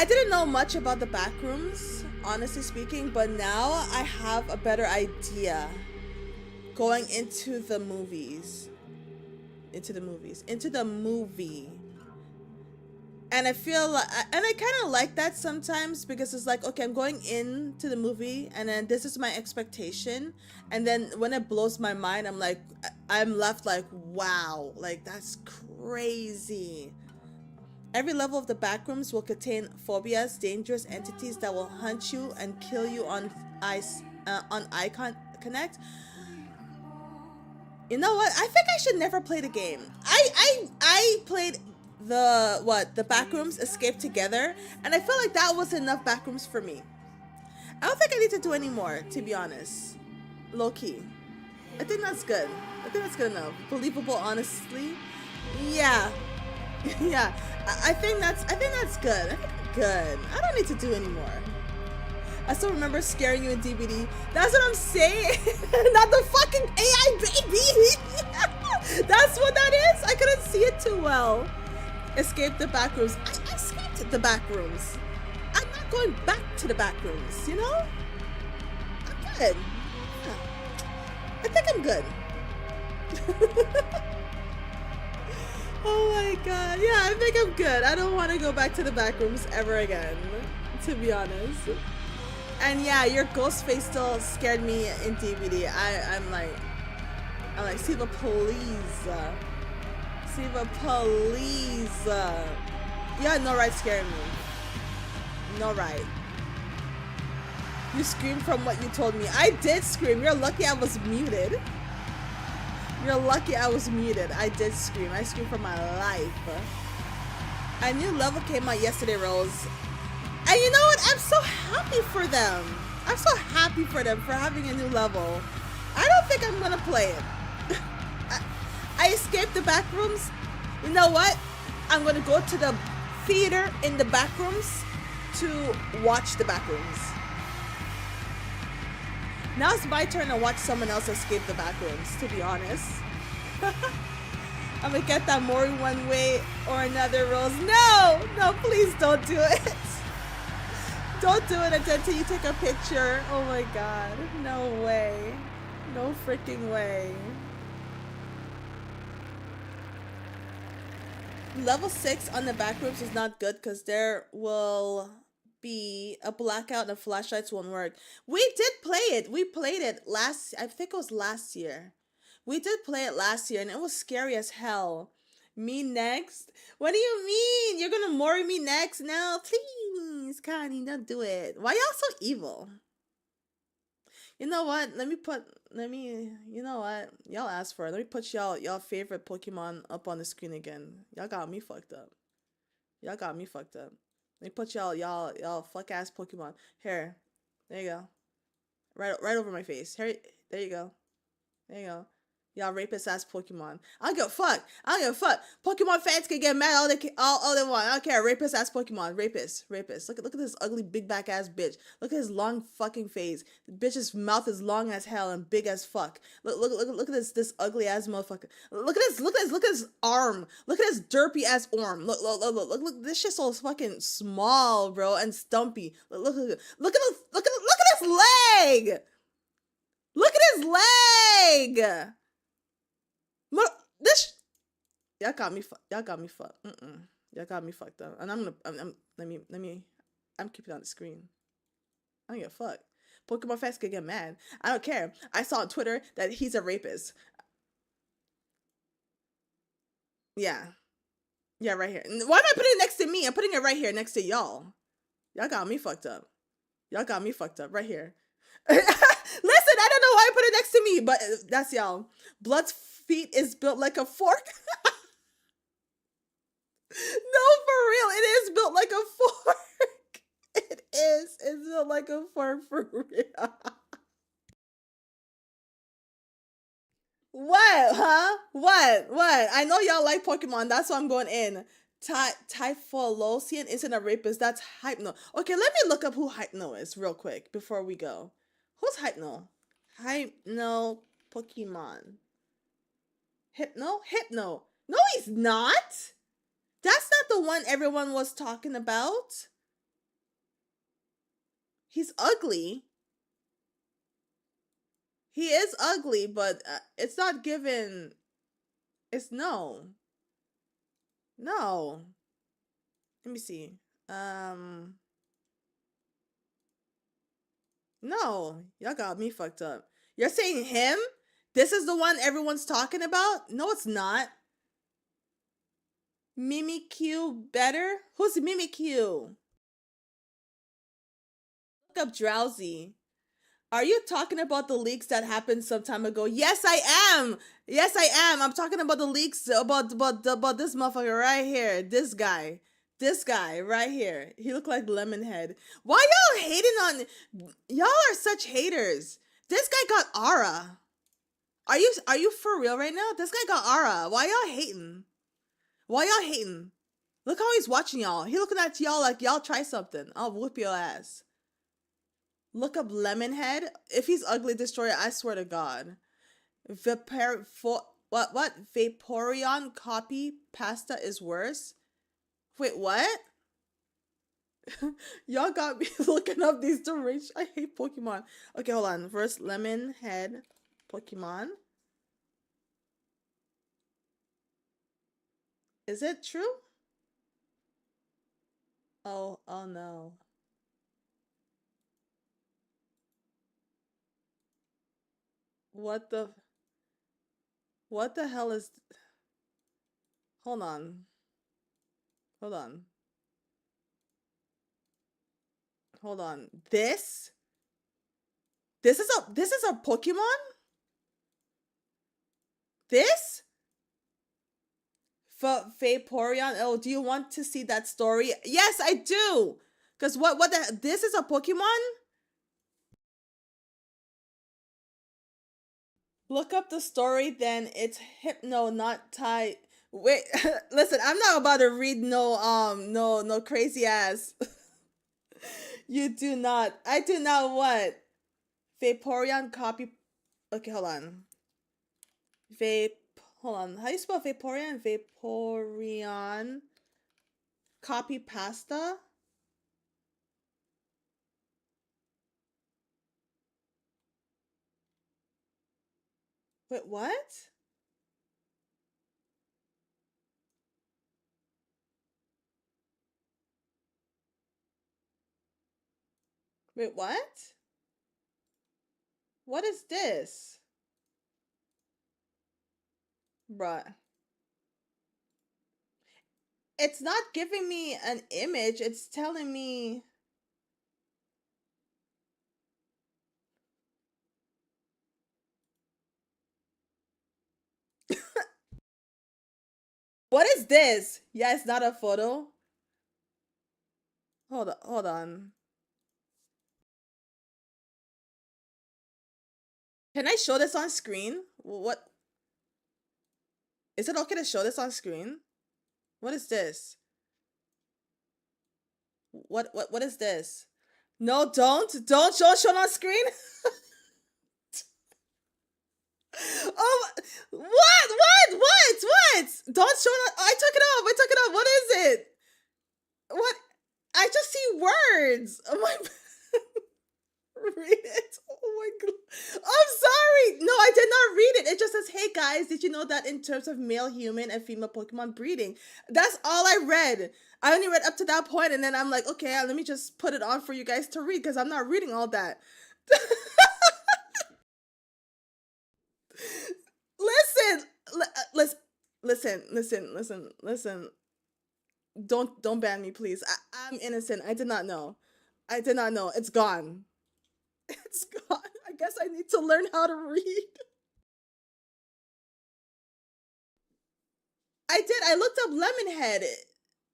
didn't know much about the back rooms, honestly speaking, but now I have a better idea going into the movies. Into the movie. And I feel like, and I kind of like that sometimes, because it's like, okay, I'm going into the movie and then this is my expectation. And then when it blows my mind, I'm left like, wow, like that's crazy. Every level of the backrooms will contain phobias, dangerous entities that will hunt you and kill you on eye connect. You know what? I think I should never play the game. I played the backrooms Escape Together, and I feel like that was enough backrooms for me. I don't think I need to do any more, to be honest. Low key. I think that's good. I think that's good enough. Believable, honestly. Yeah. Yeah. I think that's good. good. I don't need to do anymore. I still remember scaring you in DVD. That's what I'm saying. Not the fucking AI baby. That's what that is. I couldn't see it too well. Escape the backrooms. I escaped the backrooms. I'm not going back to the backrooms, you know? I'm good. Yeah. I think I'm good. Oh my god. Yeah, I think I'm good. I don't want to go back to the backrooms ever again, to be honest. And yeah, your ghost face still scared me in DVD. I'm like, see the police. See the police. You had no right scaring me. No right. You screamed from what you told me. I did scream. You're lucky I was muted. You're lucky I was muted. I did scream. I screamed for my life. A new level came out yesterday, Rose. And you know what? I'm so happy for them. I'm so happy for them for having a new level. I don't think I'm gonna play it. I escaped the backrooms. You know what? I'm gonna go to the theater in the backrooms to watch the backrooms. Now it's my turn to watch someone else escape the backrooms, to be honest. I'm gonna get that Mori one way or another, Rose. No! No, please don't do it. Don't do it until you take a picture. Oh my god. No way. No freaking way. Level 6 on the backrooms is not good because there will be a blackout and flashlights won't work. We did play it. We played it I think it was last year. We did play it last year and it was scary as hell. Me next? What do you mean? You're gonna Mori me next? No, please, Connie, don't do it. Why y'all so evil? You know what? You know what? Y'all asked for it. Let me put y'all favorite Pokemon up on the screen again. Y'all got me fucked up. Y'all got me fucked up. Let me put y'all fuck ass Pokemon. Here. There you go. Right over my face. Here, there you go. There you go. Y'all rapist ass Pokemon. I don't give a fuck. I don't give a fuck. Pokemon fans can get mad all they want. I don't care. Rapist ass Pokemon. Rapist. Look at this ugly big back ass bitch. Look at his long fucking face. The bitch's mouth is long as hell and big as fuck. Look at this ugly ass motherfucker. Look at this arm. Look at this derpy ass arm. Look. This shit's so fucking small, bro, and stumpy. Look at his leg. Look at his leg. Y'all got me fucked. Y'all got me fucked up. And I'm keeping it on the screen. I don't give a fuck. Pokemon fans could get mad. I don't care. I saw on Twitter that he's a rapist. Yeah. Yeah, right here. Why am I putting it next to me? I'm putting it right here next to y'all. Y'all got me fucked up. Y'all got me fucked up right here. Listen, I don't know why I put it next to me, but that's y'all. Blood's feet is built like a fork. No, for real. It is built like a fork. It is. It's built like a fork for real. What? Huh? What? I know y'all like Pokemon. That's why I'm going in. Typhlosion isn't a rapist. That's Hypno. Okay, let me look up who Hypno is real quick before we go. Who's Hypno? Hypno Pokemon. Hypno? No, he's not. That's not the one everyone was talking about. He's ugly. He is ugly, but it's not given. It's no. No. Let me see. No. Y'all got me fucked up. You're saying him? This is the one everyone's talking about? No, it's not. Mimikyu better? Who's Mimikyu? Look up Drowsy. Are you talking about the leaks that happened some time ago? Yes, I am. Yes, I am. I'm talking about the leaks about this motherfucker right here. This guy right here. He looked like Lemonhead. Why y'all hating on? Y'all are such haters. This guy got aura. Are you for real right now? This guy got aura. Why y'all hating? Why y'all hating? Look how he's watching y'all. He looking at y'all like y'all try something. I'll whoop your ass. Look up Lemonhead. If he's ugly destroyer, I swear to God. What? Vaporeon copy pasta is worse? Wait, what? Y'all got me looking up these deranged. I hate Pokemon. Okay, hold on. First, Lemonhead Pokemon. Is it true? Oh no. What the hell is... Hold on. Hold on. Hold on. This is a Pokemon? This? Vaporeon. Oh, do you want to see that story? Yes, I do. Cause this is a Pokemon? Look up the story, then it's Hypno, not Ty. Wait, listen, I'm not about to read no crazy ass. You do not. I do not what? Vaporeon copy. Okay, hold on. Hold on. How do you spell Vaporeon? Vaporeon copy pasta? Wait, what? Wait, what? What is this? Bruh. It's not giving me an image. It's telling me... What is this? Yeah, it's not a photo. Hold on. Can I show this on screen? What? Is it okay to show this on screen? What is this? What is this? No, don't show it on screen. Oh, what? Don't show it. I took it off. What is it? What? I just see words. Oh my. Read it. Oh my God. I'm sorry. No, I did not read it. It just says, hey guys, did you know that in terms of male human and female Pokemon breeding? That's all I read. I only read up to that point, and then I'm like, okay, let me just put it on for you guys to read because I'm not reading all that. Listen. Don't ban me, please. I'm innocent. I did not know. It's gone. It's gone. I guess I need to learn how to read. I did. I looked up Lemonhead.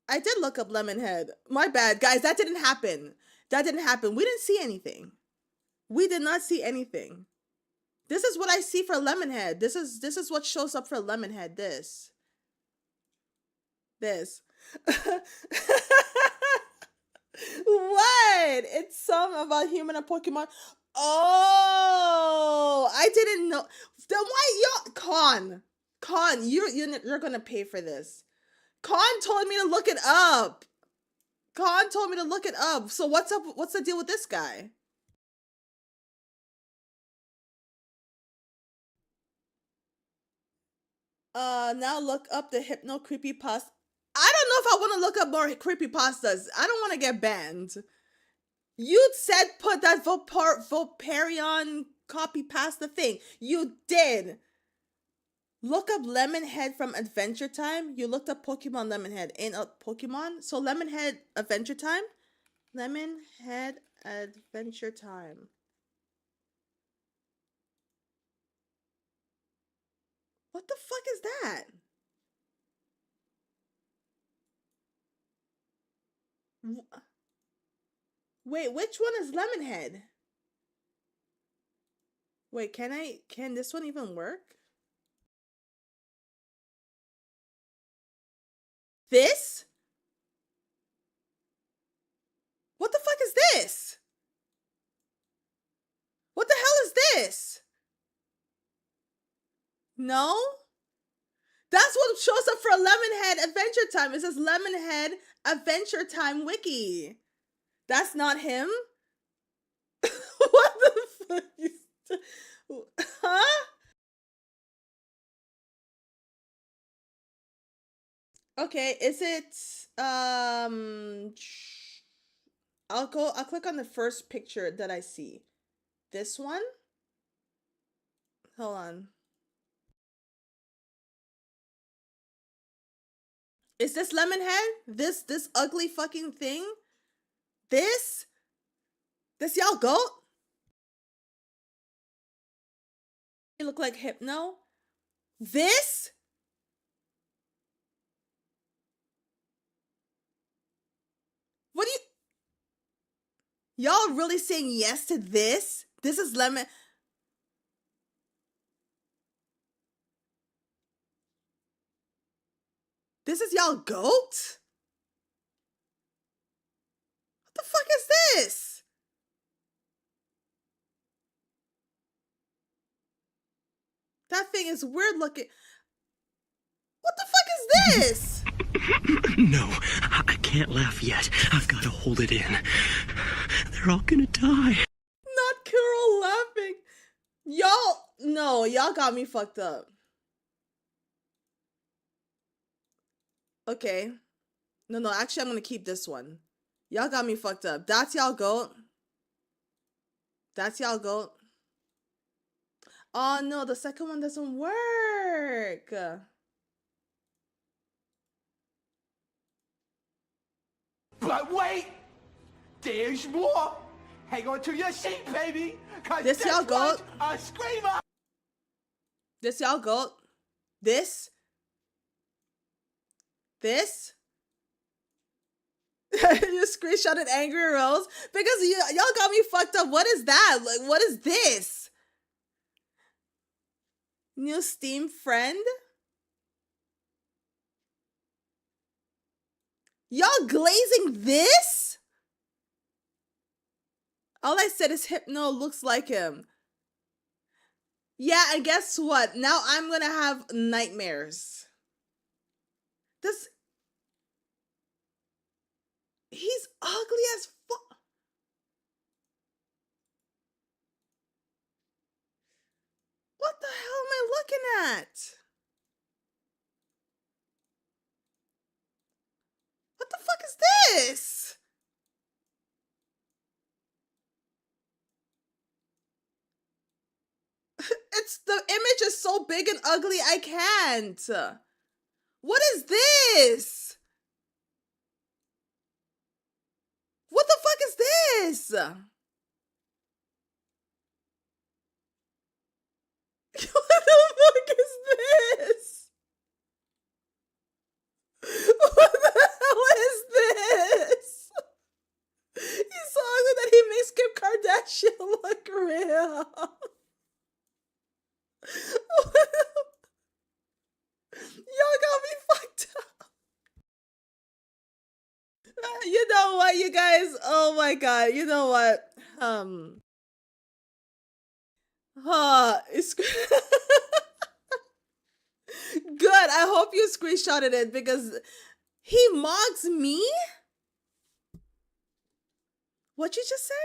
I did look up Lemonhead. My bad, guys. That didn't happen. We didn't see anything. We did not see anything. This is what I see for Lemonhead. This is what shows up for Lemonhead. This. What? It's some about human and Pokemon. Oh, I didn't know. Then why y'all? Con, you're gonna pay for this. Con told me to look it up. So what's up? What's the deal with this guy? Now look up the Hypno creepypasta. I don't know if I want to look up more creepypastas. I don't want to get banned. You said put that Vaporeon copy pasta thing. You did. Look up Lemonhead from Adventure Time. You looked up Pokemon Lemonhead. Ain't a Pokemon? So Lemonhead Adventure Time? Lemonhead Adventure Time. What the fuck is that? Wait, which one is Lemonhead? Wait, can this one even work? This? What the fuck is this? What the hell is this? No? That's what shows up for Lemonhead Adventure Time. It says Lemonhead Adventure Time Wiki. That's not him? What the fuck is that? Huh? Okay, is it I'll click on the first picture that I see. This one? Hold on. Is this Lemonhead? This ugly fucking thing? This y'all goat? You look like Hypno? This? What do you... Y'all really saying yes to this? This is Lemon... This is y'all goat? What the fuck is this? That thing is weird looking. What the fuck is this? No, I can't laugh yet. I've got to hold it in. They're all gonna die. Not Carol laughing. Y'all, no, y'all got me fucked up. Okay. No, actually I'm gonna keep this one. Y'all got me fucked up. That's y'all goat. That's y'all goat. Oh no, the second one doesn't work. But wait! There's more! Hang on to your seat, baby! This y'all goat. A screamer! This y'all goat. This? You screenshotted Angry Rose? Because y'all got me fucked up. What is that? Like, what is this? New Steam friend? Y'all glazing this? All I said is Hypno looks like him. Yeah, and guess what? Now I'm gonna have nightmares. He's ugly as fuck. What the hell am I looking at? What the fuck is this? The image is so big and ugly, I can't. What is this? What the fuck is this? What the fuck is this? What the hell is this? He's so ugly that he makes Kim Kardashian look real. Y'all got me fucked up. You know what, you guys? Oh my god, you know what? It's good. I hope you screenshotted it because he mocks me. What you just said?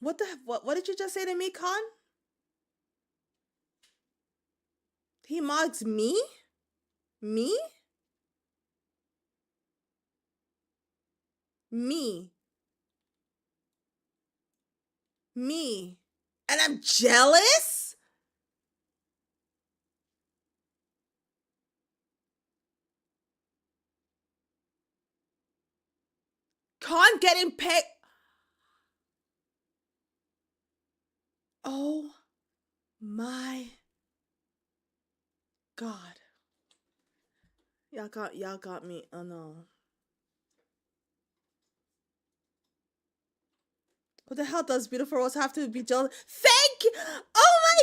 What did you just say to me, Khan? He mocks me? Me? Me. Me. And I'm jealous? Khan getting paid. Oh my god. Y'all got me. Oh no. What the hell does Beautiful Rose have to be jealous? Thank you! Oh my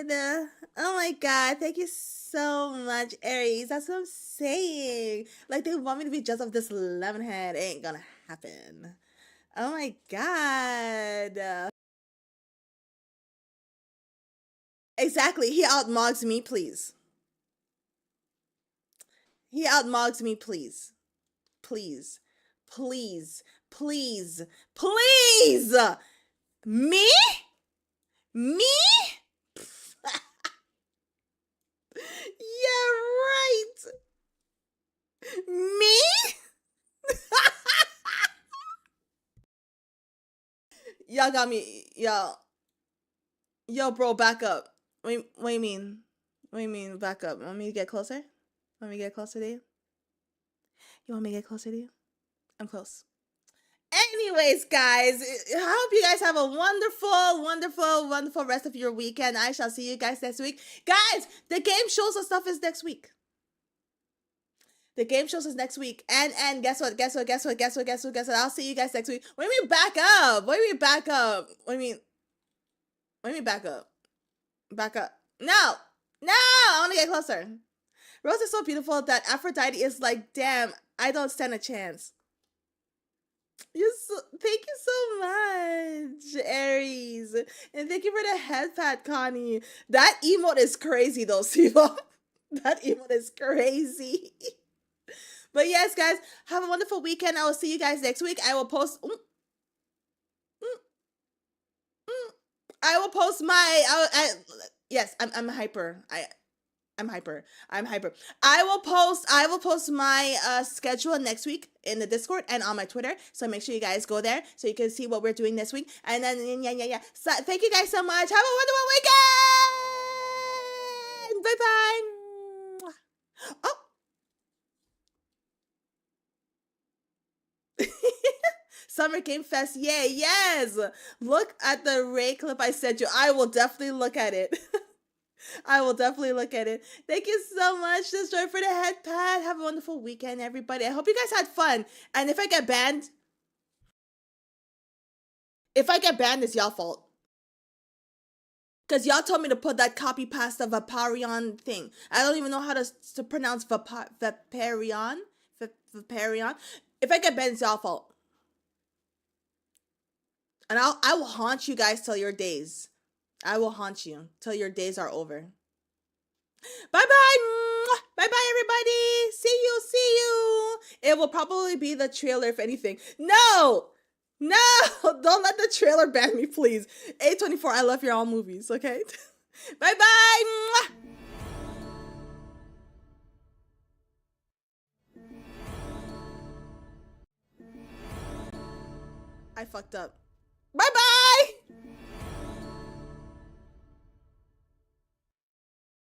god! Oh my god, thank you so much, Aries. That's what I'm saying. Like, they want me to be just of this lemon head. It ain't gonna happen. Oh my god. Exactly. He outmogs me, please. He outmogs me, please. Please. Please. Please. Please! Me? Me? Yeah, right. Me? Y'all got me. Yo, bro, back up. What do you mean? What do you mean, back up? Want me to get closer? Want me to get closer to you? You want me to get closer to you? I'm close. Anyways, guys, I hope you guys have a wonderful rest of your weekend. I shall see you guys next week. Guys, the game shows and stuff is next week. The game shows us next week. And guess what? I'll see you guys next week. What do you mean back up? What do you mean back up? What do you mean back up? Back up. No, I want to get closer. Rose is so beautiful that Aphrodite is like, damn, I don't stand a chance. Thank you so much, Aries. And thank you for the head pat, Connie. That emote is crazy though, Siva. That emote is crazy. But yes, guys, have a wonderful weekend. I will see you guys next week. I will post... I will post my... yes, I'm hyper. I'm hyper. I will post my schedule next week in the Discord and on my Twitter. So make sure you guys go there so you can see what we're doing this week. And then yeah. So thank you guys so much. Have a wonderful weekend. Bye. Oh. Summer Game Fest. Yay, yes. Look at the Ray clip I sent you. I will definitely look at it. I will definitely look at it. Thank you so much, Destroy, for the head pat. Have a wonderful weekend, everybody. I hope you guys had fun. And if I get banned, it's y'all fault. Because y'all told me to put that copy pasta Vaporeon thing. I don't even know how to pronounce Vaporeon. Vaporeon. If I get banned, it's y'all fault. And I will haunt you guys till your days. I will haunt you till your days are over. Bye-bye. Bye-bye, everybody. See you. It will probably be the trailer, if anything. No, don't let the trailer ban me, please. A24, I love your all movies, okay? Bye-bye. I fucked up.